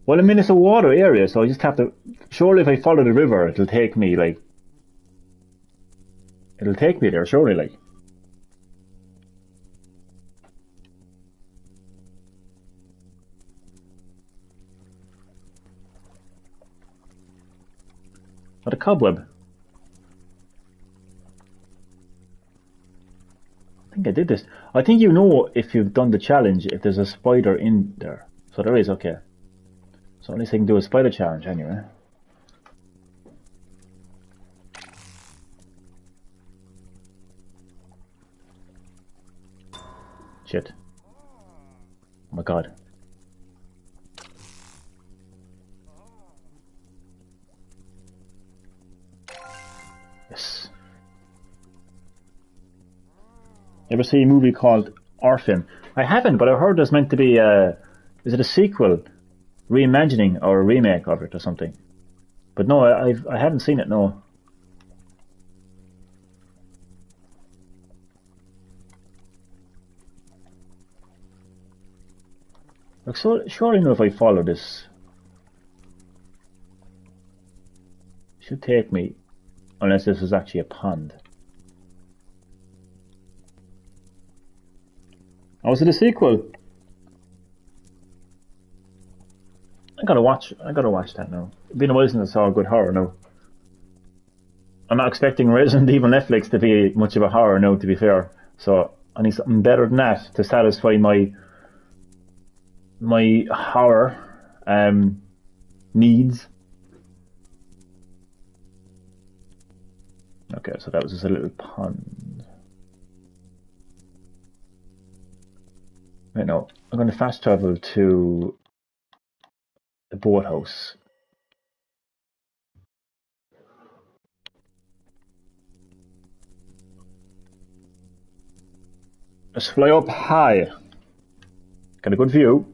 Speaker 1: Well, I mean, it's a water area, so I just have to... Surely if I follow the river, it'll take me, like... It'll take me there, surely, like. What a cobweb. I think I did this. I think you know if you've done the challenge if there's a spider in there. So there is, okay. So at least I can do a spider challenge anyway. Shit. Oh my god. Yes. Ever see a movie called Orphan? I haven't, but I heard there's meant to be is it a sequel, reimagining or a remake of it or something? But no, I haven't seen it. No. Like, so surely know if I follow this, it should take me, unless this is actually a pond. Oh, is it a sequel? I gotta watch that now. It's been a while since I saw a good horror now. I'm not expecting Resident Evil Netflix to be much of a horror now, to be fair. So I need something better than that to satisfy my horror needs. Okay, so that was just a little pond. Right now, I'm going to fast travel to the boathouse. Let's fly up high. Got a good view.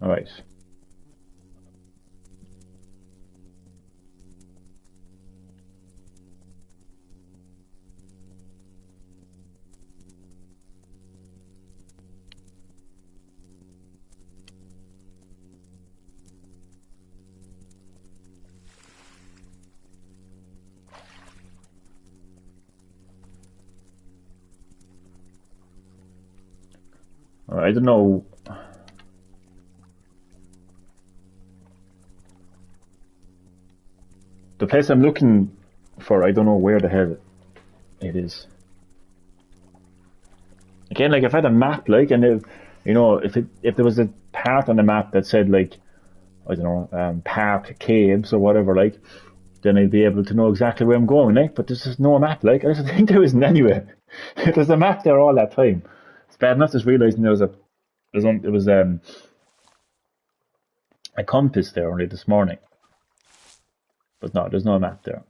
Speaker 1: Alright. I don't know. The place I'm looking for, I don't know where the hell it is. Again, like if I had a map, like, and if, you know, if there was a part on the map that said like, I don't know, Park Caves or whatever, like, then I'd be able to know exactly where I'm going, like. But there's just no map, like. I just think there isn't anywhere. There's a map there all that time. It's bad enough just realizing there was a compass there only this morning. But no, there's no map there.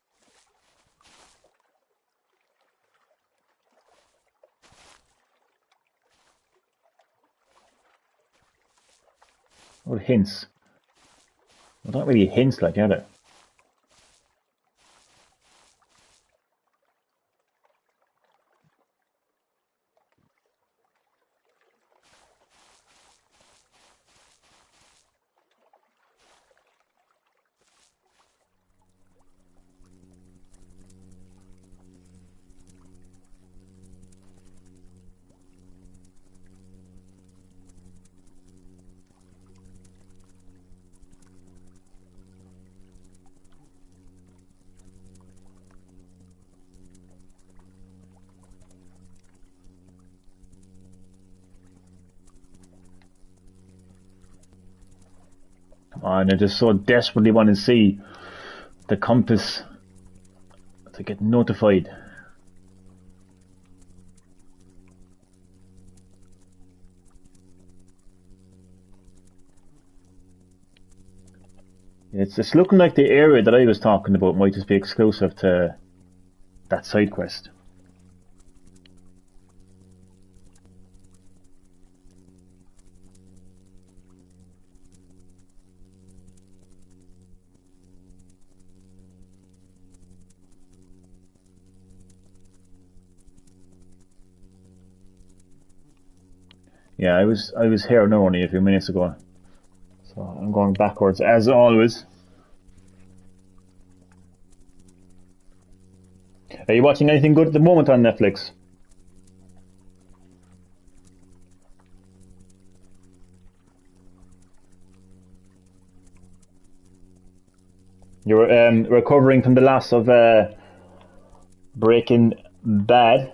Speaker 1: What hints? Well, not really hints like, are they? And I just so desperately want to see the compass to get notified. It's looking like the area that I was talking about might just be exclusive to that side quest. Yeah, I was here now only a few minutes ago. So I'm going backwards as always. Are you watching anything good at the moment on Netflix? You're recovering from the loss of Breaking Bad.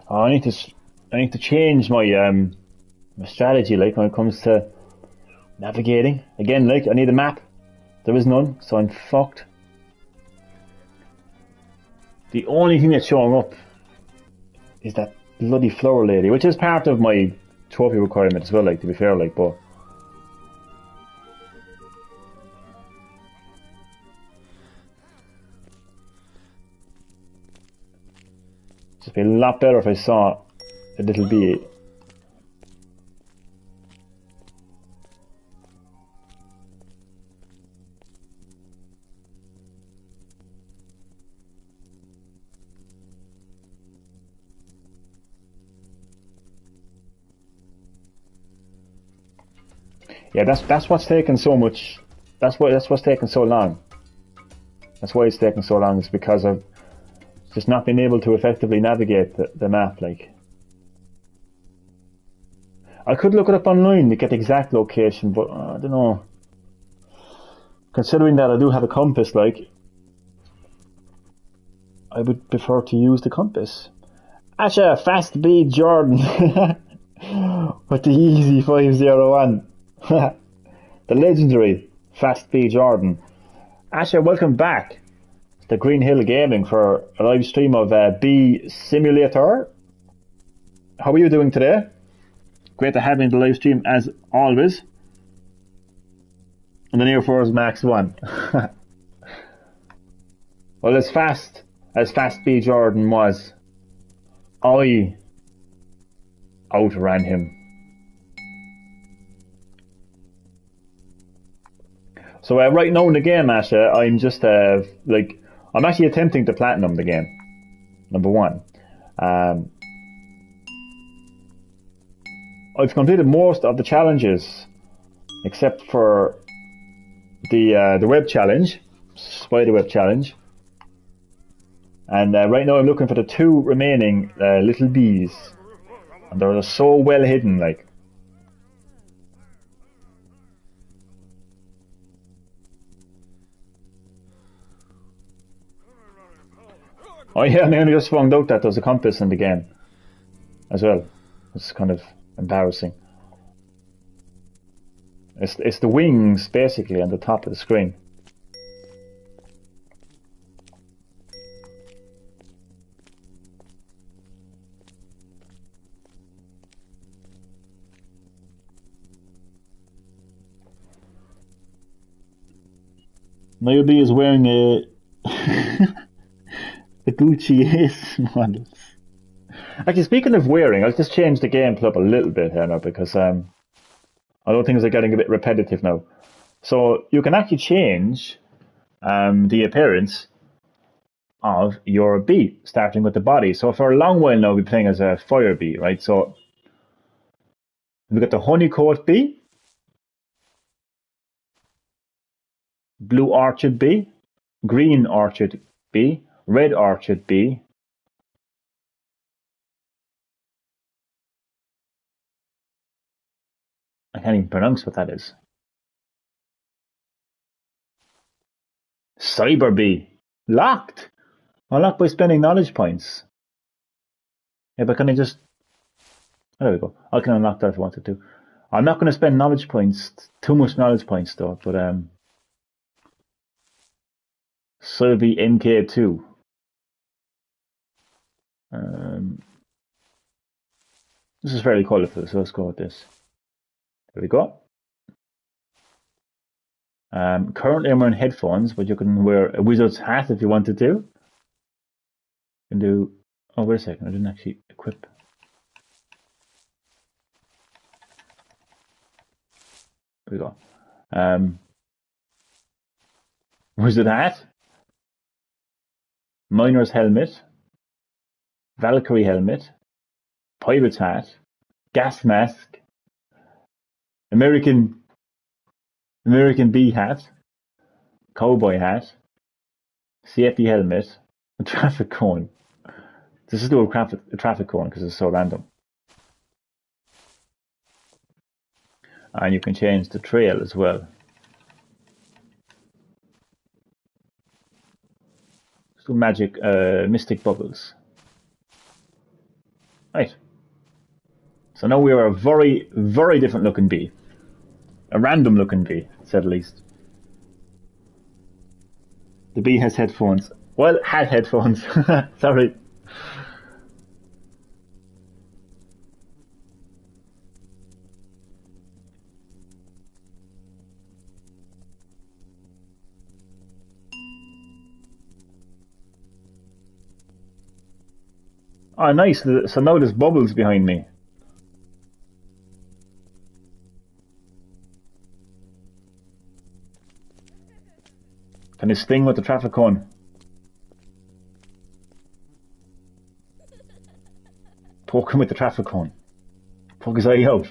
Speaker 1: Oh, I need to change my strategy, like, when it comes to navigating. Again, like, I need a map. There is none, so I'm fucked. The only thing that's showing up is that bloody flower lady, which is part of my trophy requirement as well, like, to be fair, like, but it'd be a lot better if I saw a little bee. Yeah, that's what's taking so much. That's what's taking so long. That's why it's taking so long. It's because I've just not been able to effectively navigate the map. Like, I could look it up online to get the exact location, but I don't know. Considering that I do have a compass, like, I would prefer to use the compass. Asha, Fast B Jordan with the easy 501. The legendary Fast B Jordan. Asha, welcome back to Green Hill Gaming for a live stream of Bee Simulator. How are you doing today? Great to have you in the live stream as always. And the Air Force Max 1. Well, as fast B Jordan was, I outran him. So right now in the game, Asha, I'm just I'm actually attempting to platinum the game. Number one. I've completed most of the challenges, except for the web challenge, spider web challenge. And right now I'm looking for the two remaining little bees, and they're so well hidden, like. Oh yeah, and I only just found out that there's a compass in the game as well. It's kind of embarrassing. It's the wings basically on the top of the screen. Niobe is wearing a the Gucci Ace models. Actually, speaking of wearing, I'll just change the gameplay up a little bit here now because I know things are getting a bit repetitive now. So you can actually change the appearance of your bee, starting with the body. So for a long while now, we've been playing as a fire bee, right? So we've got the honeycoat bee, blue orchid bee, green orchid bee, red orchid bee, I can't even pronounce what that is. Cyber bee. Locked. Unlocked by spending knowledge points. Yeah, but can I just... Oh, there we go. I can unlock that if I wanted to. I'm not going to spend knowledge points, too much knowledge points though, but Cyber bee MK2. This is fairly colourful, so let's go with this. There we go. Currently I'm wearing headphones, but you can wear a wizard's hat if you wanted to. You can do... Oh, wait a second, I didn't actually equip. There we go. Wizard hat. Miner's helmet. Valkyrie helmet. Pirate's hat. Gas mask. American bee hat, cowboy hat, safety helmet, a traffic cone. This is do a traffic cone because it's so random. And you can change the trail as well. Let's do magic, mystic bubbles. Right. So now we are a very, very different looking bee. A random looking bee, to say the least. The bee has headphones. Well, had headphones. Sorry. Oh, nice. So now there's bubbles behind me. Can I sting with the traffic cone? Poke him with the traffic cone. Poke his eye out.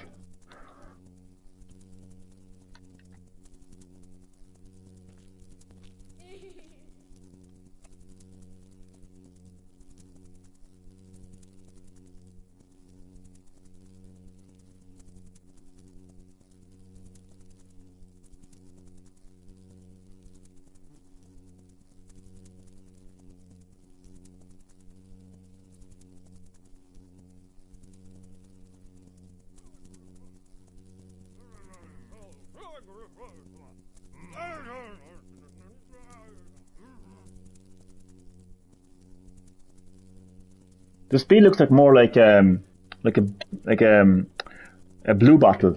Speaker 1: This bee looks like more like like a like a blue bottle.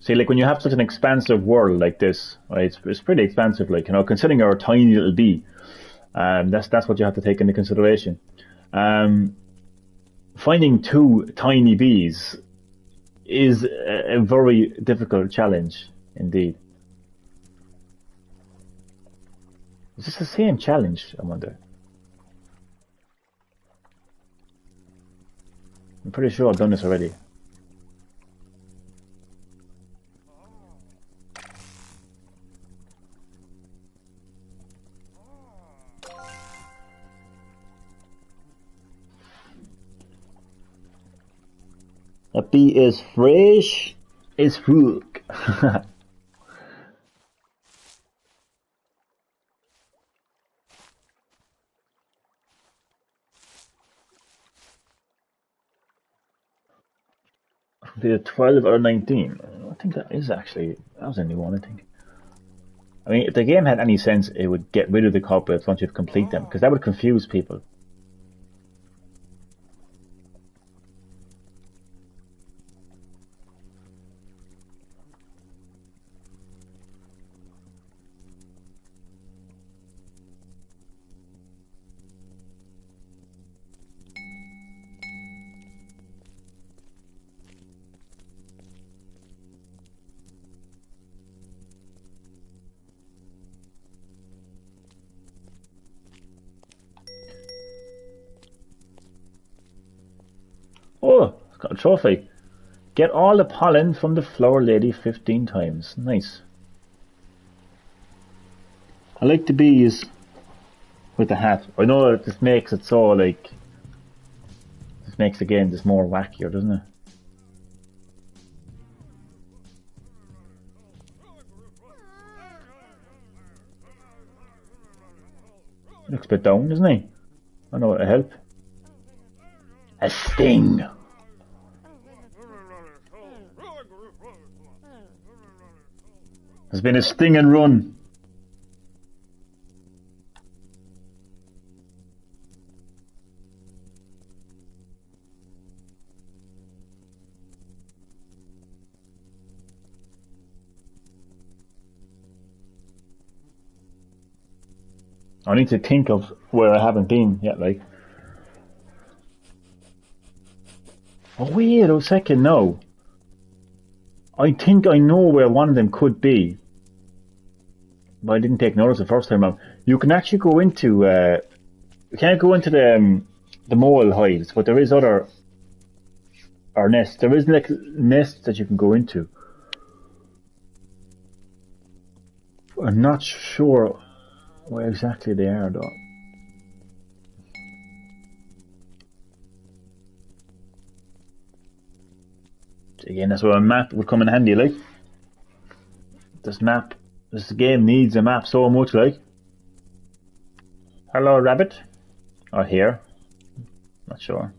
Speaker 1: See, like when you have such an expansive world like this, right? It's pretty expansive, like considering you're a tiny little bee. That's what you have to take into consideration. Finding two tiny bees is a very difficult challenge indeed. Is this the same challenge, I wonder? I'm pretty sure I've done this already. A bee is fresh as fuck. The 12 or 19. I think that was only one, I think. I mean, if the game had any sense, it would get rid of the couplets once you complete them, because that would confuse people. Oh, it's got a trophy. Get all the pollen from the flower lady 15 times. Nice. I like the bees with the hat. I know this makes it so like... This makes the game just more wackier, doesn't it? Looks a bit down, doesn't he? I know it'll help. A sting! There's been a sting and run. I need to think of where I haven't been yet, like. Oh, wait a second, no. I think I know where one of them could be. But I didn't take notice the first time around. You can actually go into, you can't go into the mole hives, but there is other, or nests. There is like nests that you can go into. I'm not sure where exactly they are, though. Again, that's where a map would come in handy, like. This game needs a map so much, like. Hello, rabbit. Or here. Not sure.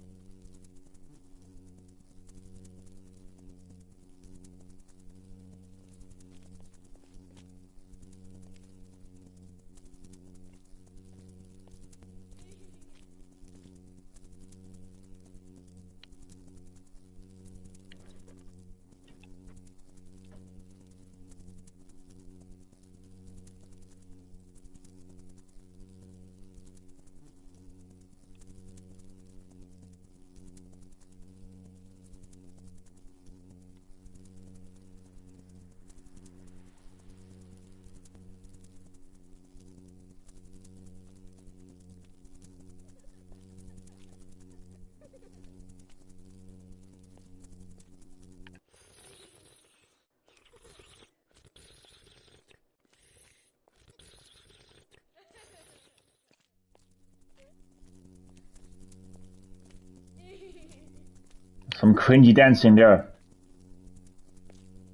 Speaker 1: Some cringy dancing there.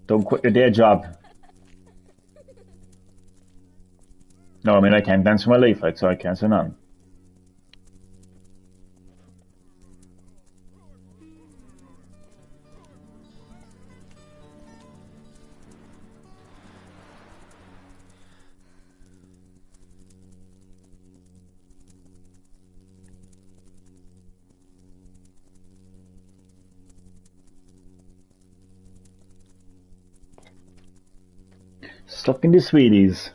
Speaker 1: Don't quit your day job. No, I mean, I can't dance for my life, like, so I can't say none. Stuck in the sweeties.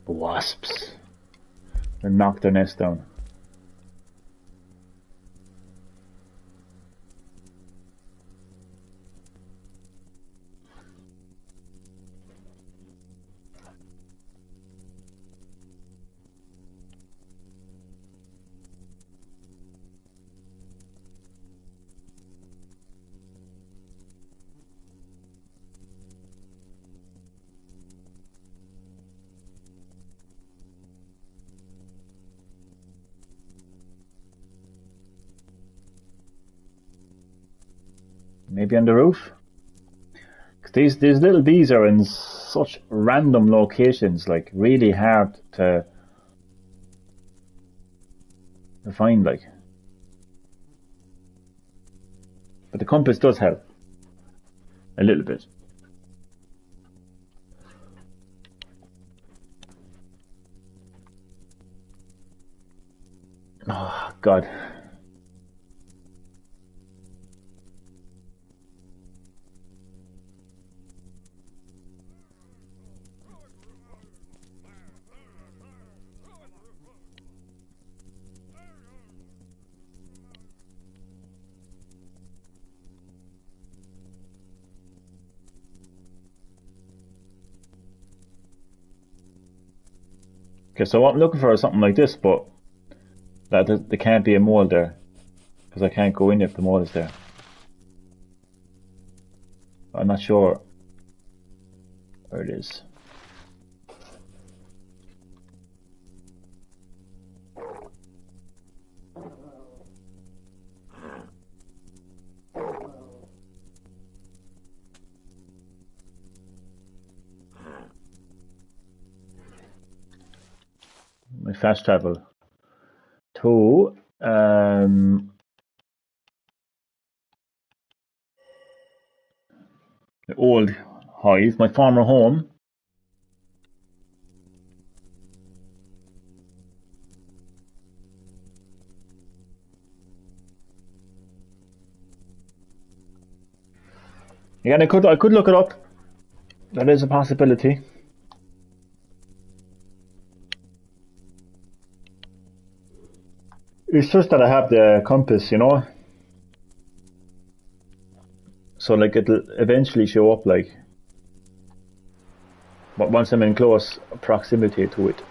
Speaker 1: Wasps. They knocked their nest down. Maybe on the roof? 'Cause these little bees are in such random locations, like really hard to find, like. But the compass does help. A little bit. Oh, God. Okay, so what I'm looking for is something like this, but there can't be a mole there. Because I can't go in if the mole is there. I'm not sure where it is. My fast travel to The old hive, my former home. Again, I could look it up. That is a possibility. It's just that I have the compass, so like it'll eventually show up, like, but once I'm in close proximity to it.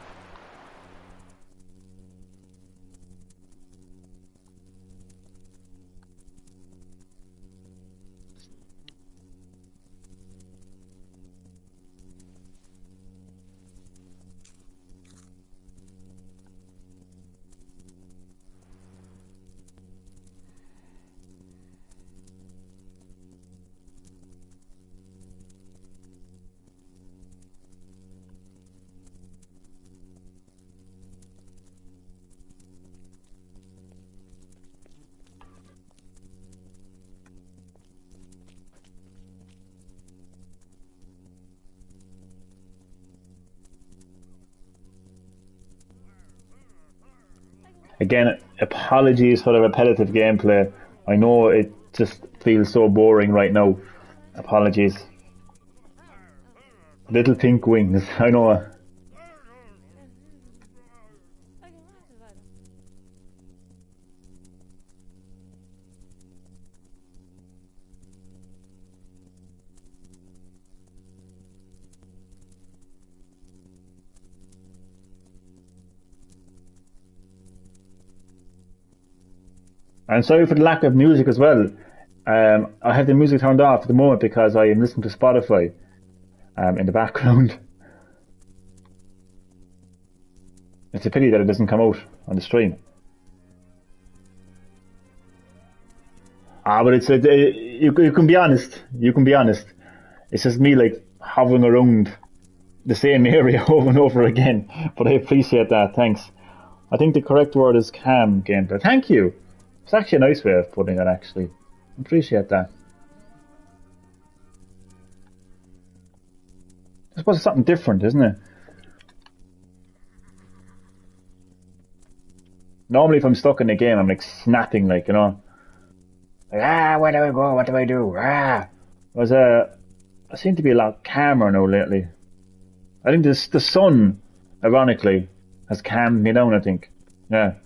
Speaker 1: Again, apologies for the repetitive gameplay. I know it just feels so boring right now. Apologies. Little pink wings. I know. And sorry for the lack of music as well. I have the music turned off at the moment because I am listening to Spotify in the background. It's a pity that it doesn't come out on the stream. But it's you can be honest. You can be honest. It's just me like hovering around the same area over and over again. But I appreciate that. Thanks. I think the correct word is calm gameplay. Thank you. It's actually a nice way of putting it. Actually, I appreciate that. I suppose it's something different, isn't it? Normally, if I'm stuck in the game, I'm like snapping, like, like, where do I go? What do I do? Whereas I seem to be a lot calmer now lately. I think the sun, ironically, has calmed me down. I think, yeah.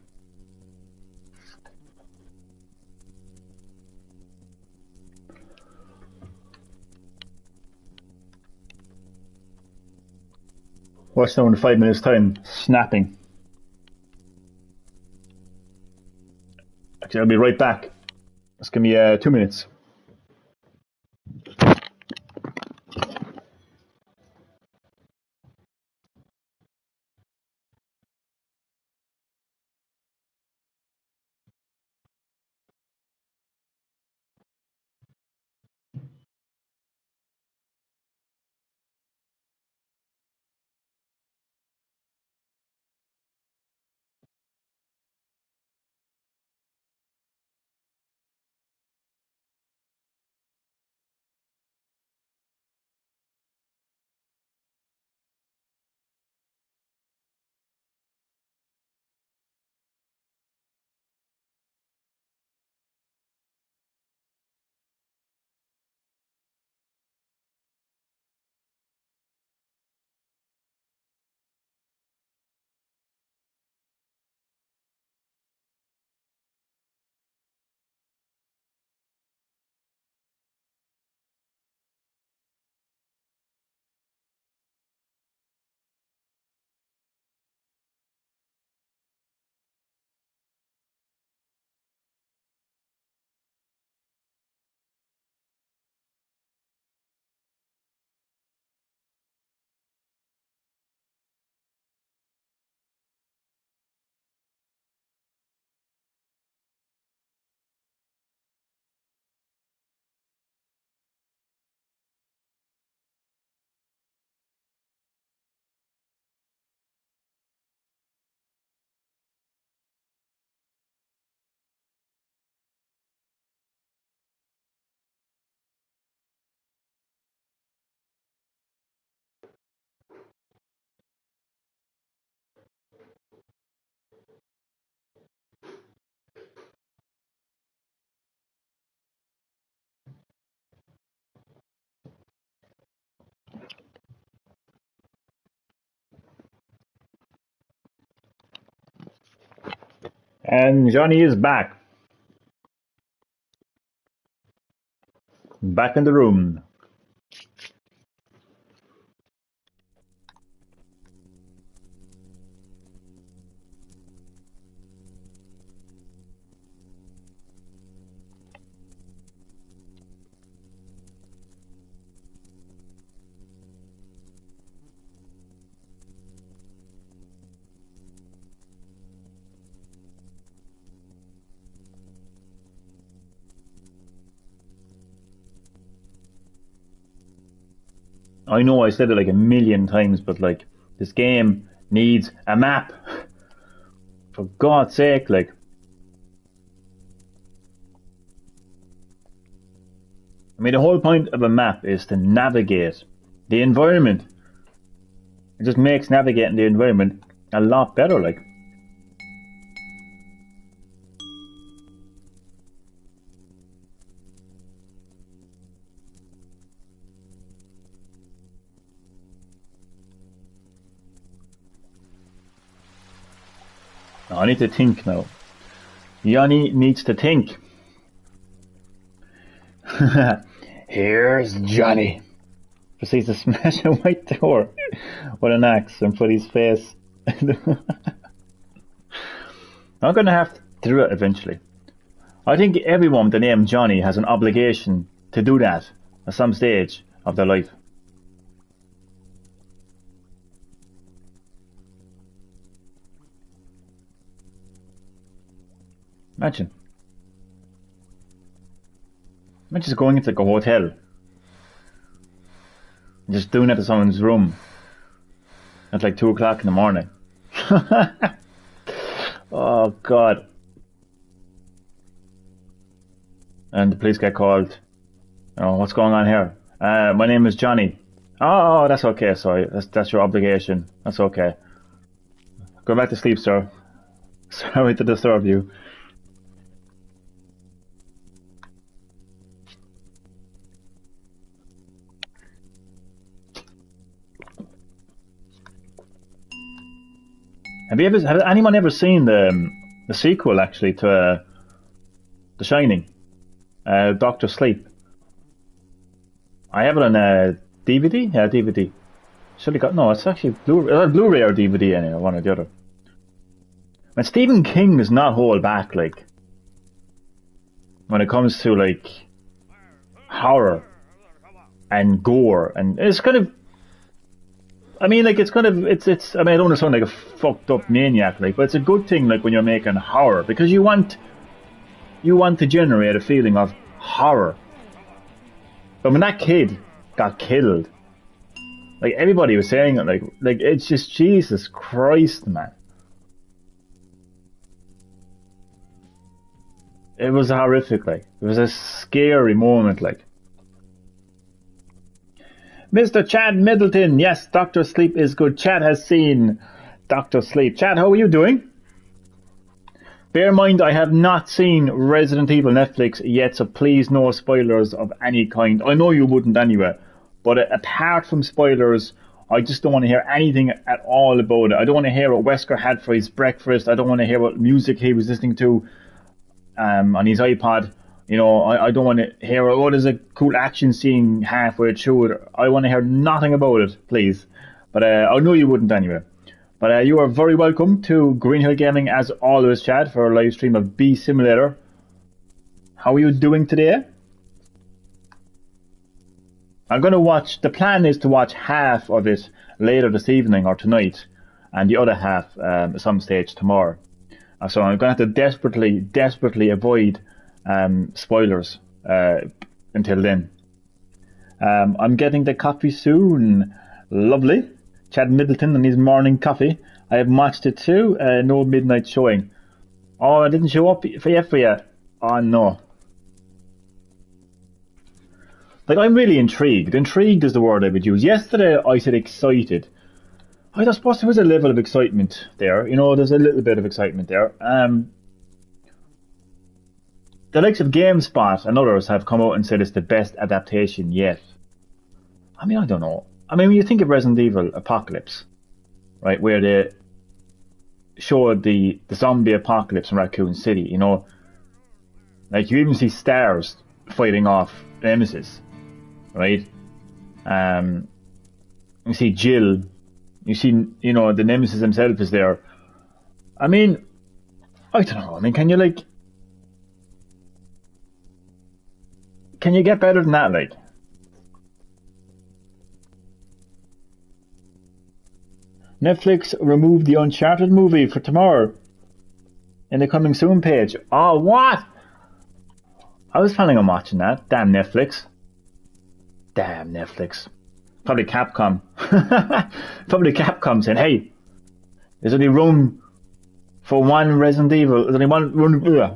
Speaker 1: Watch now in 5 minutes' time, snapping. Actually, I'll be right back. Just give me 2 minutes. And Johnny is back. Back in the room. I know I said it like a million times, but like, this game needs a map. For God's sake, like. I mean, the whole point of a map is to navigate the environment. It just makes navigating the environment a lot better, like. I need to think now. Yanni needs to think. Here's Johnny. Proceeds to smash a white door with an axe and put his face. I'm gonna have to do it eventually. I think everyone with the name Johnny has an obligation to do that at some stage of their life. Imagine just going into like a hotel and just doing it to someone's room at like 2 o'clock in the morning. Oh God. And the police get called. Oh, what's going on here? My name is Johnny. Oh, that's okay, sorry. That's your obligation. That's okay. Go back to sleep, sir. Sorry to disturb you. Has anyone ever seen the sequel actually to The Shining, Doctor Sleep? I have it on DVD. Yeah, DVD. Should have got it's actually Blu-ray or DVD anyway, one or the other. And Stephen King does not hold back, like, when it comes to like horror and gore, and it's kind of. I mean, like, it's kind of, it's, I mean, I don't want to sound like a fucked up maniac, like, but it's a good thing, like, when you're making horror, because you want to generate a feeling of horror. But when that kid got killed, like, everybody was saying it, like, it's just, Jesus Christ, man. It was horrific, like, it was a scary moment, like. Mr. Chad Middleton, yes, Dr. Sleep is good. Chad has seen Dr. Sleep. Chad, how are you doing? Bear in mind, I have not seen Resident Evil Netflix yet, so please no spoilers of any kind. I know you wouldn't anyway, but apart from spoilers, I just don't want to hear anything at all about it. I don't want to hear what Wesker had for his breakfast. I don't want to hear what music he was listening to on his iPod. You know, I don't want to hear, oh, there's a cool action scene halfway through it. I want to hear nothing about it, please. But I know you wouldn't anyway. But you are very welcome to Green Hill Gaming, as always, Chad, for a live stream of Bee Simulator. How are you doing today? I'm going to watch, the plan is to watch half of it later this evening or tonight, and the other half at some stage tomorrow. So I'm going to have to desperately avoid spoilers until then. I'm getting the coffee soon. Lovely. Chad Middleton and his morning coffee. I have matched it too. No midnight showing. Oh, I didn't show up for you. Oh no. Like, I'm really intrigued. Intrigued is the word I would use. Yesterday I said excited. I suppose there was a level of excitement there. You know, there's a little bit of excitement there. The likes of GameSpot and others have come out and said it's the best adaptation yet. I mean, I don't know. I mean, when you think of Resident Evil Apocalypse, right, where showed the zombie apocalypse in Raccoon City, you know. Like, you even see Stars fighting off Nemesis, right? You see Jill, you see, you know, the Nemesis himself is there. I mean, I don't know, I mean, can you get better than that, like? Netflix removed the Uncharted movie for tomorrow in the coming soon page. Oh, what? I was planning on watching that. Damn Netflix. Damn Netflix. Probably Capcom. Probably Capcom saying, hey, there's only room for one Resident Evil. There's only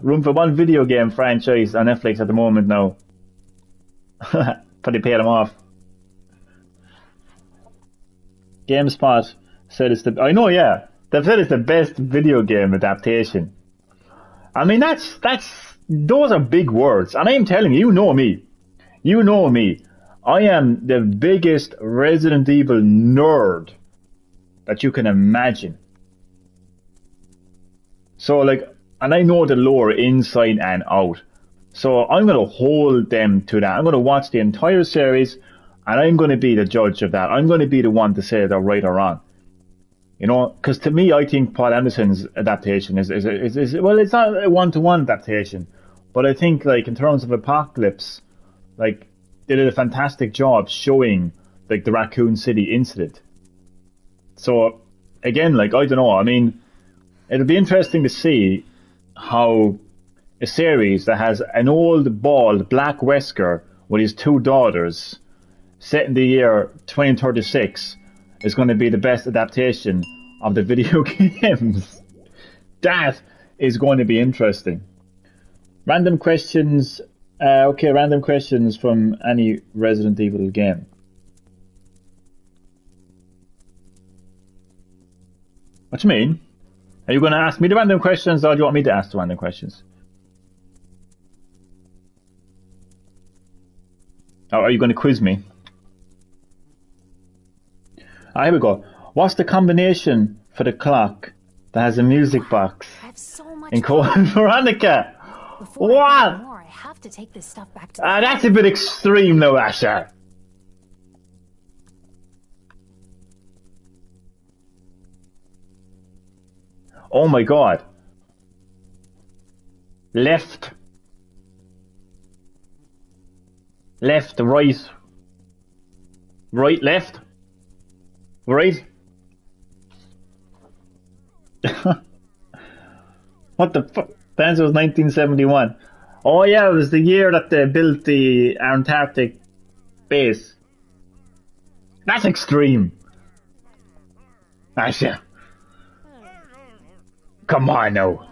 Speaker 1: room for one video game franchise on Netflix at the moment now. Probably pay them off. GameSpot said it's the... I know, yeah. They've said it's the best video game adaptation. I mean, those are big words. And I am telling you, you know me. You know me. I am the biggest Resident Evil nerd that you can imagine. So, like, and I know the lore inside and out. So I'm going to hold them to that. I'm going to watch the entire series, and I'm going to be the judge of that. I'm going to be the one to say they're right or wrong. You know, because to me, I think Paul Anderson's adaptation is well, it's not a one-to-one adaptation, but I think, like, in terms of Apocalypse, like, they did a fantastic job showing, like, the Raccoon City incident. So, again, like, I don't know, I mean, it'll be interesting to see how a series that has an old, bald, black Wesker with his two daughters set in the year 2036 is going to be the best adaptation of the video games. That is going to be interesting. Random questions. Okay, random questions from any Resident Evil game. What do you mean? Are you going to ask me the random questions, or do you want me to ask the random questions? Or are you going to quiz me? Ah, here we go. What's the combination for the clock that has a music box in Code Veronica? What?
Speaker 2: I have to take this stuff back to
Speaker 1: That's a bit extreme though, Asher. Oh my god. Left. Left, right. Right, left. Right. What the fuck? The answer was 1971. Oh yeah, it was the year that they built the Antarctic base. That's extreme. Asha. Come on now.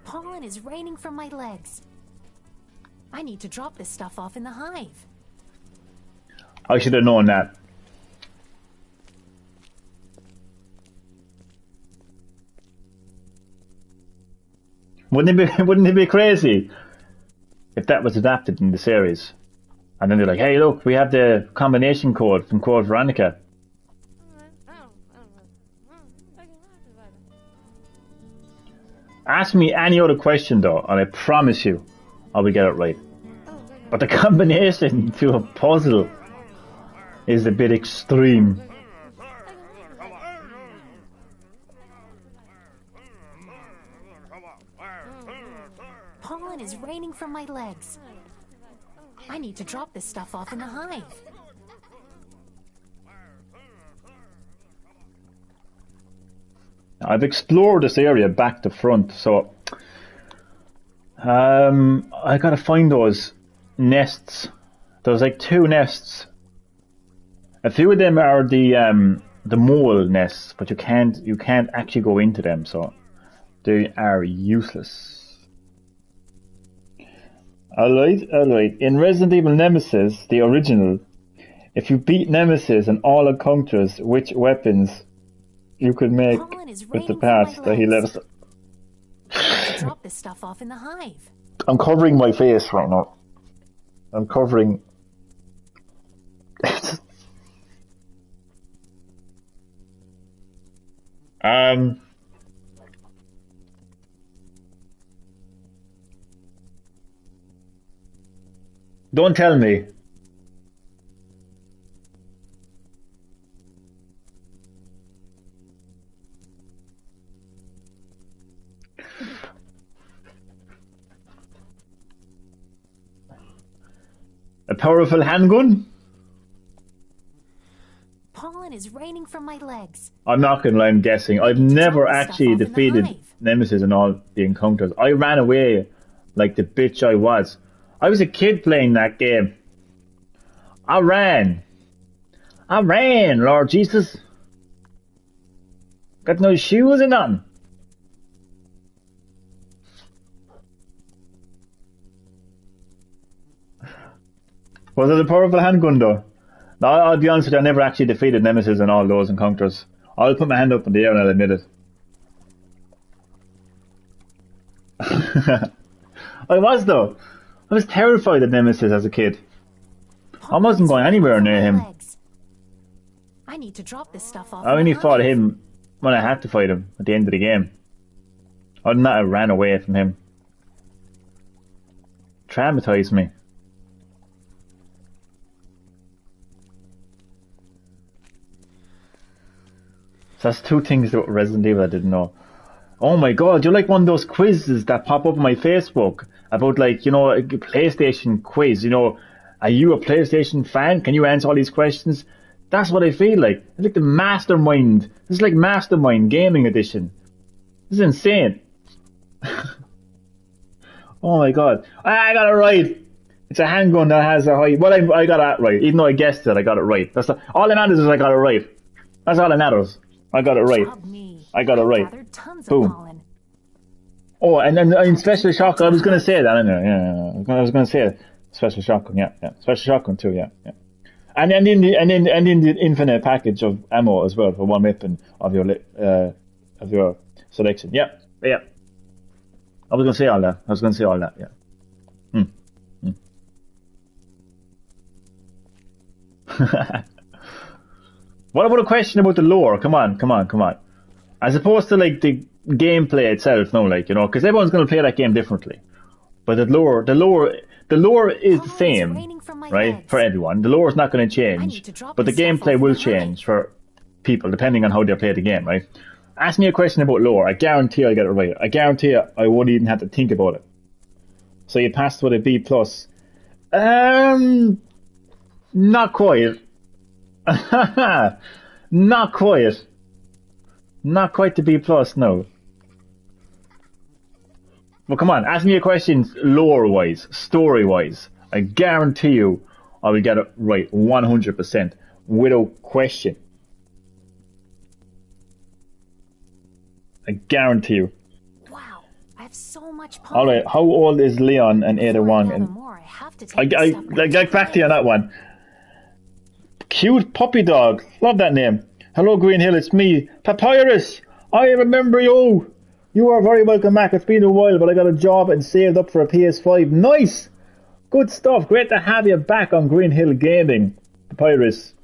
Speaker 2: Pollen is raining from my legs. I need to drop this stuff off in the hive.
Speaker 1: I should have known that. Wouldn't it be crazy if that was adapted in the series? And then they're like, hey look, we have the combination code from Code Veronica. Ask me any other question though, and I promise you I will get it right. But the combination to a puzzle is a bit extreme.
Speaker 2: Pollen is raining from my legs. I need to drop this stuff off in the hive.
Speaker 1: I've explored this area back to front, so I gotta find those nests. There's like 2 nests. A few of them are the mole nests, but you can't actually go into them, so they are useless. Alright. In Resident Evil Nemesis, the original, if you beat Nemesis and all encounters, which weapons you could make with the parts that he left.
Speaker 2: Drop this stuff off in the hive.
Speaker 1: I'm covering my face right now. I'm covering. Um, don't tell me. A powerful handgun?
Speaker 2: Pollen is raining from my legs.
Speaker 1: I'm not gonna lie, I'm guessing. I've
Speaker 2: need to
Speaker 1: never
Speaker 2: drop the stuff
Speaker 1: actually
Speaker 2: off in the
Speaker 1: defeated
Speaker 2: hive.
Speaker 1: Nemesis in all the encounters. I ran away like the bitch I was. I was a kid playing that game. I ran, Lord Jesus. Got no shoes or nothing. Was it a powerful handgun though? No, I'll be honest with you, I never actually defeated Nemesis in all those encounters. I'll put my hand up in the air and I'll admit it. I was though. I was terrified of Nemesis as a kid. I wasn't going anywhere near him.
Speaker 2: I need to drop this stuff off.
Speaker 1: I only fought him when I had to fight him at the end of the game. Other than that, I ran away from him. Traumatized me. So that's two things about Resident Evil I didn't know. Oh my god, you're like one of those quizzes that pop up on my Facebook about, like, you know, a PlayStation quiz. You know, are you a PlayStation fan? Can you answer all these questions? That's what I feel like. It's like the Mastermind. This is like Mastermind Gaming Edition. This is insane. Oh my god. I got it right. It's a handgun that has a high... Well, I got that right. Even though I guessed it, I got it right. All that matters is I got it right. That's all that matters. I got it right. I got it right. Boom. Oh, and then in Special Shotgun, I was going to say that. Yeah. I was going to say it. Special Shotgun, yeah. Special Shotgun too, yeah. And in the infinite package of ammo as well for one weapon of your selection. Yeah. I was going to say all that. Yeah. What about a question about the lore? Come on. As opposed to like the gameplay itself, no, like, you know, because everyone's going to play that game differently. But the lore is the same, right, for everyone. The lore is not going to change, but the gameplay will change for people depending on how they play the game, right? Ask me a question about lore. I guarantee I'll get it right. I guarantee I won't even have to think about it. So you passed with a B+. Not quite. Not quite. Not quite to B+, no. Well, come on, ask me a question lore-wise, story-wise. I guarantee you I will get it right 100%, without question. I guarantee you.
Speaker 2: Wow, I have so much.
Speaker 1: Alright, how old is Leon and Ada Wong? And I get back to you on that one. Cute puppy dog. Love that name. Hello, Green Hill. It's me, Papyrus. I remember you. You are very welcome back. It's been a while, but I got a job and saved up for a PS5. Nice. Good stuff. Great to have you back on Green Hill Gaming, Papyrus.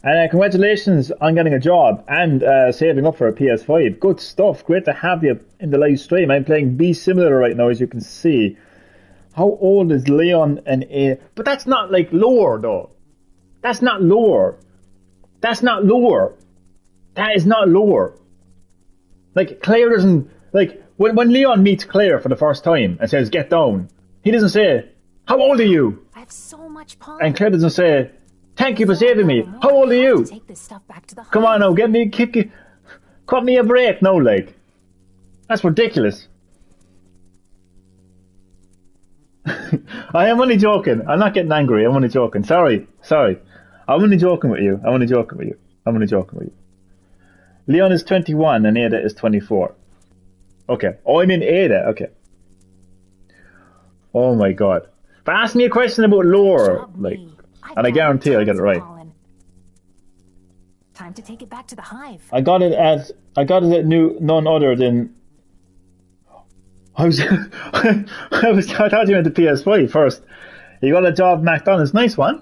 Speaker 1: And congratulations on getting a job and saving up for a PS5. Good stuff. Great to have you in the live stream. I'm playing Be Similar right now, as you can see. How old is Leon and Ada? But that's not like lore, though. That's not lore. That's not lore. That is not lore. Like, Claire doesn't... Like, when Leon meets Claire for the first time and says, get down, he doesn't say, how old are you?
Speaker 2: I have so much
Speaker 1: and Claire doesn't say, thank you for saving me. How old are you? Come on now, cut me a break now, like. That's ridiculous. I am only joking. I'm not getting angry. I'm only joking. Sorry. I'm only joking with you. Leon is 21 and Ada is 24. Okay. Oh, I mean Ada. Okay. Oh my god. But ask me a question about lore, like, and I guarantee I'll get it right.
Speaker 2: Time to take it back to the hive.
Speaker 1: I got it at none other than... I thought you meant the PS5 first. You got a job at McDonald's. Nice one.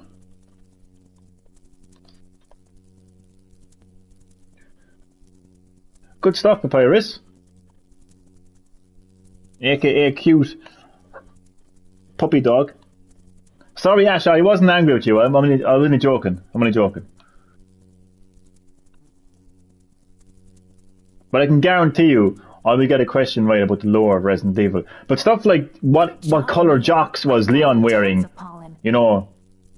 Speaker 1: Good stuff, Papyrus. AKA cute puppy dog. Sorry, Ash, I wasn't angry with you. I'm only joking. I'm only joking. But I can guarantee you, I will get a question right about the lore of Resident Evil. But stuff like what colour jocks was Leon wearing, you know,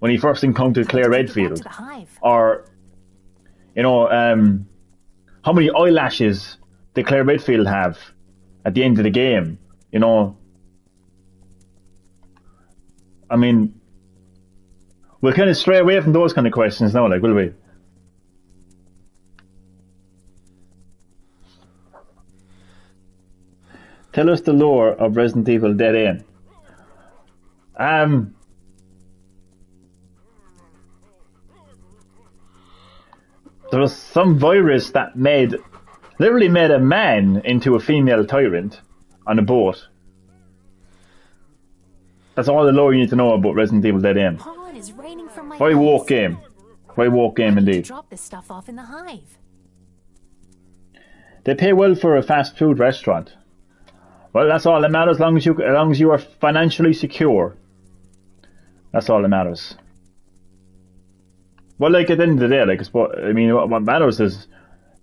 Speaker 1: when he first encountered Claire Redfield, or you know, how many eyelashes did Claire Redfield have at the end of the game? You know, I mean, we'll kind of stray away from those kind of questions now, like, will we? Tell us the lore of Resident Evil Dead Aim. There was some virus that literally made a man into a female tyrant on a boat. That's all the lore you need to know about Resident Evil Dead Aim. Very woke game. Very woke game indeed.
Speaker 2: Drop this stuff off in the hive.
Speaker 1: They pay well for a fast food restaurant. Well, that's all that matters, as long as you are financially secure. That's all that matters. Well, like at the end of the day, like I mean, what matters is,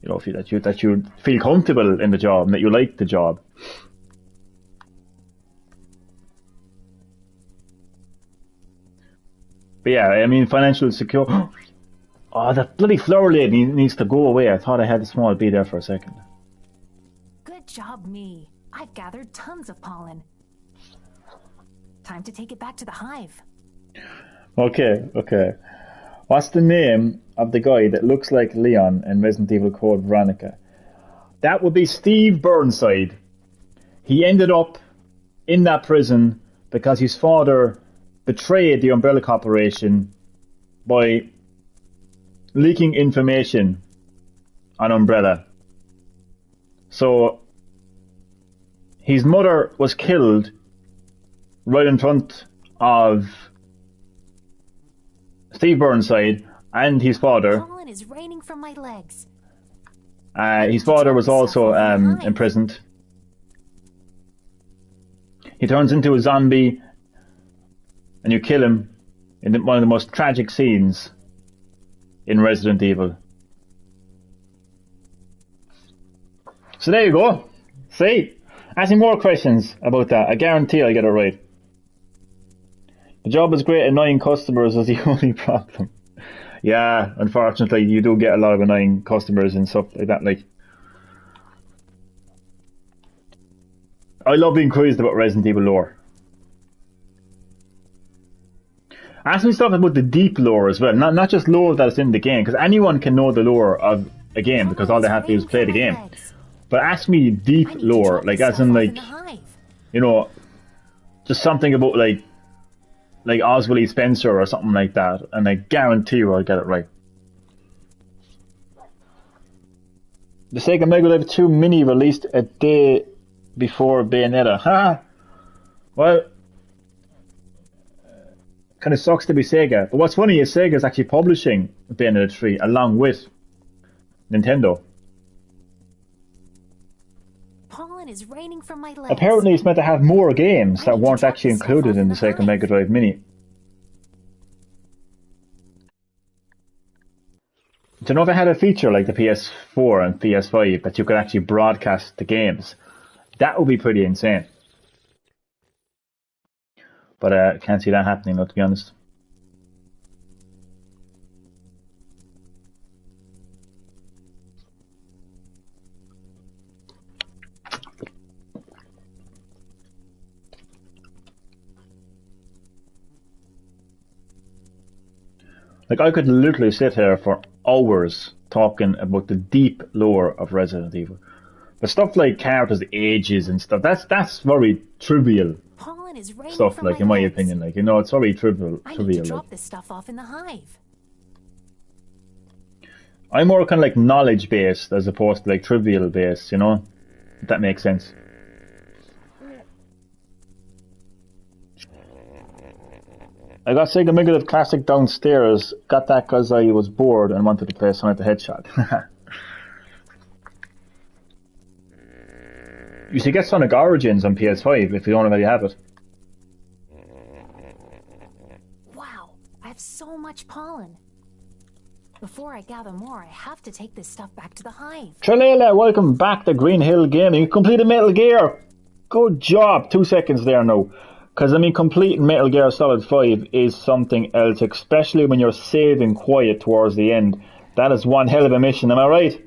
Speaker 1: you know, that you feel comfortable in the job and that you like the job. But yeah, I mean, financial secure. Oh, that bloody flower lady needs to go away. I thought I had a small bee there for a second.
Speaker 2: Good job, me. I've gathered tons of pollen. Time to take it back to the hive.
Speaker 1: Okay. What's the name of the guy that looks like Leon in Resident Evil Code Veronica? That would be Steve Burnside. He ended up in that prison because his father betrayed the Umbrella Corporation by leaking information on Umbrella. So his mother was killed right in front of Steve Burnside and his father.
Speaker 2: Pollen is raining from my legs.
Speaker 1: His father was also imprisoned. He turns into a zombie and you kill him in one of the most tragic scenes in Resident Evil. So there you go. See? Ask me more questions about that. I guarantee I'll get it right. The job is great, annoying customers is the only problem. Yeah, unfortunately you do get a lot of annoying customers and stuff like that. Like, I love being quizzed about Resident Evil lore. Ask me stuff about the deep lore as well, not just lore that's in the game, because anyone can know the lore of a game because all they have to do is play the game. But ask me deep lore, like as in like, you know, just something about like Oswald E. Spencer or something like that, and I guarantee you I'll get it right. The Sega Mega Drive 2 Mini released a day before Bayonetta. Ha! Well, kind of sucks to be Sega, but what's funny is Sega is actually publishing Bayonetta 3 along with Nintendo.
Speaker 2: Pollen is raining from my legs.
Speaker 1: Apparently it's meant to have more games that weren't actually included in the Sega Mega Drive Mini. Do you know if it had a feature like the PS4 and PS5 that you could actually broadcast the games? That would be pretty insane. But I can't see that happening, though, to be honest. Like, I could literally sit here for hours talking about the deep lore of Resident Evil. But stuff like characters' ages and stuff, that's very trivial stuff, like, in my opinion. Like, you know, it's very trivial.
Speaker 2: I need to drop this stuff off in the hive.
Speaker 1: I'm more kind of like knowledge-based as opposed to like trivial-based, you know? If that makes sense. I got Sega Mega Drive Classic downstairs. Got that because I was bored and wanted to play Sonic the Hedgehog. You should get Sonic Origins on PS5 if you don't already have it.
Speaker 2: Wow, I have so much pollen. Before I gather more, I have to take this stuff back to the hive.
Speaker 1: Tralala, welcome back to Green Hill Gaming. You completed Metal Gear. Good job. 2 seconds there now. Because, I mean, completing Metal Gear Solid 5 is something else, especially when you're saving quiet towards the end. That is one hell of a mission, am I right?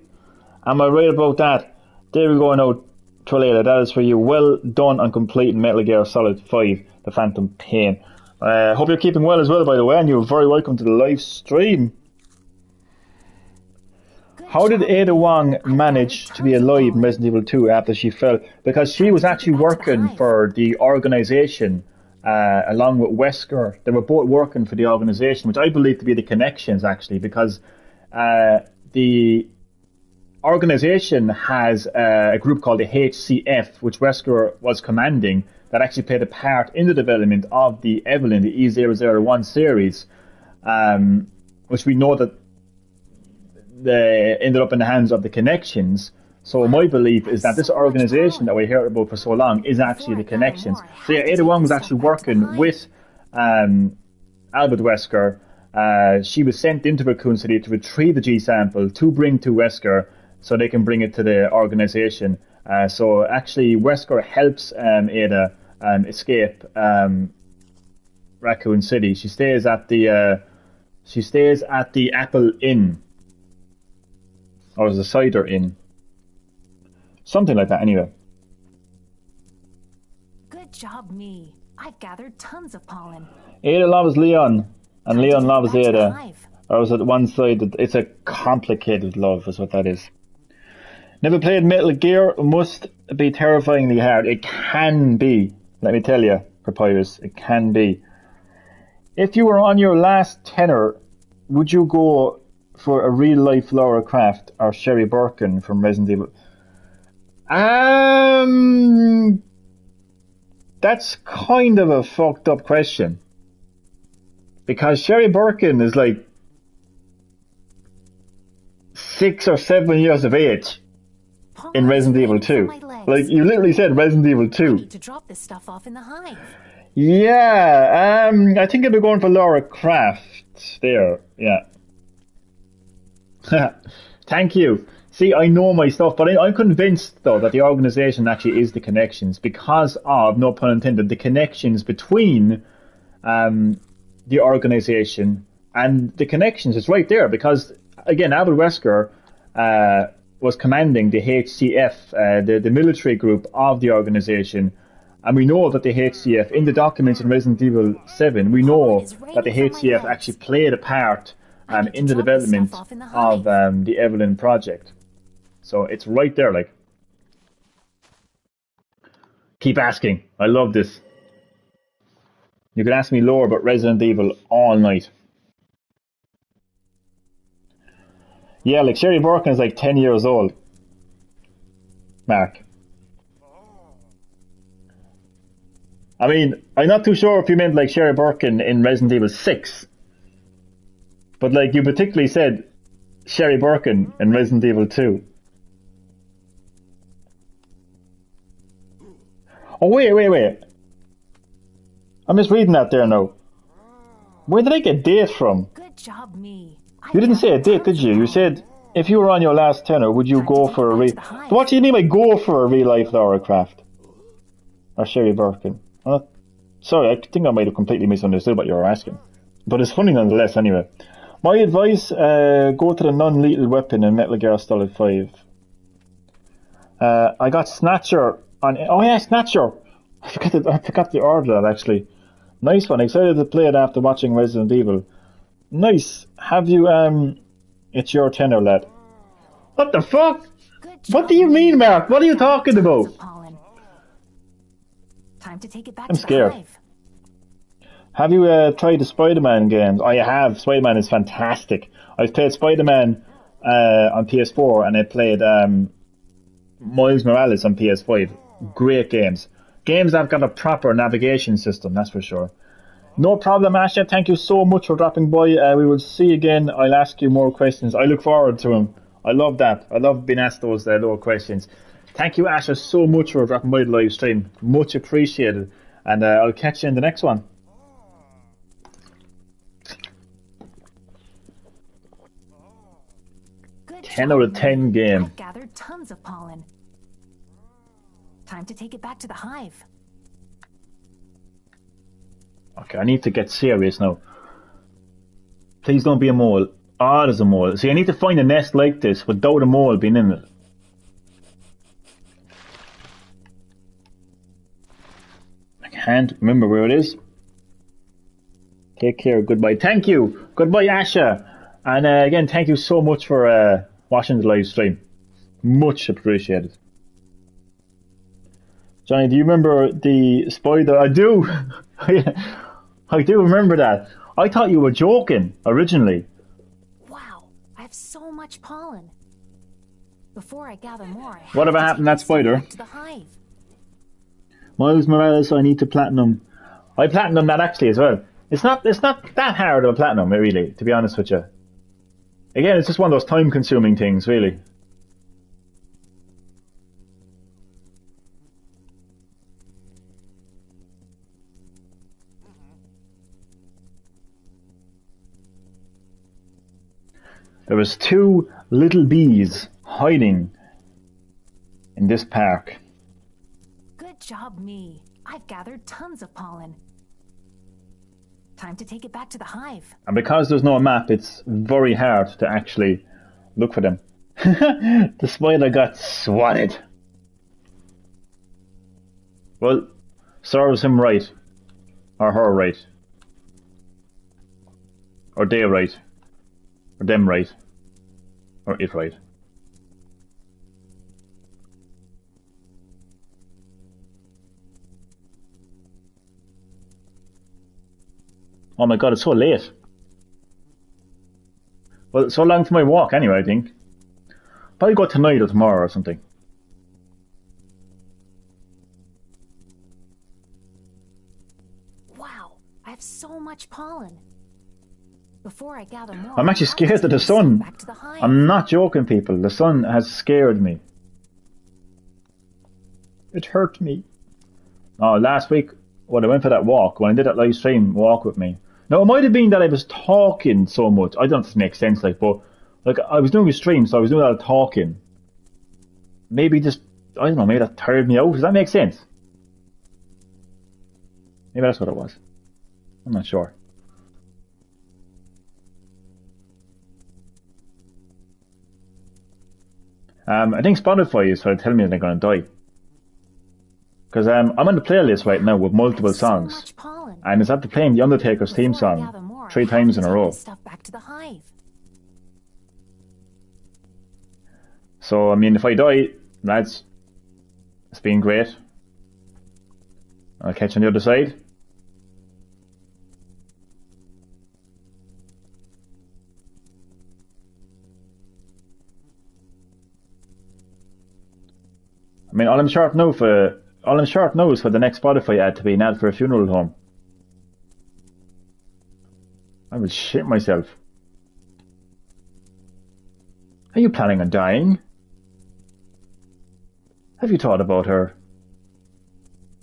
Speaker 1: Am I right about that? There we go now, Tralala, that is for you. Well done on completing Metal Gear Solid 5, The Phantom Pain. Hope you're keeping well as well, by the way, and you're very welcome to the live stream. How did Ada Wong manage to be alive in Resident Evil 2 after she fell? Because she was actually working for the organisation along with Wesker. They were both working for the organisation, which I believe to be the Connections, actually, because the organisation has a group called the HCF, which Wesker was commanding, that actually played a part in the development of the Evelyn, the E001 series, which we know that they ended up in the hands of the Connections. So my belief is that this organisation that we heard about for so long is actually the Connections. So yeah, Ada Wong was actually working with Albert Wesker. She was sent into Raccoon City to retrieve the G sample to bring to Wesker so they can bring it to the organisation. So actually Wesker helps Ada escape Raccoon City. She stays at the Apple Inn. Or is the Cider Inn? Something like that, anyway.
Speaker 2: Good job, me. I've gathered tons of pollen.
Speaker 1: Ada loves Leon, and Leon loves
Speaker 2: Back to the
Speaker 1: Ada.
Speaker 2: hive.
Speaker 1: Or is it one side? It's a complicated love, is what that is. Never played Metal Gear. Must be terrifyingly hard. It can be. Let me tell you, Papyrus. It can be. If you were on your last tenner, would you go for a real-life Lara Croft or Sherry Birkin from Resident Evil? That's kind of a fucked up question. Because Sherry Birkin is like 6 or 7 years of age in Resident Evil 2. Like, you literally said Resident Evil 2.
Speaker 2: To drop this stuff off in the hive.
Speaker 1: Yeah, I think I'd be going for Lara Croft there, yeah. Thank you. See, I know my stuff, but I'm convinced, though, that the organisation actually is the Connections because of, no pun intended, the connections between the organisation and the Connections. It's right there because, again, Albert Wesker was commanding the HCF, the military group of the organisation. And we know that the HCF, in the documents in Resident Evil 7, we know that the HCF actually played a part in the development of the Evelyn project. So it's right there, like. Keep asking. I love this. You can ask me lore about Resident Evil all night. Yeah, like Sherry Birkin is like 10 years old. Mark. I mean, I'm not too sure if you meant like Sherry Birkin in Resident Evil 6. But like you particularly said Sherry Birkin in Resident Evil 2. Oh, wait. I'm just reading that there now. Where did I get date from?
Speaker 2: Good job, me.
Speaker 1: You didn't say a date, did you? You said, if you were on your last tenner, would you go for a What do you mean by go for a real-life Lara Croft? Or Sherry Birkin? Sorry, I think I might have completely misunderstood what you were asking. But it's funny nonetheless, anyway. My advice, go to the non-lethal weapon in Metal Gear Solid 5. I got Snatcher on... Oh yeah, Snatcher! I forgot to order that, actually. Nice one. Excited to play it after watching Resident Evil. Nice. Have you, It's your tenner, lad. What the fuck? What do you mean, Mark? What are you talking about?
Speaker 2: Time to take it back
Speaker 1: I'm
Speaker 2: to
Speaker 1: scared.
Speaker 2: the hive.
Speaker 1: Have you tried the Spider-Man games? I have. Spider-Man is fantastic. I've played Spider-Man on PS4 and I played Miles Morales on PS5. Great games. Games that have got a proper navigation system, that's for sure. No problem, Asha. Thank you so much for dropping by. We will see you again. I'll ask you more questions. I look forward to them. I love that. I love being asked those little questions. Thank you, Asha, so much for dropping by the live stream. Much appreciated. And I'll catch you in the next one.
Speaker 2: Good
Speaker 1: 10
Speaker 2: job,
Speaker 1: out of 10
Speaker 2: me.
Speaker 1: game.
Speaker 2: I've gathered tons of pollen. Time to take it back to the hive.
Speaker 1: Okay, I need to get serious now. Please don't be a mole. Ah, there's a mole. See, I need to find a nest like this without a mole being in it. I can't remember where it is. Take care. Goodbye. Thank you. Goodbye, Asha. And again, thank you so much for watching the live stream. Much appreciated. Johnny, do you remember the spider? I do. I do remember that. I thought you were joking originally.
Speaker 2: Wow, I have so much pollen. Before I gather more,
Speaker 1: Whatever happened to that spider?
Speaker 2: to the hive.
Speaker 1: Miles Morales, I need to platinum. I platinum that actually as well. It's not that hard of a platinum, really, to be honest with you. Again, it's just one of those time-consuming things, really. There was 2 little bees hiding in this park.
Speaker 2: Good job, me. I've gathered tons of pollen. Time to take it back to the hive.
Speaker 1: And because there's no map, it's very hard to actually look for them. The spider got swatted. Well, serves him right. Or her right. Or they right. Or them right. Or it right. Oh my god, it's so late. Well, it's so long for my walk anyway, I think. Probably go tonight or tomorrow or something.
Speaker 2: Wow, I have so much pollen. Before I gather more,
Speaker 1: I'm actually scared of the sun.
Speaker 2: back to the hive.
Speaker 1: I'm not joking, people. The sun has scared me. It hurt me. Oh, last week when I went for that walk, when I did that live stream walk with me. Now, it might have been that I was talking so much. I don't know if this makes sense, like, but like I was doing a stream, so I was doing a lot of talking. Maybe just, I don't know, maybe that tired me out. Does that make sense? Maybe that's what it was. I'm not sure. I think Spotify is trying to tell me that they're going to die. Because I'm on the playlist right now with multiple songs.
Speaker 2: So much pollen.
Speaker 1: And it's after playing The Undertaker's theme
Speaker 2: Before I
Speaker 1: song
Speaker 2: gather more,
Speaker 1: 3
Speaker 2: I have
Speaker 1: times
Speaker 2: to
Speaker 1: in a
Speaker 2: take
Speaker 1: row.
Speaker 2: this stuff back to the hive.
Speaker 1: So, I mean, if I die, lads, it's been great. I'll catch you on the other side. I mean, all I'm short now is for the next Spotify ad to be an ad for a funeral home. I will shit myself. Are you planning on dying? Have you thought about her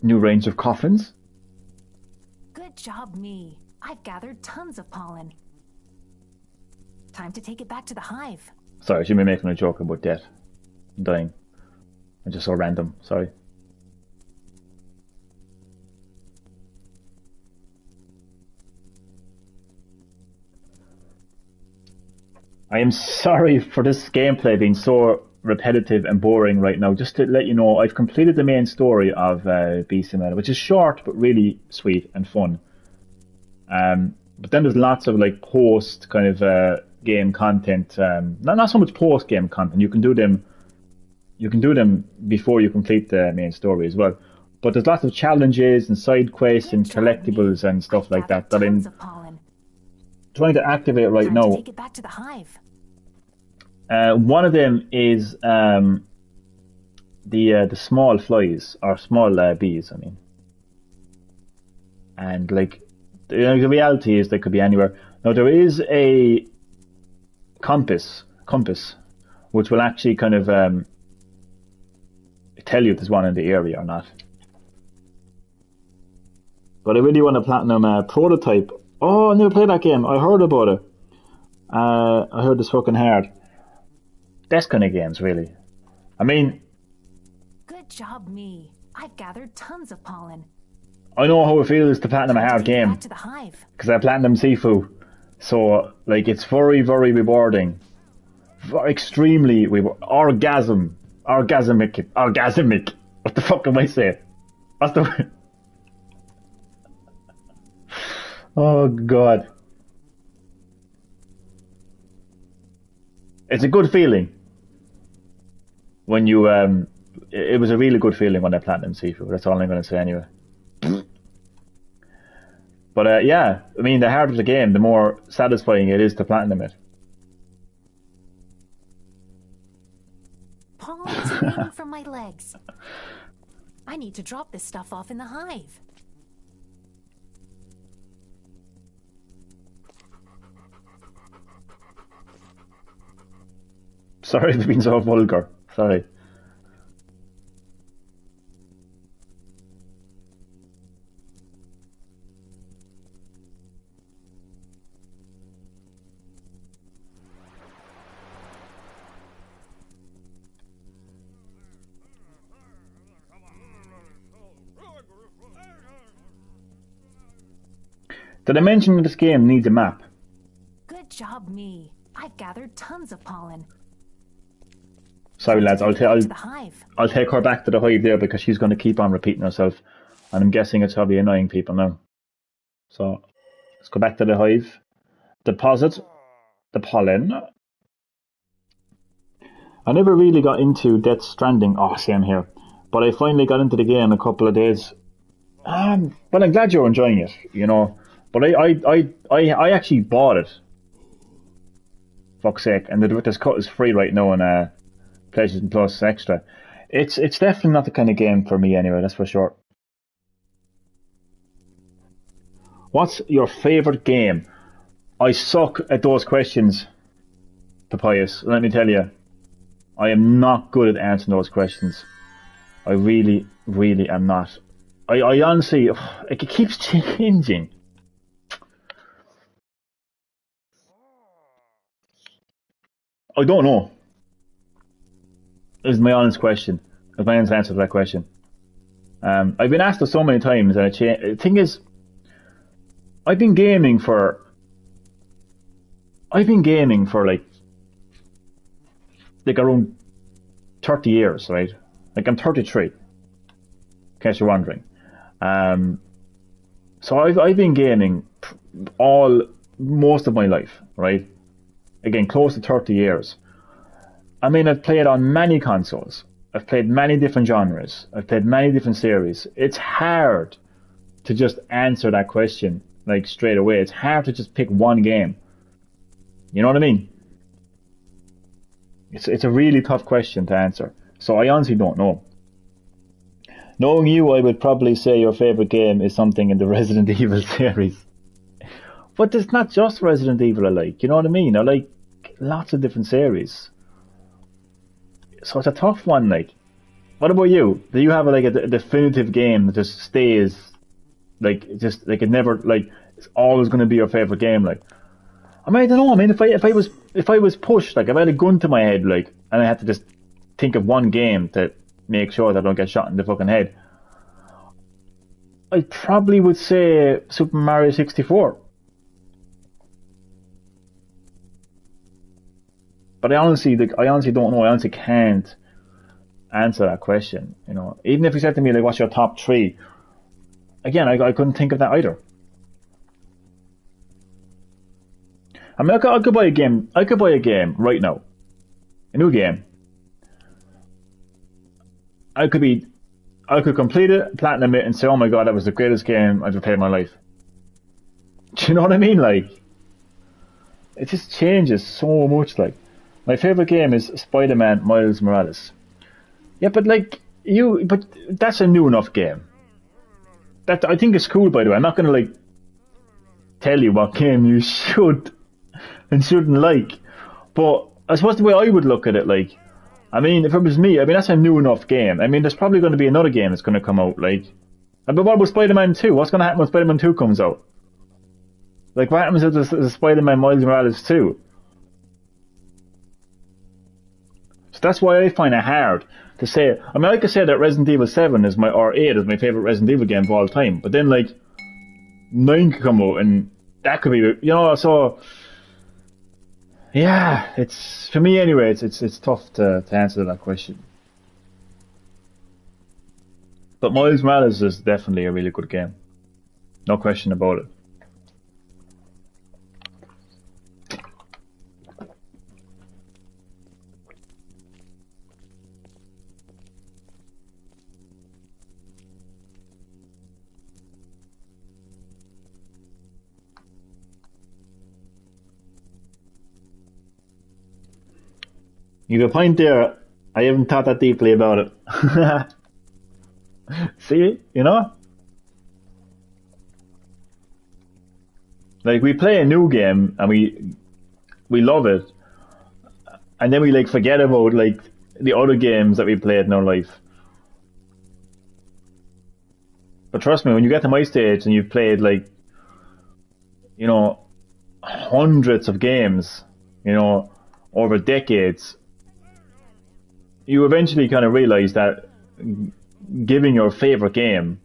Speaker 1: new range of coffins?
Speaker 2: Good job, me. I've gathered tons of pollen. Time to take it back to the hive.
Speaker 1: Sorry, I should be making a joke about death. Dying. I'm just so random, sorry. I am sorry for this gameplay being so repetitive and boring right now. Just to let you know, I've completed the main story of Beast Simulator, which is short but really sweet and fun. But then there's lots of like post kind of game content. Not so much post game content. You can do them before you complete the main story as well. But there's lots of challenges and side quests and collectibles and stuff like that that I'm trying to activate right now.
Speaker 2: Take it back to the hive.
Speaker 1: One of them is the small flies or small bees. I mean, and like the reality is they could be anywhere. Now there is a compass, which will actually kind of tell you if there's one in the area or not. But I really want a Platinum Prototype. Oh, I never played that game. I heard about it. I heard it's fucking hard. Best kind of games, really. I mean...
Speaker 2: Good job, me. I've gathered tons of pollen.
Speaker 1: I know how it feels to platinum a hard game.
Speaker 2: Back to the hive.
Speaker 1: Because I platinum Sifu. So, like, it's very, very rewarding. Extremely orgasmic. What the fuck am I saying? What's the word? Oh god. It's a good feeling. When you it was a really good feeling when I platinum Sifu. That's all I'm gonna say anyway. But yeah, I mean, the harder the game, the more satisfying it is to platinum it.
Speaker 2: Pollen's hanging from my legs. I need to drop this stuff off in the hive.
Speaker 1: Sorry for being so vulgar. Sorry. Did I mention this game needs a map?
Speaker 2: Good job, me. I've gathered tons of pollen.
Speaker 1: Sorry lads, I'll
Speaker 2: The hive.
Speaker 1: take her back to the hive there because she's going to keep on repeating herself. And I'm guessing it's probably annoying people now. So, let's go back to the hive. Deposit the pollen. I never really got into Death Stranding. Oh, same here. But I finally got into the game a couple of days. But I'm glad you're enjoying it, you know. But I actually bought it. Fuck's sake. And the Director's Cut is free right now on PlayStation Plus Extra. It's definitely not the kind of game for me anyway, that's for sure. What's your favourite game? I suck at those questions, Papayas. Let me tell you. I am not good at answering those questions. I really, really am not. I honestly... It keeps changing. I don't know. Is my honest question. Is my honest answer to that question. I've been asked it so many times, and the thing is, I've been gaming for like around 30 years, right? Like I'm 33, in case you're wondering. So I've been gaming most of my life, right? Again, close to 30 years. I mean, I've played on many consoles. I've played many different genres. I've played many different series. It's hard to just answer that question like straight away. It's hard to just pick one game. You know what I mean? It's a really tough question to answer. So I honestly don't know. Knowing you, I would probably say your favorite game is something in the Resident Evil series. But it's not just Resident Evil I like, you know what I mean? I like lots of different series. So it's a tough one, like. What about you? Do you have a definitive game that just stays, like, just, like, it never, like, it's always going to be your favorite game, like? I mean, I don't know, I mean, if I was pushed, like, if I had a gun to my head, like, and I had to just think of one game to make sure that I don't get shot in the fucking head, I probably would say Super Mario 64. But I honestly don't know. I honestly can't answer that question. You know, even if you said to me like, "What's your top 3?" Again, I couldn't think of that either. I mean, I could buy a game. I could buy a game right now, a new game. I could complete it, platinum it, and say, "Oh my god, that was the greatest game I've ever played in my life." Do you know what I mean? Like, it just changes so much. Like. My favourite game is Spider-Man Miles Morales. Yeah, but but that's a new enough game. That I think it's cool, by the way. I'm not gonna like tell you what game you should and shouldn't like. But I suppose the way I would look at it, like, I mean, if it was me, I mean, that's a new enough game. I mean, there's probably going to be another game that's going to come out, like... But what about Spider-Man 2? What's going to happen when Spider-Man 2 comes out? Like, what happens if there's Spider-Man Miles Morales 2? So that's why I find it hard to say... I mean, I could say that Resident Evil 7 is or 8 is my favourite Resident Evil game of all time. But then, like, 9 could come out, and that could be... You know, so... Yeah, it's... For me, anyway, it's tough to answer that question. But Miles Morales is definitely a really good game. No question about it. You have a point there. I haven't thought that deeply about it. See, you know? Like, we play a new game and we love it, and then we like forget about like the other games that we played in our life. But trust me, when you get to my stage and you've played like, you know, hundreds of games, you know, over decades, you eventually kind of realize that giving your favorite game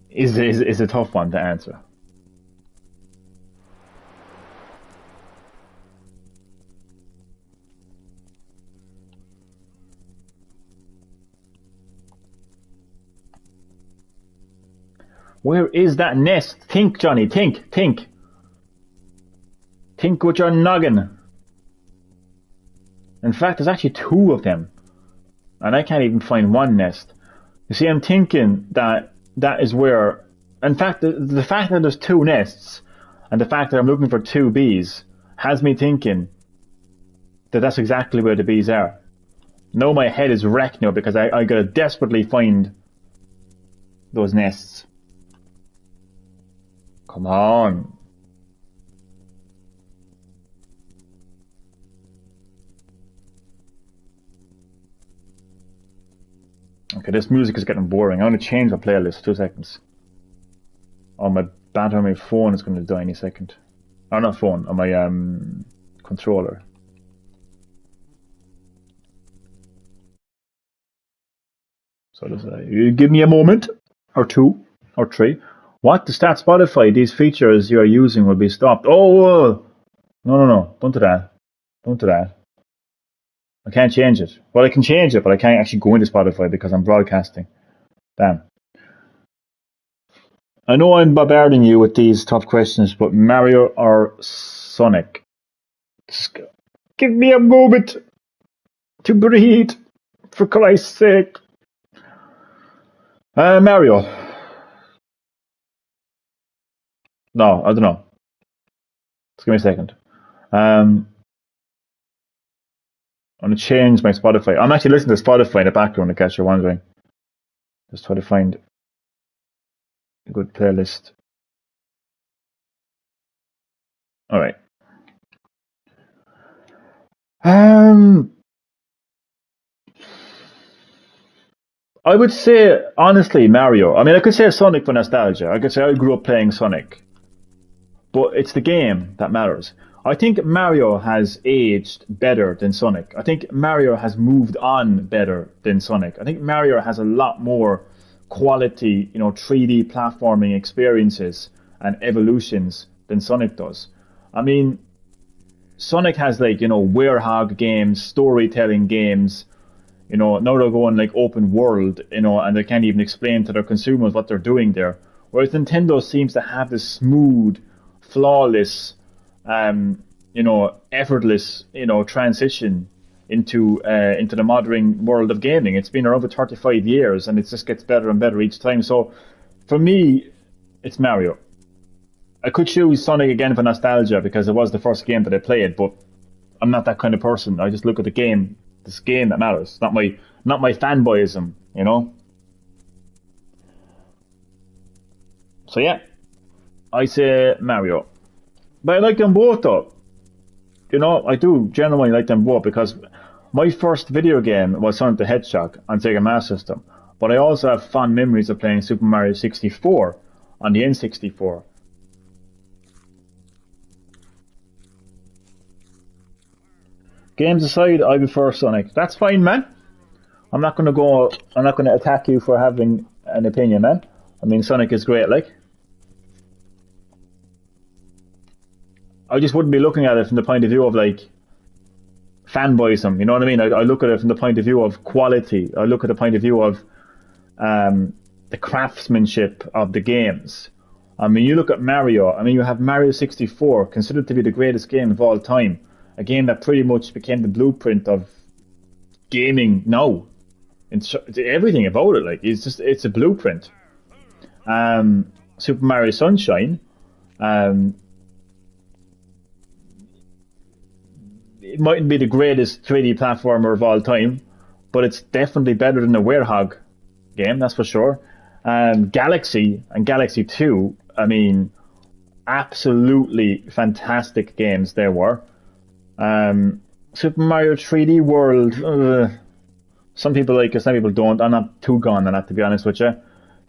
Speaker 1: is a tough one to answer. Where is that nest? Think, Johnny, think. Think with your noggin. In fact, there's actually 2 of them. And I can't even find one nest. You see, I'm thinking that is where... In fact, the fact that there's 2 nests, and the fact that I'm looking for 2 bees, has me thinking that that's exactly where the bees are. Now my head is wrecked now, because I gotta desperately find those nests. Come on. Okay, this music is getting boring. I'm going to change my playlist. 2 seconds. Oh, my battery on my phone is going to die any second. Oh, not phone. On my controller. So you give me a moment, or 2, or 3. What? To start Spotify, these features you are using will be stopped. Oh, no. Don't do that. Don't do that. I can't change it. Well, I can change it, but I can't actually go into Spotify because I'm broadcasting. Damn. I know I'm bombarding you with these tough questions, but Mario or Sonic? Just give me a moment to breathe, for Christ's sake. Mario. No, I don't know. Just give me a second. I'm going to change my Spotify. I'm actually listening to Spotify in the background in case you're wondering. Just try to find a good playlist. Alright. I would say, honestly, Mario. I mean, I could say Sonic for nostalgia. I could say I grew up playing Sonic. But it's the game that matters. I think Mario has aged better than Sonic. I think Mario has moved on better than Sonic. I think Mario has a lot more quality, 3D platforming experiences and evolutions than Sonic does. I mean, Sonic has werehog games, storytelling games. Now they're going like open world, and they can't even explain to their consumers what they're doing there. Whereas Nintendo seems to have this smooth, flawless, effortless, transition into the modern world of gaming. It's been around for 35 years, and it just gets better and better each time. So, for me, it's Mario. I could choose Sonic again for nostalgia because it was the first game that I played, but I'm not that kind of person. I just look at the game, this game that matters, not my fanboyism, So yeah, I say Mario. But I like them both though. You know, I do genuinely like them both because my first video game was Sonic the Hedgehog on Sega Master System, but I also have fond memories of playing Super Mario 64 on the N64. Games aside, I prefer Sonic. That's fine, man. I'm not gonna attack you for having an opinion, man. I mean, Sonic is great, like. I just wouldn't be looking at it from the point of view of like fanboyism. You know what I mean? I look at it from the point of view of quality. I look at the point of view of the craftsmanship of the games. I mean, you look at Mario. I mean, you have Mario 64, considered to be the greatest game of all time. A game that pretty much became the blueprint of gaming now. It's everything about it. Like, it's a blueprint. Super Mario Sunshine. It mightn't be the greatest 3D platformer of all time, but it's definitely better than the Werehog game, that's for sure. Galaxy and Galaxy 2, I mean, absolutely fantastic games they were. Super Mario 3D World, some people like it, some people don't. I'm not too gone on that, to be honest with you.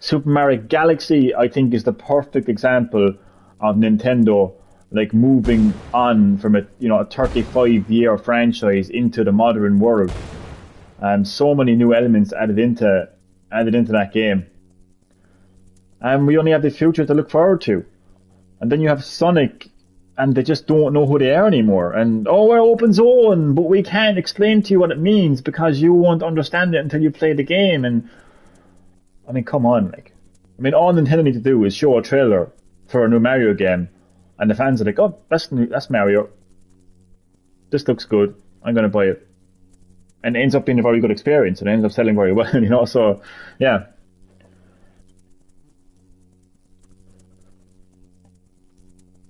Speaker 1: Super Mario Galaxy, I think, is the perfect example of Nintendo like moving on from a 35-year franchise into the modern world. So many new elements added into that game. And we only have the future to look forward to. And then you have Sonic, and they just don't know who they are anymore. And, we're open zone, but we can't explain to you what it means because you won't understand it until you play the game. And, I mean, come on, like. I mean, all Nintendo need to do is show a trailer for a new Mario game, and the fans are like, oh, that's Mario. This looks good. I'm going to buy it. And it ends up being a very good experience, and it ends up selling very well, so, yeah.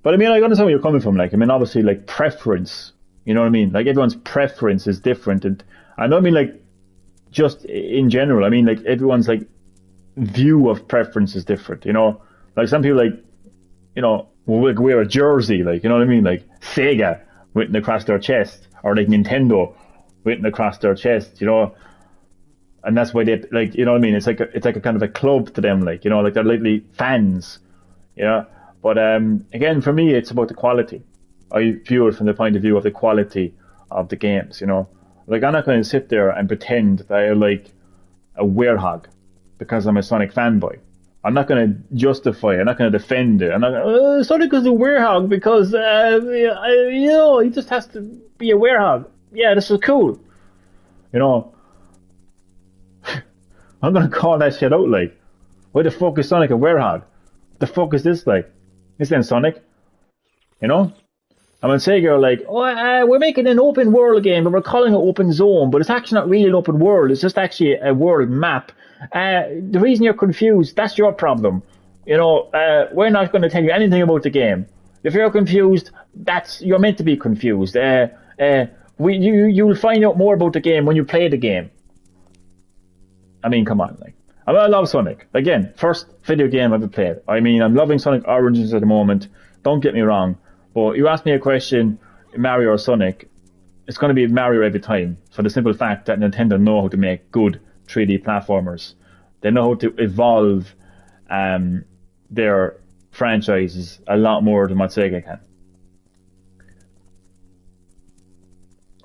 Speaker 1: But I mean, I understand where you're coming from, like, I mean, obviously, like, preference, you know what I mean? Like, everyone's preference is different, and I don't mean, like, just in general, I mean, like, everyone's, like, view of preference is different, Like, some people, like, will wear a jersey, like, you know what I mean? Like, Sega written across their chest, or like Nintendo written across their chest, and that's why they, like, you know what I mean? It's like a kind of a club to them, like, like they're literally fans, But again, for me, it's about the quality. I view it from the point of view of the quality of the games, Like, I'm not going to sit there and pretend that I like a Werehog because I'm a Sonic fanboy. I'm not going to justify it. I'm not going to defend it. I'm not going Sonic is a Werehog because, he just has to be a Werehog. Yeah, this is cool. I'm going to call that shit out, like, why the fuck is Sonic a Werehog? The fuck is this, like? This ain't Sonic. And when Sega are like, we're making an open world game, but we're calling it open zone, but it's actually not really an open world. It's just actually a world map. The reason you're confused, that's your problem. We're not going to tell you anything about the game. If you're confused, you're meant to be confused. You'll find out more about the game when you play the game. I mean, come on, like. I love Sonic. Again, first video game I've ever played. I mean, I'm loving Sonic Origins at the moment. Don't get me wrong. But you ask me a question, Mario or Sonic, it's going to be Mario every time. For the simple fact that Nintendo know how to make good 3D platformers. They know how to evolve their franchises a lot more than what Sega can.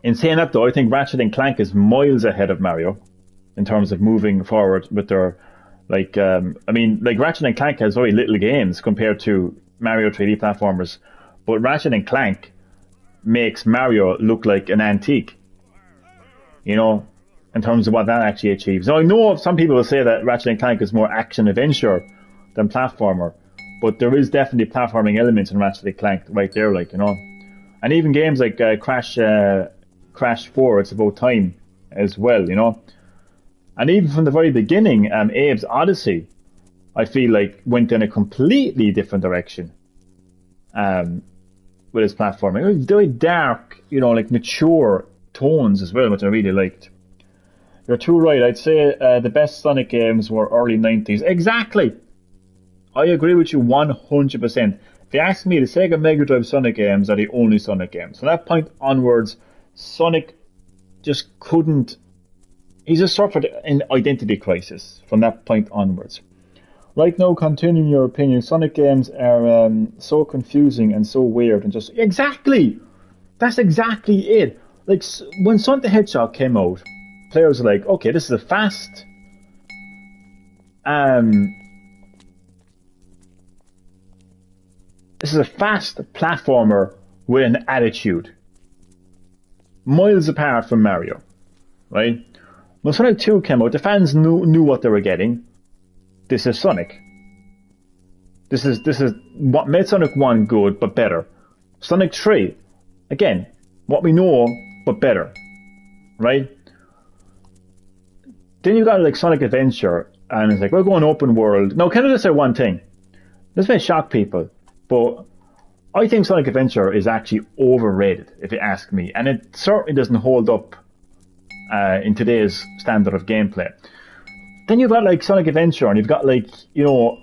Speaker 1: In saying that, though, I think Ratchet and Clank is miles ahead of Mario in terms of moving forward with their, like, Ratchet and Clank has very little games compared to Mario 3D platformers, but Ratchet and Clank makes Mario look like an antique, in terms of what that actually achieves. Now, I know some people will say that Ratchet and Clank is more action-adventure than platformer, but there is definitely platforming elements in Ratchet and Clank right there, like, And even games like Crash 4, it's about time as well, And even from the very beginning, Abe's Odyssey, I feel like went in a completely different direction with his platforming. It was very dark, like mature tones as well, which I really liked. You're too right. I'd say the best Sonic games were early 90s. Exactly. I agree with you 100%. If you ask me, the Sega Mega Drive Sonic games are the only Sonic games. From that point onwards, Sonic just couldn't. He just suffered an identity crisis from that point onwards. Right now, continuing your opinion, Sonic games are so confusing and so weird and just exactly. That's exactly it. Like when Sonic the Hedgehog came out, players were like, "Okay, this is a fast." This is a fast platformer with an attitude. Miles apart from Mario, right? When Sonic 2 came out, the fans knew what they were getting. This is Sonic. This is what made Sonic 1 good, but better. Sonic 3, again, what we know, but better, right? Then you got like Sonic Adventure, and it's like, we're going open world. Now, can I just say one thing? This may shock people, but I think Sonic Adventure is actually overrated, if you ask me, and it certainly doesn't hold up in today's standard of gameplay. Then you've got like Sonic Adventure, and you've got like, you know,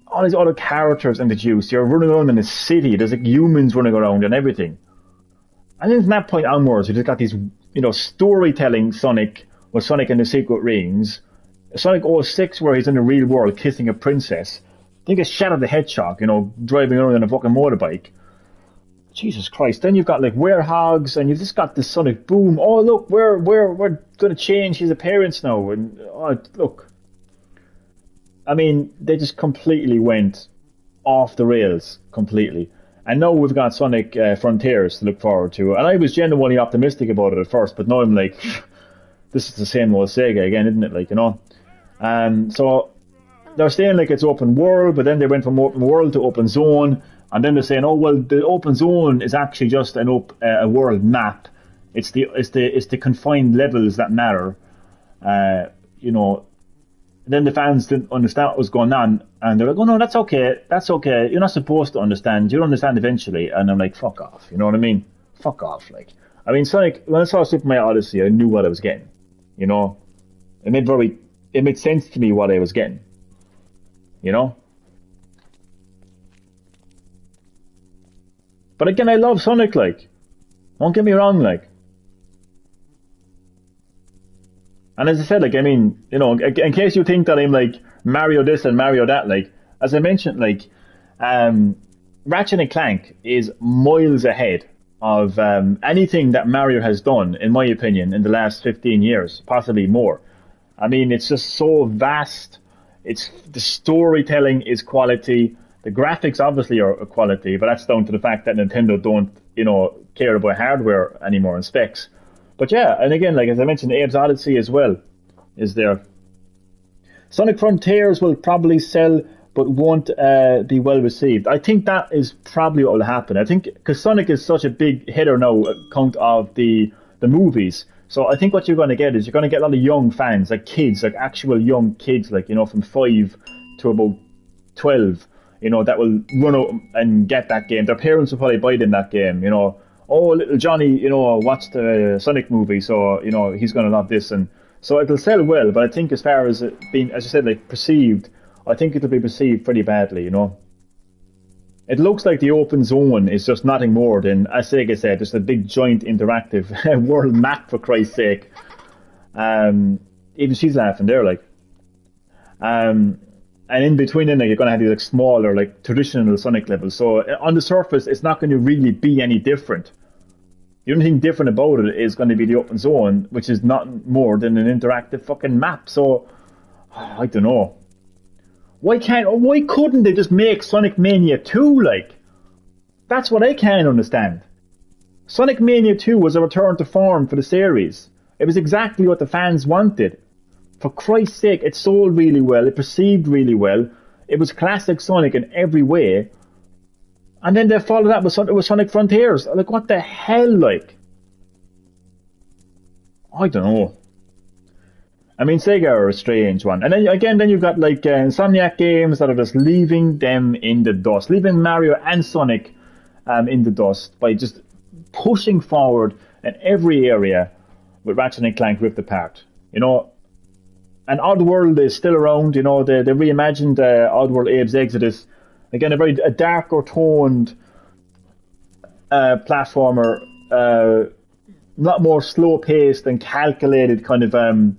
Speaker 1: all these other characters introduced. You're running around in a city. There's like humans running around and everything. And then from that point onwards, you just got these, you know, storytelling Sonic with Sonic and the Secret Rings. Sonic 06 where he's in the real world kissing a princess. Then you get Shadow the Hedgehog, you know, driving around on a fucking motorbike. Jesus Christ. Then you've got like Werehogs, and you've just got this Sonic Boom. Oh look, we're going to change his appearance now. And oh, look. I mean, they just completely went off the rails, completely. And now we've got Sonic Frontiers to look forward to. And I was genuinely optimistic about it at first, but now I'm like, this is the same old Sega again, isn't it? Like, you know. So they're saying like it's open world, but then they went from open world to open zone, and then they're saying, oh well, the open zone is actually just a world map. It's the confined levels that matter. You know. And then the fans didn't understand what was going on, and they're like, "Oh no, that's okay. You're not supposed to understand. You'll understand eventually." And I'm like, "Fuck off." You know what I mean? Fuck off. Like, I mean, Sonic. When I saw Super Mario Odyssey, I knew what I was getting. You know, it made sense to me what I was getting. You know. But again, I love Sonic. Like, don't get me wrong. Like. And as I said, like, I mean, you know, in case you think that I'm like Mario this and Mario that, like, as I mentioned, like, Ratchet and Clank is miles ahead of anything that Mario has done, in my opinion, in the last 15 years, possibly more. I mean, it's just so vast. The storytelling is quality. The graphics obviously are quality, but that's down to the fact that Nintendo don't, you know, care about hardware anymore and specs. But yeah, and again, like as I mentioned, Abe's Odyssey as well is there. Sonic Frontiers will probably sell, but won't be well received. I think that is probably what will happen. I think because Sonic is such a big hitter now, account of the movies. So I think what you're going to get is you're going to get a lot of young fans, like kids, like actual young kids, like, you know, from 5 to about 12, you know, that will run out and get that game. Their parents will probably buy them that game, you know. Oh, little Johnny, you know, watched the Sonic movie, so, you know, he's going to love this. And so it'll sell well, but I think as far as it being, as I said, like, perceived, I think it'll be perceived pretty badly, you know. It looks like the open zone is just nothing more than, as Sega said, just a big, giant, interactive world map, for Christ's sake. Even she's laughing there, like. And in between them, like, you're going to have these like smaller, like traditional Sonic levels. So on the surface, it's not going to really be any different. The only thing different about it is going to be the open zone, which is not more than an interactive fucking map. So I don't know. Why couldn't they just make Sonic Mania 2 like? That's what I can't understand. Sonic Mania 2 was a return to form for the series. It was exactly what the fans wanted. For Christ's sake, it sold really well, it perceived really well, it was classic Sonic in every way, and then they followed that with Sonic Frontiers. Like, what the hell, like? I don't know. I mean, Sega are a strange one. And then again, you've got like Insomniac Games that are just leaving them in the dust, leaving Mario and Sonic in the dust by just pushing forward in every area with Ratchet and Clank Rift Apart. You know, and Oddworld is still around, you know, they reimagined Oddworld Abe's Exodus, Again, a darker toned platformer, not more slow paced and calculated kind of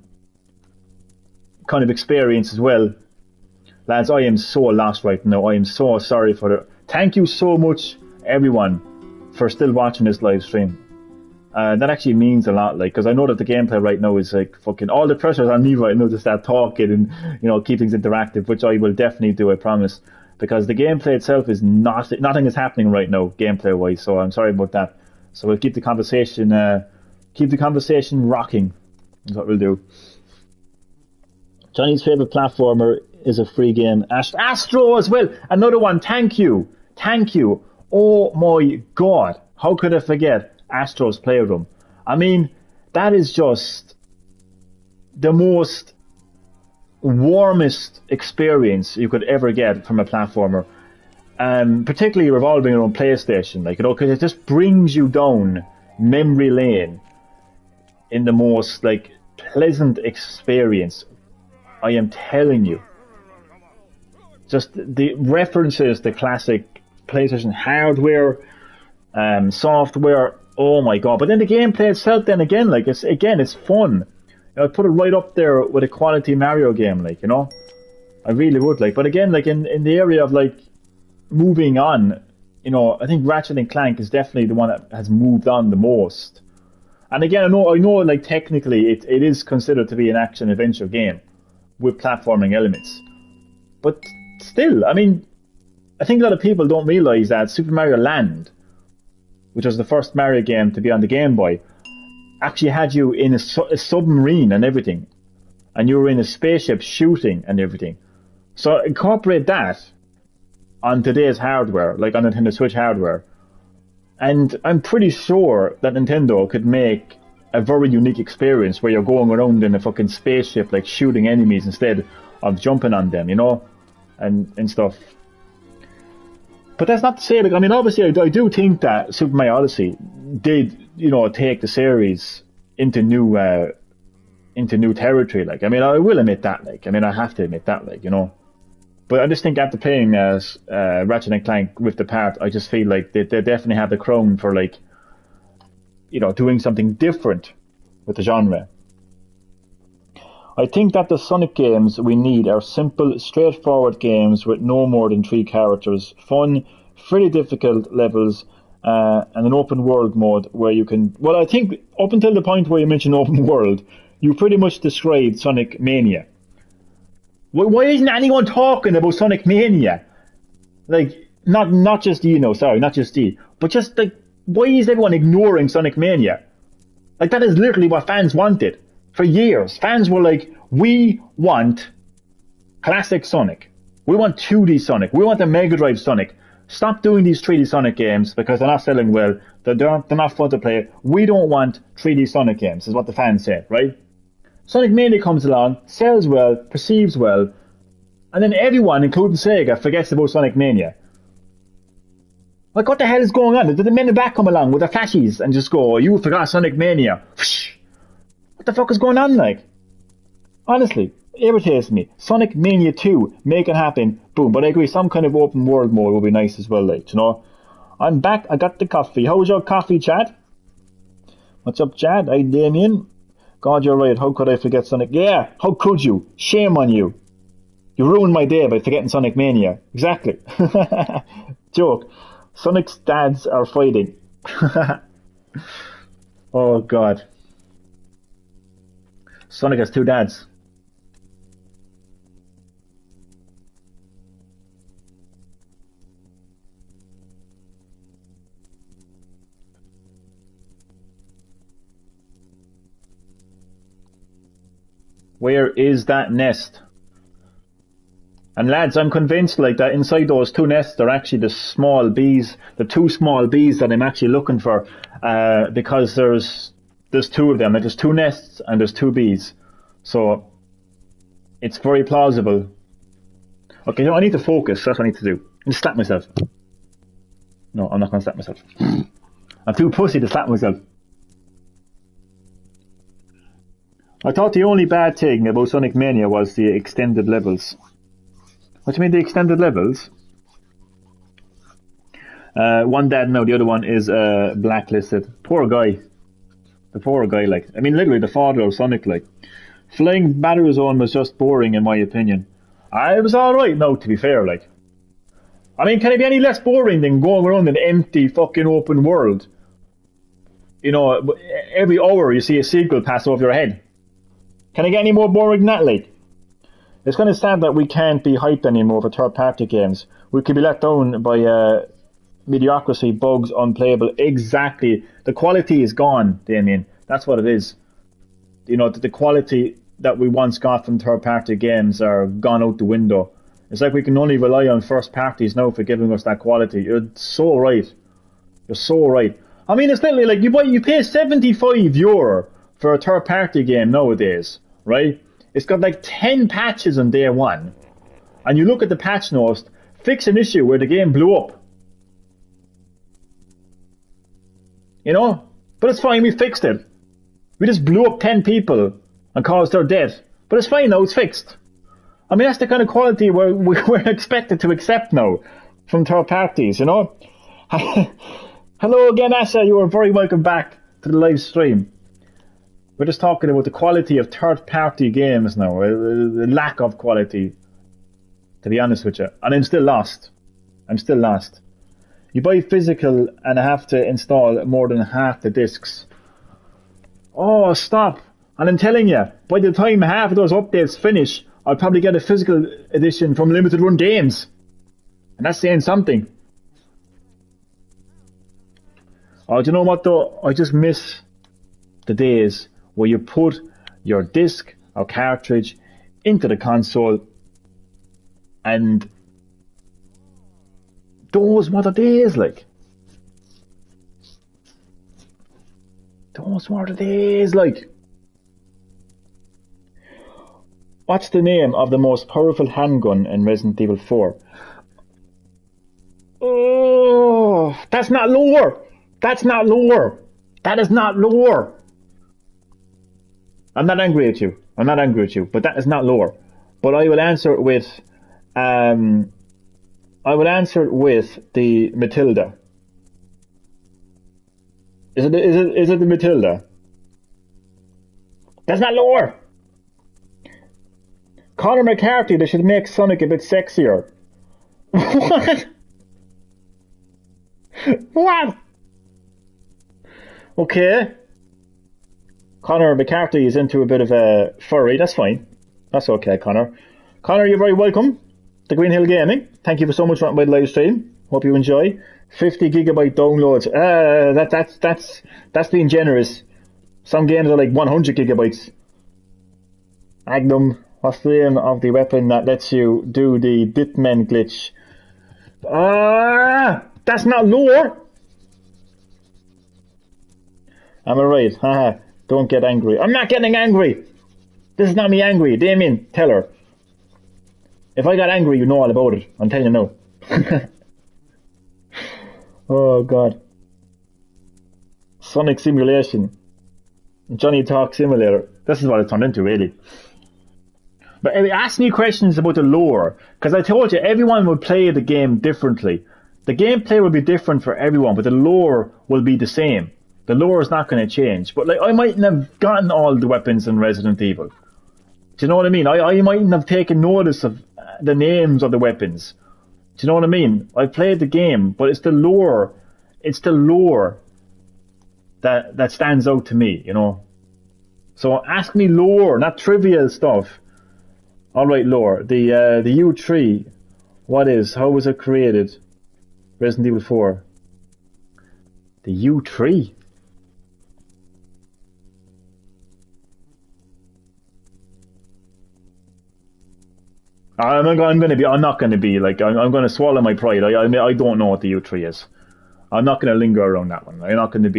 Speaker 1: experience as well. Lads, I am so lost right now. I am so sorry for it. Thank you so much, everyone, for still watching this live stream. That actually means a lot, like, because I know that the gameplay right now is like fucking all the pressure's on me right now to start talking and, you know, keep things interactive, which I will definitely do, I promise. Because the gameplay itself is nothing is happening right now, gameplay wise. So I'm sorry about that. So we'll keep the conversation rocking. Is what we'll do. Johnny's favorite platformer is a free game. Astro as well. Another one. Thank you. Oh my god. How could I forget Astro's Playroom? I mean, that is just the most warmest experience you could ever get from a platformer, particularly revolving around PlayStation, like, you know, because it just brings you down memory lane in the most like pleasant experience. I am telling you, just the references to classic PlayStation hardware, software. Oh my god! But then the gameplay itself, then again, like it's fun. I'd put it right up there with a quality Mario game, like, you know, I really would, like. But again, like in the area of like moving on, you know, I think Ratchet and Clank is definitely the one that has moved on the most. And again, I know, like technically it is considered to be an action adventure game with platforming elements, but still, I mean, I think a lot of people don't realize that Super Mario Land, which was the first Mario game to be on the Game Boy, actually had you in a submarine and everything, and you were in a spaceship shooting and everything. So incorporate that on today's hardware, like on Nintendo Switch hardware, and I'm pretty sure that Nintendo could make a very unique experience where you're going around in a fucking spaceship, like shooting enemies instead of jumping on them, you know, and stuff. But that's not to say, like, I mean, obviously I do think that Super Mario Odyssey did, you know, take the series into new territory. Like, I mean, I will admit that. Like, I mean, I have to admit that. Like, you know, but I just think after playing Ratchet and Clank Rift Apart, I just feel like they definitely have the crown for, like, you know, doing something different with the genre. I think that the Sonic games we need are simple, straightforward games with no more than 3 characters, fun, fairly difficult levels, and an open world mode where you can... Well, I think up until the point where you mentioned open world, you pretty much described Sonic Mania. Why isn't anyone talking about Sonic Mania? Like, not just you know, sorry, not just you, but just like, why is everyone ignoring Sonic Mania? Like, that is literally what fans wanted. For years, fans were like, we want classic Sonic. We want 2D Sonic. We want the Mega Drive Sonic. Stop doing these 3D Sonic games because they're not selling well. They're not fun to play. We don't want 3D Sonic games, is what the fans said, right? Sonic Mania comes along, sells well, perceives well, and then everyone, including Sega, forgets about Sonic Mania. Like, what the hell is going on? Did the Men in Black come along with the flashies and just go, oh, you forgot Sonic Mania? What the fuck is going on, like? Honestly, it irritates me. Sonic Mania 2, make it happen, boom. But I agree, some kind of open world mode would be nice as well, like, you know. I'm back, I got the coffee. How's your coffee, Chad? What's up, Chad? Hey, Damien. God, you're right, how could I forget Sonic? Yeah, how could you? Shame on you. You ruined my day by forgetting Sonic Mania. Exactly. Joke. Sonic's dads are fighting. Oh, God. Sonic has 2 dads. Where is that nest? And lads, I'm convinced like that inside those 2 nests are actually the small bees, the 2 small bees that I'm actually looking for, because there's 2 of them. Like, there's 2 nests and there's 2 bees. So it's very plausible. Okay, no, I need to focus. That's what I need to do. I need to slap myself. No, I'm not going to slap myself. I'm too pussy to slap myself. I thought the only bad thing about Sonic Mania was the extended levels. What do you mean the extended levels? One dead now, the other one is blacklisted. Poor guy. The poor guy, like. I mean, literally the father of Sonic, like. Flying Battle Zone was just boring, in my opinion. It was alright, no, to be fair, like. I mean, can it be any less boring than going around an empty fucking open world? You know, every hour you see a seagull pass over your head. Can it get any more boring than that, like? It's kind of sad that we can't be hyped anymore for third-party games. We could be let down by mediocrity, bugs, unplayable. Exactly. The quality is gone, Damien. That's what it is. You know, the quality that we once got from third-party games are gone out the window. It's like we can only rely on first parties now for giving us that quality. You're so right. You're so right. I mean, it's literally like you pay €75 for a third-party game nowadays, right? It's got like 10 patches on day one. And you look at the patch notes, fix an issue where the game blew up. You know? But it's fine, we fixed it. We just blew up 10 people and caused their death. But it's fine now, it's fixed. I mean, that's the kind of quality we're expected to accept now from third parties, you know? Hello again, Asha. You are very welcome back to the live stream. We're just talking about the quality of third-party games now, the lack of quality, to be honest with you. And I'm still lost. You buy physical and I have to install more than half the discs. Oh, stop. And I'm telling you, by the time half of those updates finish, I'll probably get a physical edition from Limited Run Games. And that's saying something. Oh, do you know what though? I just miss the days where you put your disc or cartridge into the console, and those were the days, like. Those were the days, like. What's the name of the most powerful handgun in Resident Evil 4? Oh, that's not lore. That's not lore. That is not lore. I'm not angry at you. But that is not lore. But I will answer it with, the Matilda. Is it the Matilda? That's not lore. Conor McCarthy, they should make Sonic a bit sexier. What? What? Okay. Conor McCarthy is into a bit of a furry. That's fine. That's okay, Conor. Conor, you're very welcome to Green Hill Gaming. Thank you for so much for my live stream. Hope you enjoy. 50 gigabyte downloads. That's being generous. Some games are like 100 gigabytes. Magnum. What's the name of the weapon that lets you do the Ditman glitch? That's not lore. Am I right? Haha. Don't get angry. I'm not getting angry. This is not me angry. Damien, tell her. If I got angry, you know all about it. I'm telling you now. Oh, God. Sonic Simulation. Johnny Talk Simulator. This is what it turned into, really. But ask me questions about the lore. Because I told you, everyone will play the game differently. The gameplay will be different for everyone, but the lore will be the same. The lore is not going to change. But like, I mightn't have gotten all the weapons in Resident Evil. Do you know what I mean? I mightn't have taken notice of the names of the weapons. Do you know what I mean? I played the game, but it's the lore. It's the lore that stands out to me, you know. So ask me lore, not trivial stuff. Alright, lore. The U3, how was it created? Resident Evil 4. The U3? I'm not going to be like, I'm going to swallow my pride. I don't know what the U3 is. I'm not going to linger around that one. I'm not going to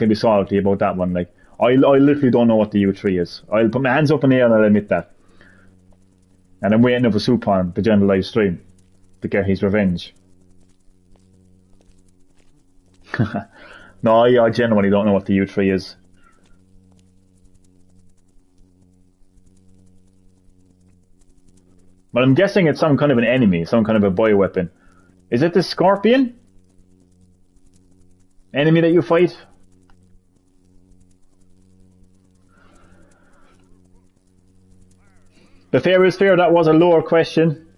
Speaker 1: be salty about that one. Like, I literally don't know what the U3 is. I'll put my hands up in the air and I'll admit that. And I'm waiting for Supon to join the live stream to get his revenge. No, I genuinely don't know what the U3 is. But I'm guessing it's some kind of an enemy, some kind of a bioweapon. Is it the scorpion? Enemy that you fight? But fair is fair, that was a lower question.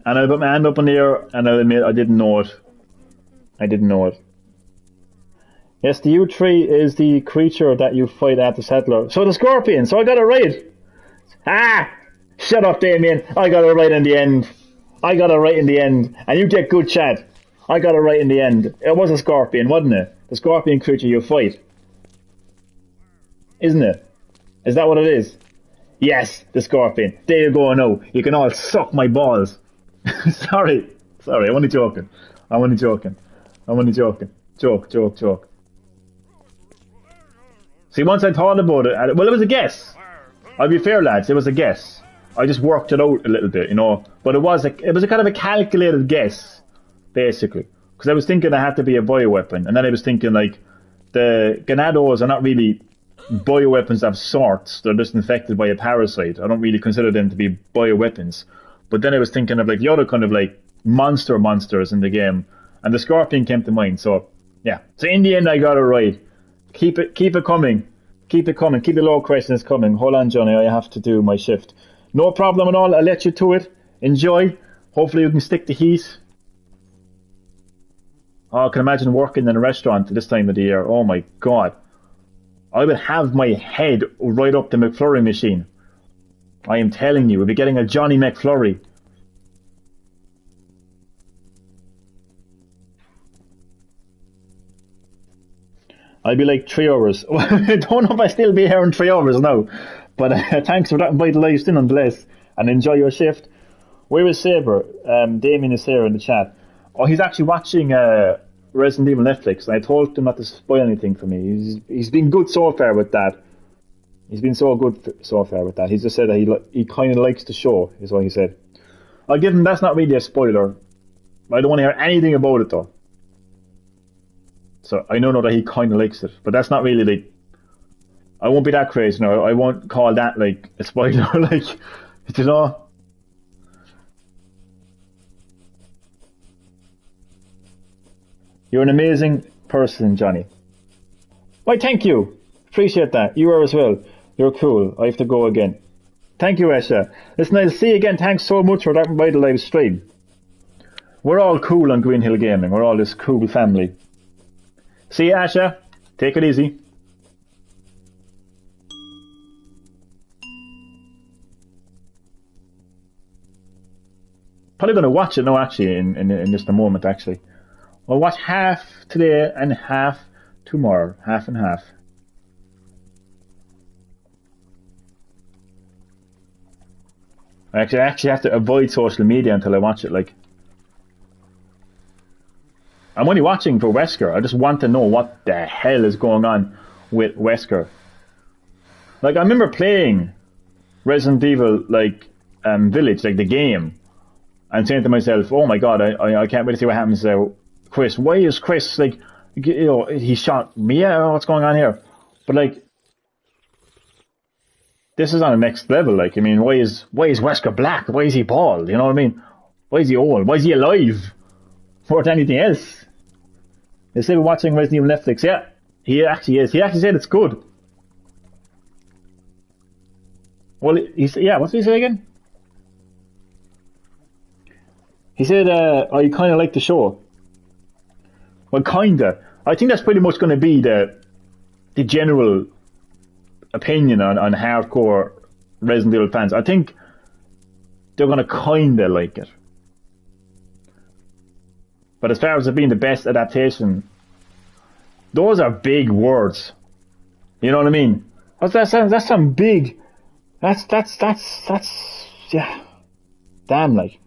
Speaker 1: And I put my hand up in the air, and I'll admit I didn't know it. I didn't know it. Yes, the U3 is the creature that you fight at the settler. So the scorpion, so I got it right. Ah! Shut up, Damien. I got it right in the end. I got it right in the end. And you get good chat. I got it right in the end. It was a scorpion, wasn't it? The scorpion creature you fight. Isn't it? Is that what it is? Yes, the scorpion. There you go, no. You can all suck my balls. Sorry, I'm only joking. Joke. See, once I thought about it, well, it was a guess. I'll be fair, lads, it was a guess. I just worked it out a little bit, you know. But it was a kind of a calculated guess, basically. Because I was thinking it had to be a bioweapon. And then I was thinking, like, the Ganados are not really bioweapons of sorts. They're just infected by a parasite. I don't really consider them to be bioweapons. But then I was thinking of like the other kind of like monsters in the game, and the scorpion came to mind. So yeah. So in the end, I got it right. Keep it coming. Keep the low questions coming. Hold on, Johnny. I have to do my shift. No problem at all. I'll let you to it. Enjoy. Hopefully you can stick the heat. Oh, I can imagine working in a restaurant at this time of the year. Oh my God. I would have my head right up the McFlurry machine. I am telling you, we'll be getting a Johnny McFlurry. I'll be like 3 hours. I don't know if I'll still be here in 3 hours now. But thanks for dropping by the live stream nonetheless. And enjoy your shift. Where is Saber? Damien is here in the chat. Oh, he's actually watching Resident Evil Netflix. And I told him not to spoil anything for me. He's been good so far with that. He's been so good so far with that. He's just said that he kind of likes the show, is what he said. I'll give him, that's not really a spoiler. I don't want to hear anything about it though. So I know that he kind of likes it, but that's not really like, I won't be that crazy now. I won't call that like a spoiler, like, you know. You're an amazing person, Johnny. Why, thank you. Appreciate that. You are as well. You're cool. I have to go again. Thank you, Esha. Listen, I'll see you again. Thanks so much for dropping by the live stream. We're all cool on Green Hill Gaming. We're all this cool family. See you, Asha. Take it easy. Probably going to watch it now, actually, in just a moment, actually. I'll watch half today and half tomorrow. Half and half. I actually have to avoid social media until I watch it, like. I'm only watching for Wesker. I just want to know what the hell is going on with Wesker. Like, I remember playing Resident Evil, like, Village, like the game, and saying to myself, oh my God, I can't wait to see what happens to Chris. Why is Chris, like, you know, he shot Mia, what's going on here? But, like, this is on the next level. Like, I mean, why is Wesker black? Why is he bald? You know what I mean? Why is he old? Why is he alive? More than anything else. They say we're watching Resident Evil Netflix. Yeah, he actually is. He actually said it's good. Well, yeah, what did he say again? He said, oh, you kind of like the show. Well, kinda. I think that's pretty much going to be the general opinion on hardcore Resident Evil fans. I think they're going to kinda like it. But as far as it being the best adaptation, those are big words. You know what I mean? That's some big. That's yeah. Damn, like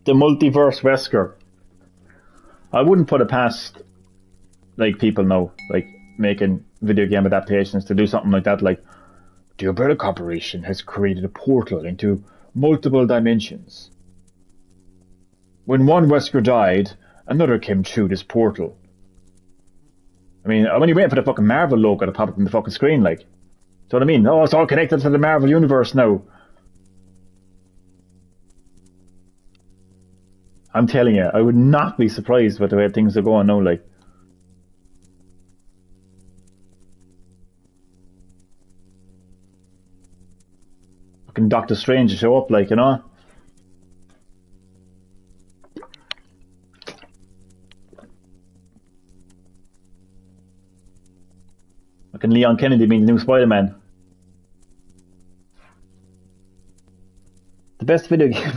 Speaker 1: the multiverse Wesker. I wouldn't put it past like people now, like making video game adaptations to do something like that. Like the Umbrella Corporation has created a portal into multiple dimensions. When one Wesker died, another came through this portal. I mean, I'm only waiting for the fucking Marvel logo to pop up on the fucking screen, like. Do you know what I mean? Oh, it's all connected to the Marvel universe now. I'm telling you, I would not be surprised with the way things are going now, like. Fucking Doctor Strange to show up, like, you know? Fucking Leon Kennedy being the new Spider-Man. The best video game.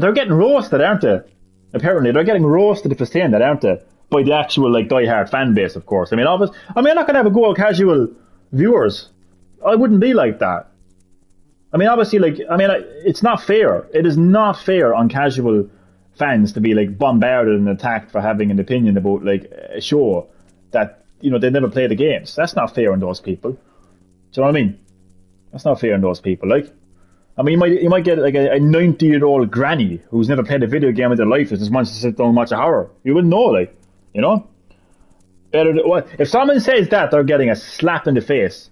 Speaker 1: They're getting roasted, aren't they? Apparently, they're getting roasted for saying that, aren't they? By the actual like die-hard fan base, of course. I mean, I'm not gonna have a go at casual viewers. I wouldn't be like that. I mean, obviously, like, it's not fair. It is not fair on casual fans to be like bombarded and attacked for having an opinion about like a show that they never play the games. That's not fair on those people. Do you know what I mean? That's not fair on those people. Like, I mean, you might get like a 90-year-old granny who's never played a video game in their life and just wants to sit down and watch a horror. You wouldn't know, like, Better if someone says that, they're getting a slap in the face.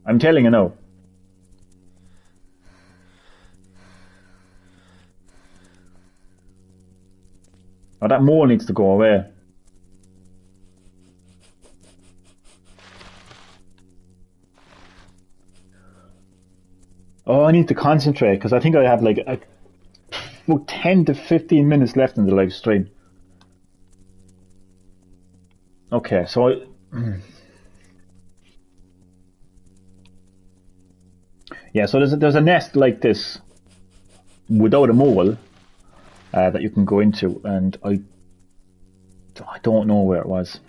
Speaker 1: I'm telling you now. Oh, that mole needs to go away. Oh, I need to concentrate because I think I have like about 10 to 15 minutes left in the live stream. Okay, so yeah, so there's a nest like this without a mole that you can go into, and I don't know where it was.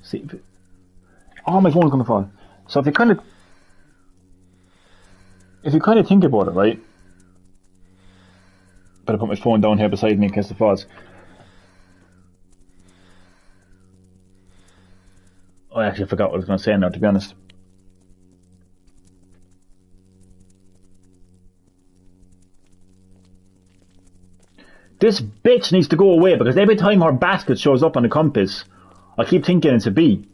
Speaker 1: See, oh, my phone's gonna fall. So if you kind of think about it, right? Better put my phone down here beside me in case it falls. I actually forgot what I was going to say now, to be honest. This bitch needs to go away because every time her basket shows up on the compass, I keep thinking it's a bee.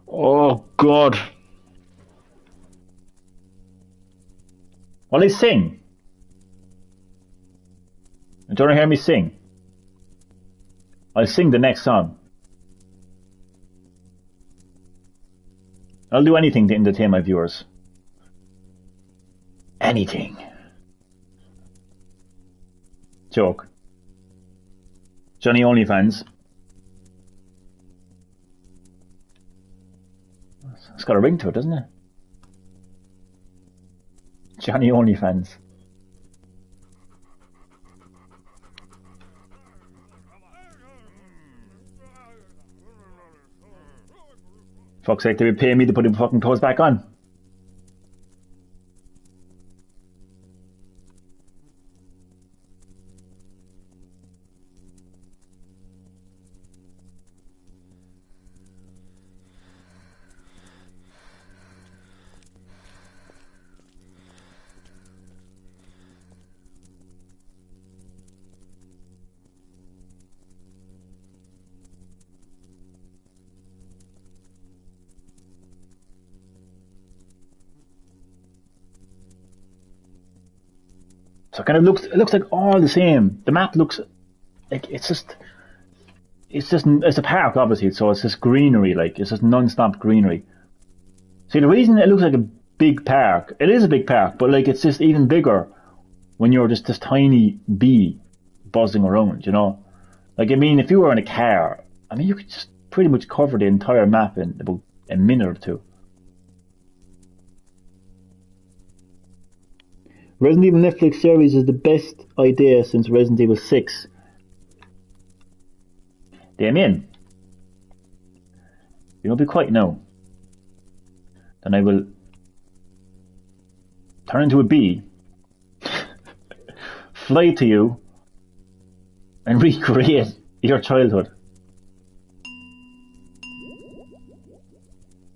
Speaker 1: Oh, God. Well, I sing. Do you want to hear me sing? I'll sing the next song. I'll do anything to entertain my viewers. Anything. Joke. Johnny OnlyFans. It's got a ring to it, doesn't it? Johnny OnlyFans. Fuck's sake, they would pay me to put the fucking clothes back on. So it kind of looks like all the same. The map looks like it's a park, obviously, so it's just greenery, like it's just non-stop greenery. See, the reason it looks like a big park, it is a big park, but like it's just even bigger when you're just this tiny bee buzzing around, Like, I mean, if you were in a car, I mean, you could just pretty much cover the entire map in about a minute or two. Resident Evil Netflix series is the best idea since Resident Evil 6. Damien, you don't be quiet now. Then I will turn into a bee, fly to you and recreate your childhood.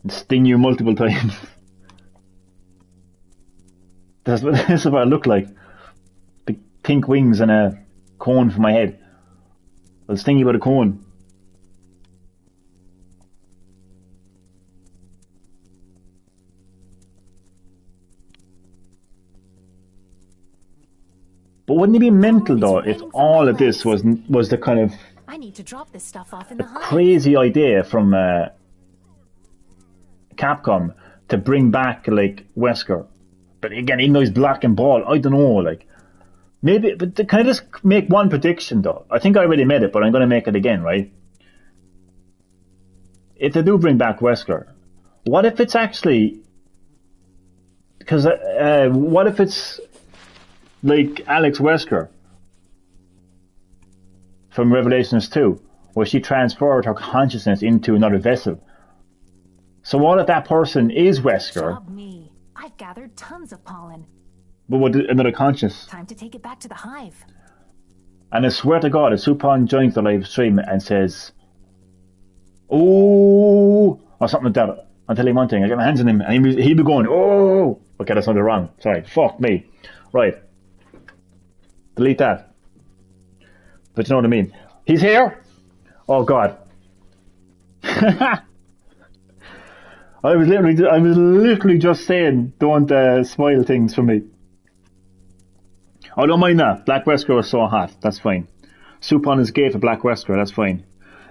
Speaker 1: And sting you multiple times. This is what I look like. Big pink wings and a cone for my head. I'll sting you with a cone. But wouldn't it be mental though if all of this was the kind of
Speaker 2: I need to drop this stuff off in the hive.
Speaker 1: crazy idea from Capcom to bring back like Wesker? But again, even though he's black and bald, I don't know. Like maybe, but can I just make one prediction though? I think I already made it, but I'm going to make it again, right? If they do bring back Wesker, what if it's actually? Because what if it's like Alex Wesker from Revelations 2, where she transferred her consciousness into another vessel? So what if that person is Wesker,
Speaker 2: Job me. I've gathered tons of pollen.
Speaker 1: but with another conscious?
Speaker 2: Time to take it back to the hive.
Speaker 1: And I swear to God, if Supon joins the live stream and says, "Oh," or something like that, I'll tell him one thing. I get my hands on him, and he'll be going, "Oh." Okay, that sounded wrong. Sorry, fuck me. Right. Delete that. But you know what I mean. He's here. Oh God. I was literally just saying, don't spoil things for me. I don't mind that. Black Wesker was so hot. That's fine. Supon is gay for Black Wesker. That's fine.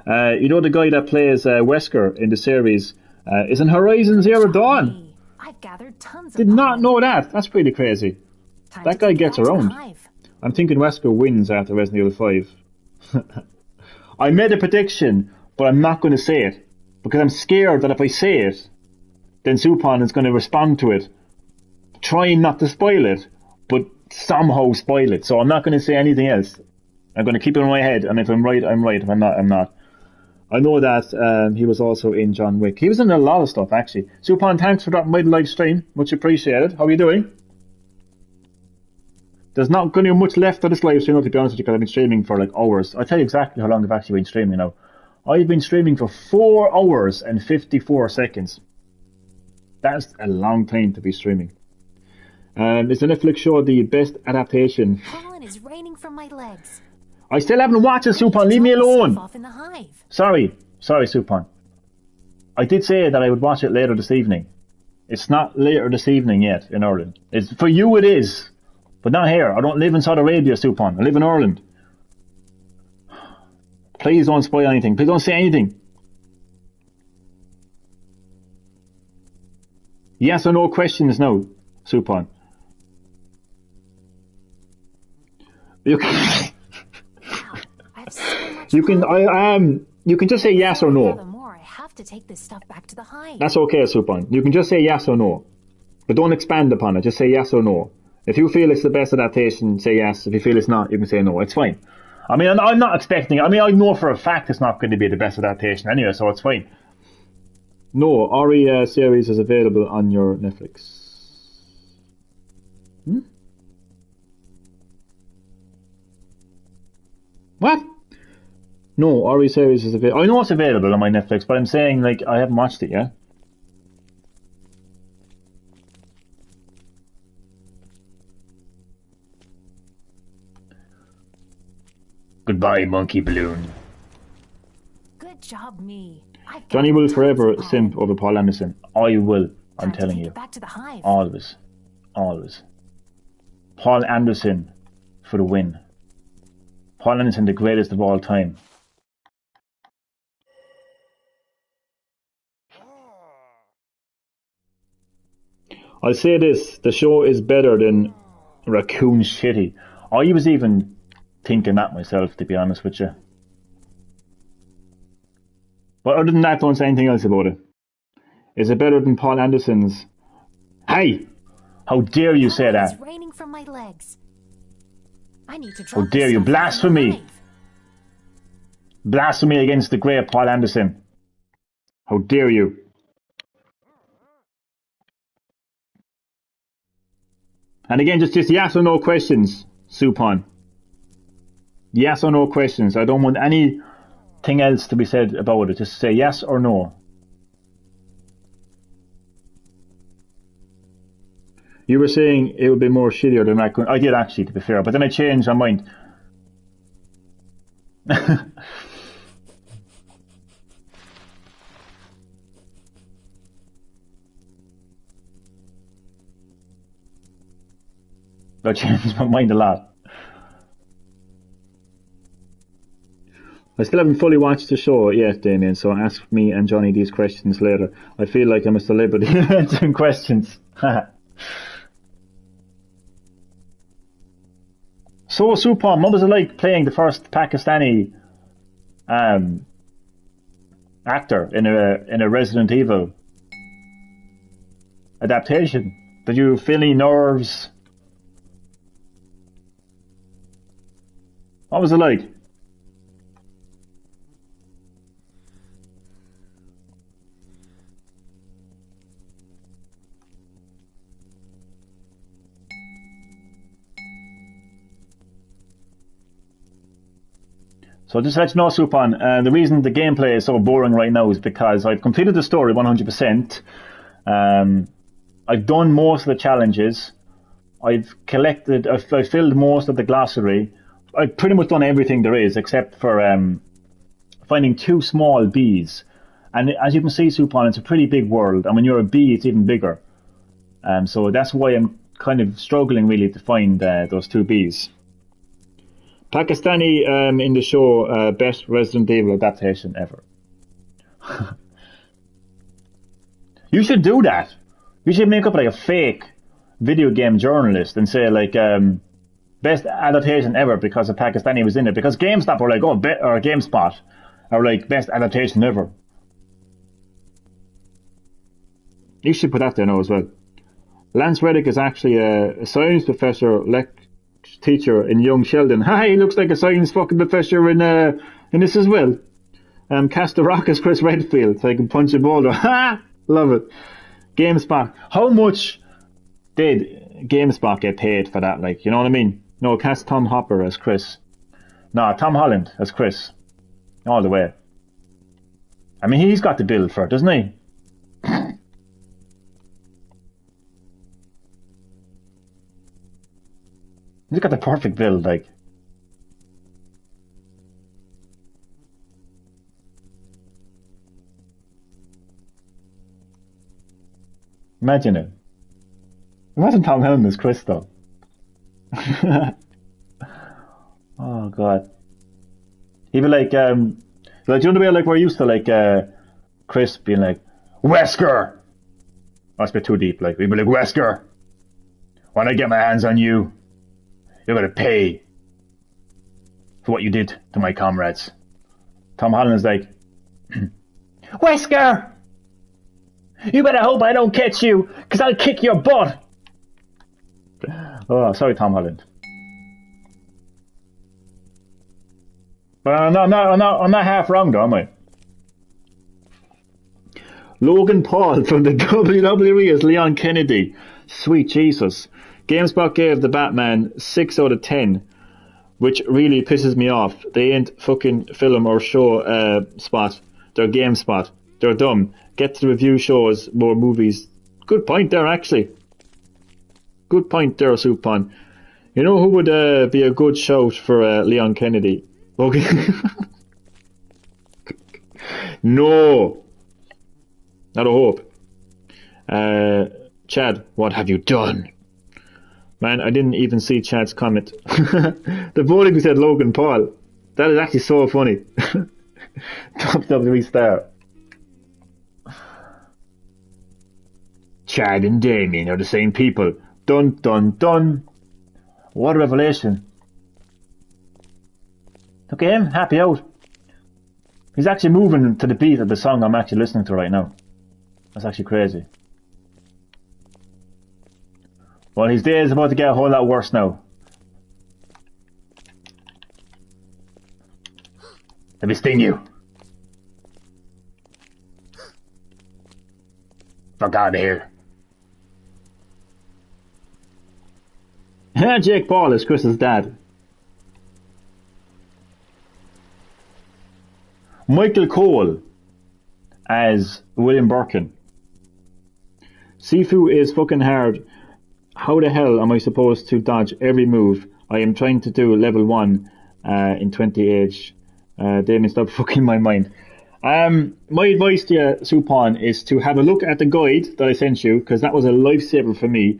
Speaker 1: You know the guy that plays Wesker in the series is in Horizon Zero Dawn.
Speaker 2: I've gathered tons
Speaker 1: Did
Speaker 2: of
Speaker 1: not
Speaker 2: pollen.
Speaker 1: know that. That's pretty crazy.
Speaker 2: Time
Speaker 1: That
Speaker 2: to
Speaker 1: guy
Speaker 2: take it
Speaker 1: gets
Speaker 2: back to the
Speaker 1: around.
Speaker 2: hive.
Speaker 1: I'm thinking Wesker wins after Resident Evil 5. I made a prediction, but I'm not going to say it. Because I'm scared that if I say it, then Supon is going to respond to it, trying not to spoil it, but somehow spoil it. So I'm not going to say anything else. I'm going to keep it in my head, and if I'm right, I'm right. If I'm not, I'm not. I know that he was also in John Wick. He was in a lot of stuff, actually. Supon, thanks for dropping by the live stream. Much appreciated. How are you doing? There's not going to be much left of this live stream, to be honest with you, because I've been streaming for like hours. I'll tell you exactly how long I've actually been streaming now. I've been streaming for 4 hours and 54 seconds. That's a long time to be streaming. Is the Netflix show the best adaptation?
Speaker 2: Pollen is raining from my legs.
Speaker 1: I still haven't watched it, Supon. Leave me
Speaker 2: Drop this
Speaker 1: alone.
Speaker 2: stuff off in the hive.
Speaker 1: Sorry, Supon. I did say that I would watch it later this evening. It's not later this evening yet in Ireland. It's for you. It is, but not here. I don't live in Saudi Arabia, Supon. I live in Ireland. Please don't spoil anything. Please don't say anything. Yes or no questions now, Supon. You can,
Speaker 2: Wow, I have so much
Speaker 1: you can,
Speaker 2: pollen.
Speaker 1: you can just say yes or no.
Speaker 2: Furthermore, I have to take this stuff back to the hive.
Speaker 1: That's okay, Supon. You can just say yes or no. But don't expand upon it. Just say yes or no. If you feel it's the best adaptation, say yes. If you feel it's not, you can say no. It's fine. I mean, I'm not expecting it. I mean, I know for a fact it's not going to be the best adaptation anyway, so it's fine. No, Ori series is available on your Netflix. What? No, Ori series is available. I know it's available on my Netflix, but I'm saying, like, I haven't watched it yet. Goodbye, Monkey Balloon.
Speaker 2: Good job, me. I've
Speaker 1: Johnny
Speaker 2: gathered
Speaker 1: will
Speaker 2: tons
Speaker 1: forever
Speaker 2: of pollen.
Speaker 1: simp over Paul Anderson. I will. I'm
Speaker 2: Time to
Speaker 1: telling
Speaker 2: take
Speaker 1: you.
Speaker 2: it back to the hive.
Speaker 1: Always. Always. Paul Anderson for the win. Paul Anderson, the greatest of all time. I'll say this, the show is better than Raccoon City. I was even thinking that myself, to be honest with you. But other than that, don't say anything else about it. Is it better than Paul Anderson's? Hey! How dare you say
Speaker 2: Pollen
Speaker 1: that?
Speaker 2: is raining from my legs. I need to
Speaker 1: How
Speaker 2: drop
Speaker 1: dare
Speaker 2: this
Speaker 1: you!
Speaker 2: stuff off in the
Speaker 1: Blasphemy!
Speaker 2: hive.
Speaker 1: Blasphemy against the great Paul Anderson. How dare you? And again, just yes or no questions, Supon. Yes or no questions. I don't want anything else to be said about it. Just say yes or no. You were saying it would be more shittier than I could. I did actually, to be fair, but then I changed my mind. I changed my mind a lot. I still haven't fully watched the show yet, Damien, so ask me and Johnny these questions later. I feel like I'm a celebrity answering questions. So, Supam, what was it like playing the first Pakistani actor in a Resident Evil adaptation? Did you feel any nerves? What was it like? So just to let you know, Supon, the reason the gameplay is so boring right now is because I've completed the story 100%. I've done most of the challenges. I've filled most of the glossary. I've pretty much done everything there is except for finding 2 small bees. And as you can see, Supon, it's a pretty big world. And when you're a bee, it's even bigger. So that's why I'm kind of struggling really to find those 2 bees. Pakistani in the show, best Resident Evil adaptation ever. You should do that. You should make up like a fake video game journalist and say like best adaptation ever because a Pakistani was in it. Because GameStop are like, or GameSpot are like best adaptation ever. You should put that there now as well. Lance Reddick is actually a science professor, teacher in Young Sheldon. Hi, he looks like a science fucking professor in this as well. Cast the Rock as Chris Redfield, so I can punch a boulder. Ha! Love it. GameSpot. How much did GameSpot get paid for that? Like, you know what I mean? No, cast Tom Hopper as Chris. No, Tom Holland as Chris. All the way. I mean, he's got the bill for it, doesn't he? He's got the perfect build, like. Imagine it. Imagine Tom Holland as Chris, though. Oh, God. He'd be like, do you know the way like we're used to, like, Chris being like, Wesker! That's a bit too deep, like, we'd be like, Wesker! When I get my hands on you, you're gonna pay for what you did to my comrades. Tom Holland's like, Wesker! You better hope I don't catch you, because I'll kick your butt! Oh, sorry, Tom Holland. But I'm not half wrong, though, am I? Logan Paul from the WWE as Leon Kennedy. Sweet Jesus. GameSpot gave the Batman 6 out of 10, which really pisses me off. They ain't fucking film or show spot. They're GameSpot. They're dumb. Get to the review shows more movies. Good point there, actually. Good point there, Supon. You know who would be a good shout for Leon Kennedy? Okay. No. Not a hope. Chad, what have you done? Man, I didn't even see Chad's comment. The voting said Logan Paul. That is actually so funny. Top WWE star. Chad and Damien are the same people. Dun dun dun. What a revelation. Okay, I'm happy out. He's actually moving to the beat of the song I'm actually listening to right now. That's actually crazy. Well, his day is about to get a whole lot worse now. Let me sting you. Fuck out of here. Jake Paul is Chris's dad. Michael Cole as William Birkin. Sifu is fucking hard. How the hell am I supposed to dodge every move? I am trying to do level 1 in 20H. Damien, stop fucking my mind. My advice to you, Supon, is to have a look at the guide that I sent you, because that was a lifesaver for me.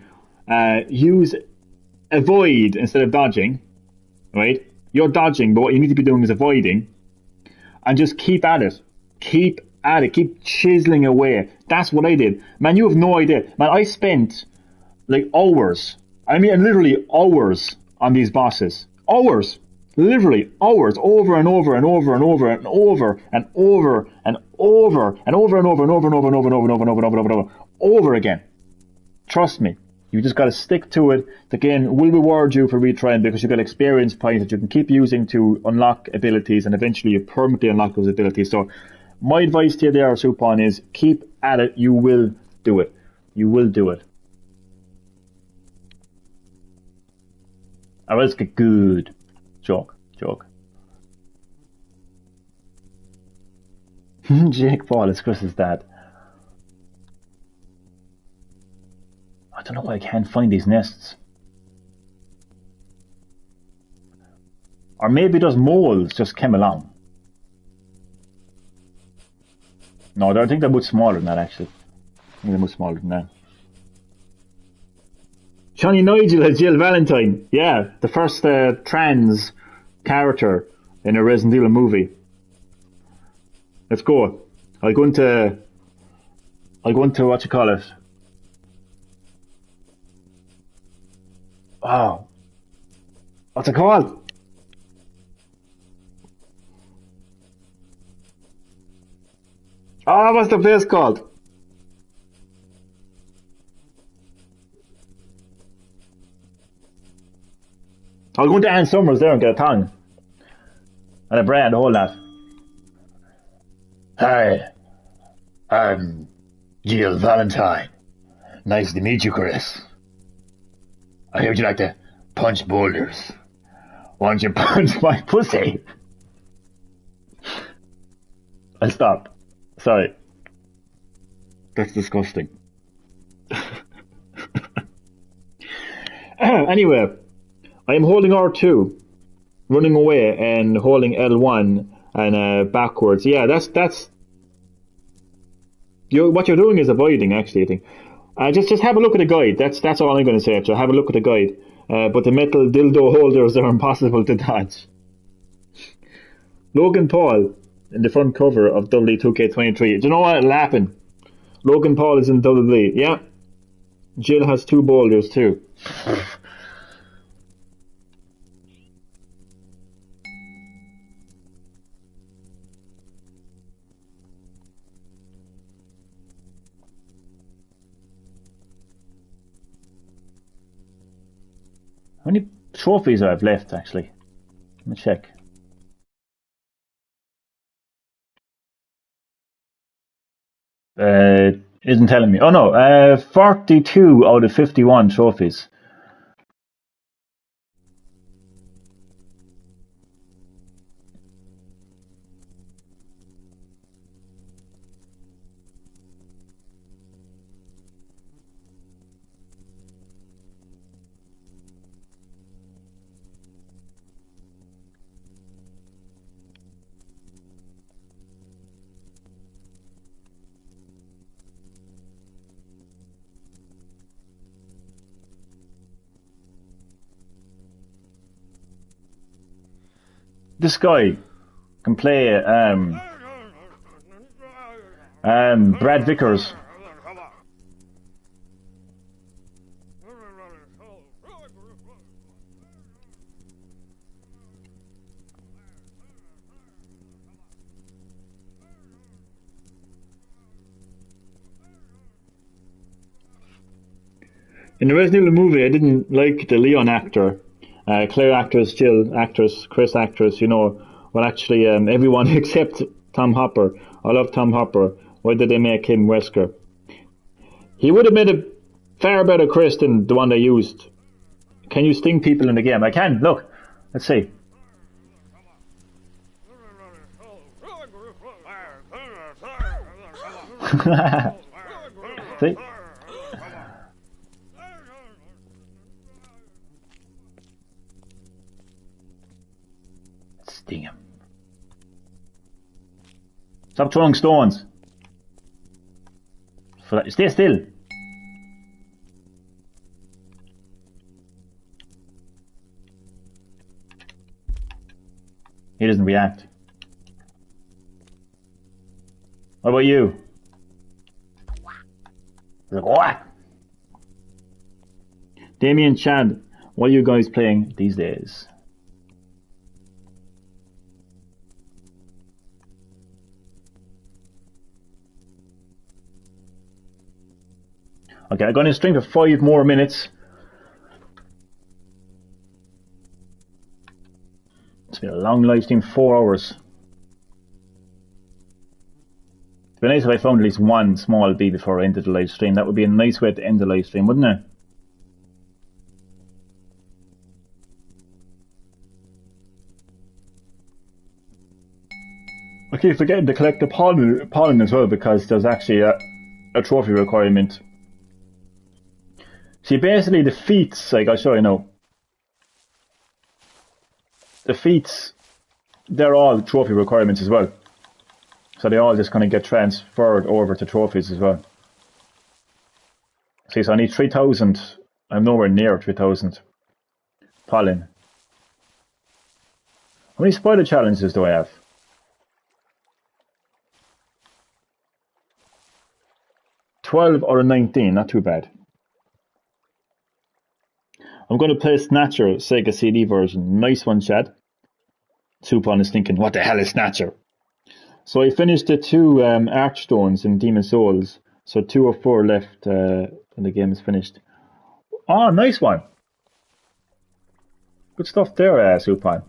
Speaker 1: Use avoid instead of dodging, right? You're dodging, but what you need to be doing is avoiding. And just keep at it. Keep at it. Keep chiseling away. That's what I did. Man, you have no idea. Man, I spent like hours. I mean, literally hours on these bosses. Hours. Literally hours. Over and over and over and over and over and over and over and over and over and over and over and over and over and over and over and over and over over again. Trust me. You just got to stick to it. The game will reward you for retrying because you've got experience points that you can keep using to unlock abilities, and eventually you permanently unlock those abilities. So my advice to you there, Supon, is keep at it. You will do it. You will do it. Or else get good. Joke. Jake Paul is Chris's dad. I don't know why I can't find these nests. Or maybe those moles just came along. No, I think they're much smaller than that, actually. I think they're much smaller than that. Johnny Nigel as Jill Valentine. Yeah, the first trans character in a Resident Evil movie. Let's go. I'll go into what you call it. Oh. What's it called? Oh, what's the place called? I'll go into Ann Summers there and get a tongue. And a bread, all that. Hi. I'm Jill Valentine. Nice to meet you, Chris. I heard you like to punch boulders. Why don't you punch my pussy? I'll stop. Sorry. That's disgusting. Anyway, I am holding R2, running away, and holding L1 and backwards. Yeah, that's what you're doing is avoiding, actually, I think. Just have a look at the guide. That's all I'm going to say. So have a look at the guide. But the metal dildo holders are impossible to dodge. Logan Paul in the front cover of WWE 2K23. Do you know what? It'll happen. Logan Paul is in WWE. Yeah. Jill has 2 boulders too. How many trophies I have left, actually? Let me check. Isn't telling me. Oh no, 42 out of 51 trophies. This guy can play Brad Vickers. In the Resident Evil movie, I didn't like the Leon actor. Claire actress, Jill actress, Chris actress, you know. Well, actually, everyone except Tom Hopper. I love Tom Hopper. Why did they make him Wesker? He would have made a far better Chris than the one they used. Can you sting people in the game? I can. Look. Let's see. See? Sting him. Stop throwing stones. Stay still. He doesn't react. What about you? Like, what? Damien, Chad, what are you guys playing these days? Okay, I'm going to stream for 5 more minutes. It's been a long live stream, 4 hours. It'd be nice if I found at least one small bee before I ended the live stream. That would be a nice way to end the live stream, wouldn't it? I keep forgetting to collect the pollen as well, because there's actually a trophy requirement. See, basically the feats, like I'll show you now. The feats, they're all trophy requirements as well. So they all just kind of get transferred over to trophies as well. See, so I need 3,000. I'm nowhere near 3,000 pollen. How many spider challenges do I have? 12 or 19, not too bad. I'm going to play Snatcher, Sega CD version. Nice one, Chad. Supon is thinking, what the hell is Snatcher? So I finished the 2 Archstones in Demon Souls. So 2 or 4 left when the game is finished. Oh, nice one. Good stuff there, Supon.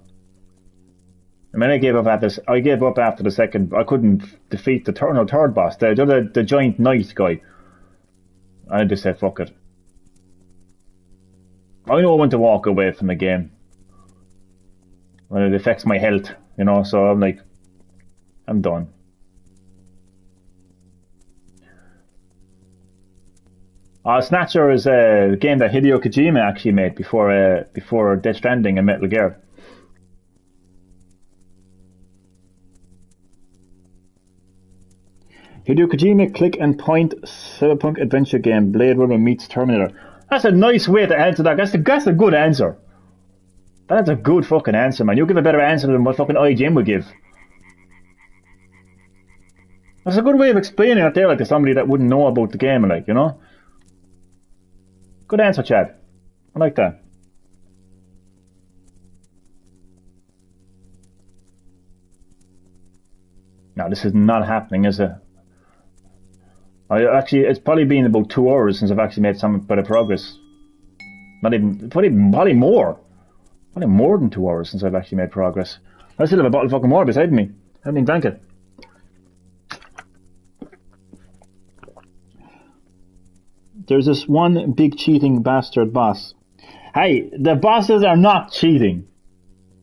Speaker 1: I mean, I gave up after the second. I couldn't defeat the third boss, the giant knight guy. I just said, fuck it. I know when to walk away from the game when it affects my health, you know, so I'm like, I'm done. Snatcher is a game that Hideo Kojima actually made before Death Stranding and Metal Gear. Hideo Kojima click and point cyberpunk adventure game Blade Runner meets Terminator. That's a nice way to answer that. That's a good answer. That's a good fucking answer, man. You give a better answer than what fucking IGN would give. That's a good way of explaining it there, like, to somebody that wouldn't know about the game, like, you know? Good answer, Chad. I like that. Now, this is not happening, is it? It's probably been about 2 hours since I've actually made some bit of progress. Probably more. Probably more than 2 hours since I've actually made progress. I still have a bottle of fucking water beside me. I haven't even drank it. There's this one big cheating bastard boss. Hey, the bosses are not cheating.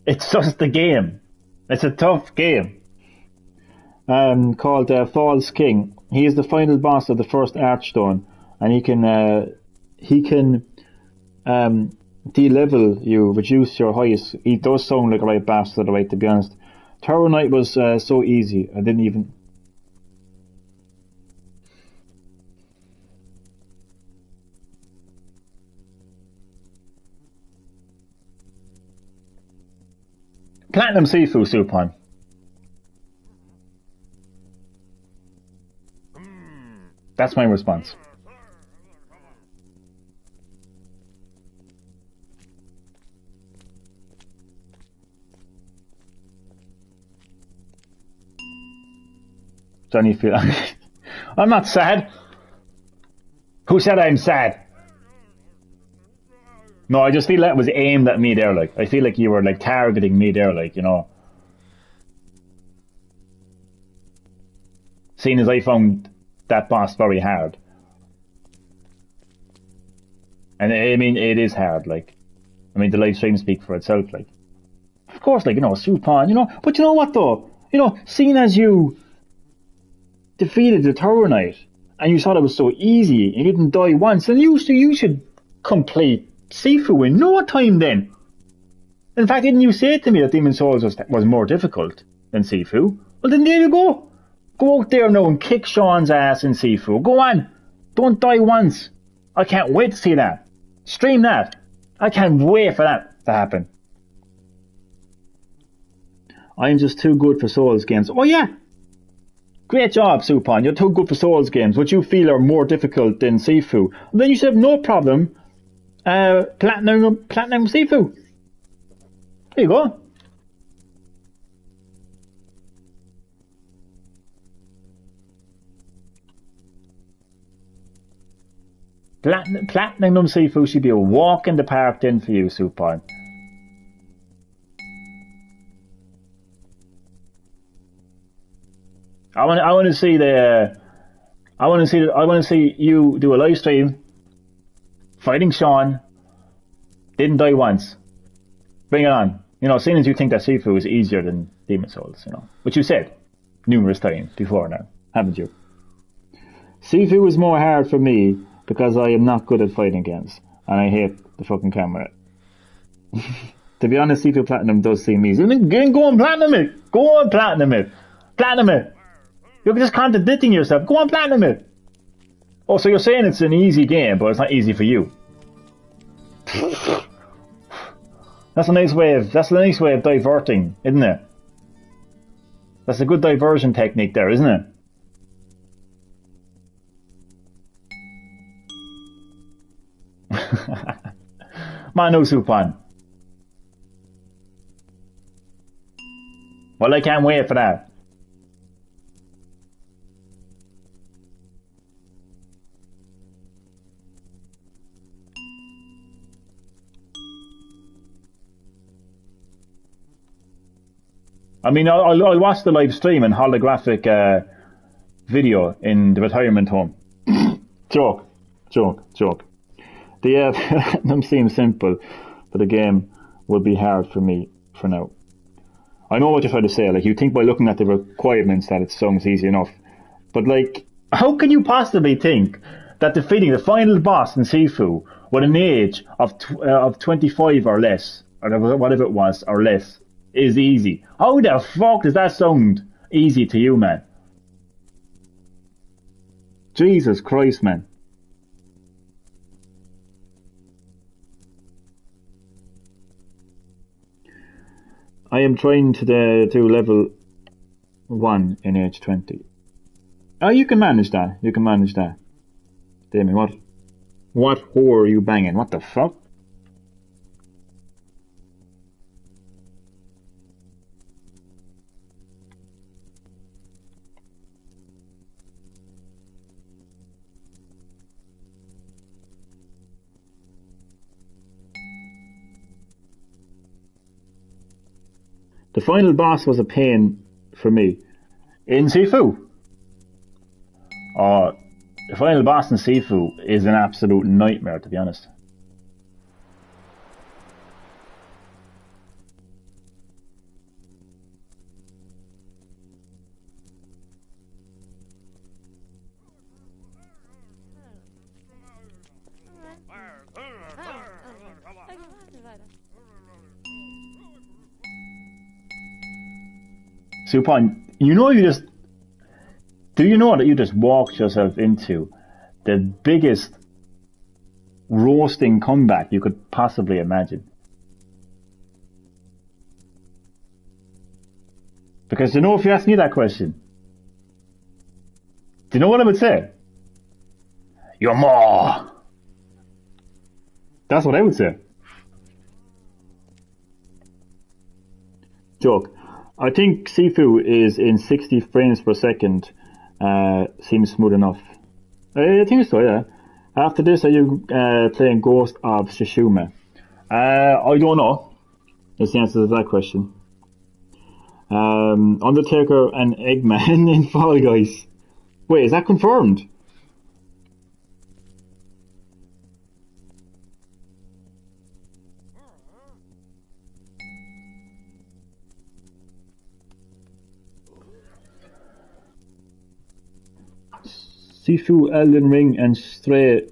Speaker 1: It's just the game. It's a tough game. Called False King. He is the final boss of the first Archstone, and he can de-level you, reduce your highest. He does sound like a right bastard, right, to be honest. Tower Knight was so easy. I didn't even. Platinum Sifu, Supon. That's my response. Johnny feel I'm not sad. Who said I'm sad? No, I just feel that was aimed at me there, like. I feel like you were, like, targeting me there, like, you know. Seeing as I found that boss very hard. And I mean, it is hard, like. I mean, the live stream speak for itself, like. Of course, like, you know, Supon, you know. But you know what, though? You know, seeing as you defeated the Tower Knight and you thought it was so easy and you didn't die once, then you should complete Sifu in no time then. In fact, didn't you say to me that Demon Souls was more difficult than Sifu? Well, then there you go. Go out there now and kick Sean's ass in Sifu. Go on. Don't die once. I can't wait to see that. Stream that. I can't wait for that to happen. I'm just too good for Souls games. Oh yeah. Great job, Supon. You're too good for Souls games, which you feel are more difficult than Sifu. And then you should have no problem platinum Sifu. There you go. Platinum Sifu should be a walk in the park then for you, Supon. I want to see you do a live stream fighting Sean. Didn't die once. Bring it on. You know, seeing as you think that Sifu is easier than Demon Souls, you know, which you said numerous times before now, haven't you? Sifu is more hard for me because I am not good at fighting games and I hate the fucking camera. To be honest, Sifu Platinum does seem easy. Go on Platinum it! Go on Platinum it! Platinum it! You're just contradicting yourself. Go on Platinum it! Oh, so you're saying it's an easy game, but it's not easy for you. That's a nice way of diverting, isn't it? That's a good diversion technique there, isn't it? Manu Supon. Well, I can't wait for that. I mean, I'll watch the live stream and holographic video in the retirement home. Joke. The them seems simple, but the game will be hard for me for now. I know what you're trying to say. Like, you think by looking at the requirements that it sounds easy enough, but like, how can you possibly think that defeating the final boss in Sifu with an age of 25 or less, or whatever it was, or less, is easy? How the fuck does that sound easy to you, man? Jesus Christ, man. I am trying to do level 1 in age 20. Oh, you can manage that. Damien, what whore are you banging? What the fuck? The final boss was a pain for me. In Sifu? The final boss in Sifu is an absolute nightmare, to be honest. Supon, do you know that you just walked yourself into the biggest roasting comeback you could possibly imagine? Because you know, if you ask me that question, do you know what I would say? You're more. That's what I would say. Joke. I think Sifu is in 60 frames per second. Seems smooth enough. I think so, yeah. After this, are you playing Ghost of Tsushima? I don't know. That's the answer to that question. Undertaker and Eggman in Fall Guys. Wait, is that confirmed? Sifu, Elden Ring, and Stray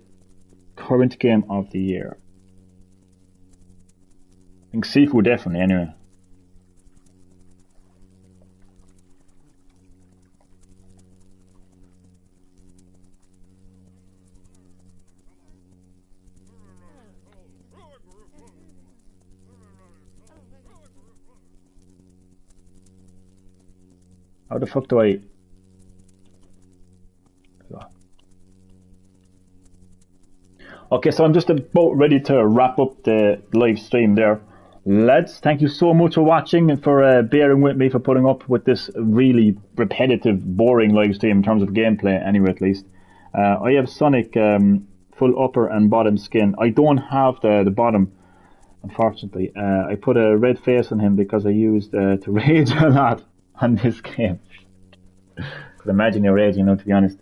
Speaker 1: current game of the year. I think Sifu definitely, anyway. How the fuck do I... Okay, so I'm just about ready to wrap up the live stream there. Lads, thank you so much for watching and for bearing with me for putting up with this really repetitive, boring live stream in terms of gameplay, anyway, at least. I have Sonic full upper and bottom skin. I don't have the bottom, unfortunately. I put a red face on him because I used to rage a lot on this game. Could imagine you're raging, you know, to be honest.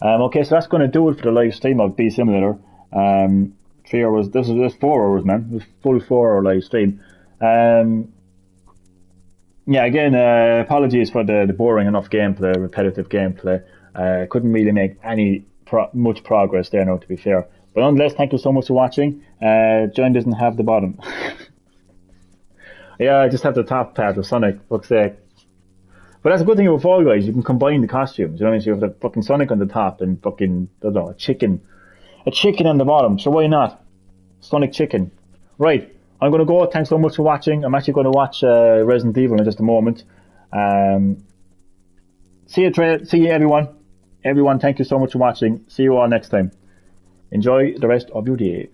Speaker 1: Okay, so that's going to do it for the live stream of Beast Simulator. 3 hours, this is 4 hours, man. It was full 4 hour live stream. Yeah, again, apologies for the boring enough gameplay, repetitive gameplay. Couldn't really make much progress there now, to be fair. But nonetheless, thank you so much for watching. John doesn't have the bottom. Yeah, I just have the top part of Sonic, fuck's sake. But that's a good thing about Fall Guys, you can combine the costumes, you know what I mean? So you have the fucking Sonic on the top and fucking, I don't know, a chicken on the bottom, so why not? Sonic chicken. Right, I'm going to go, thanks so much for watching. I'm actually going to watch Resident Evil in just a moment. See you everyone. Everyone, thank you so much for watching. See you all next time. Enjoy the rest of your day.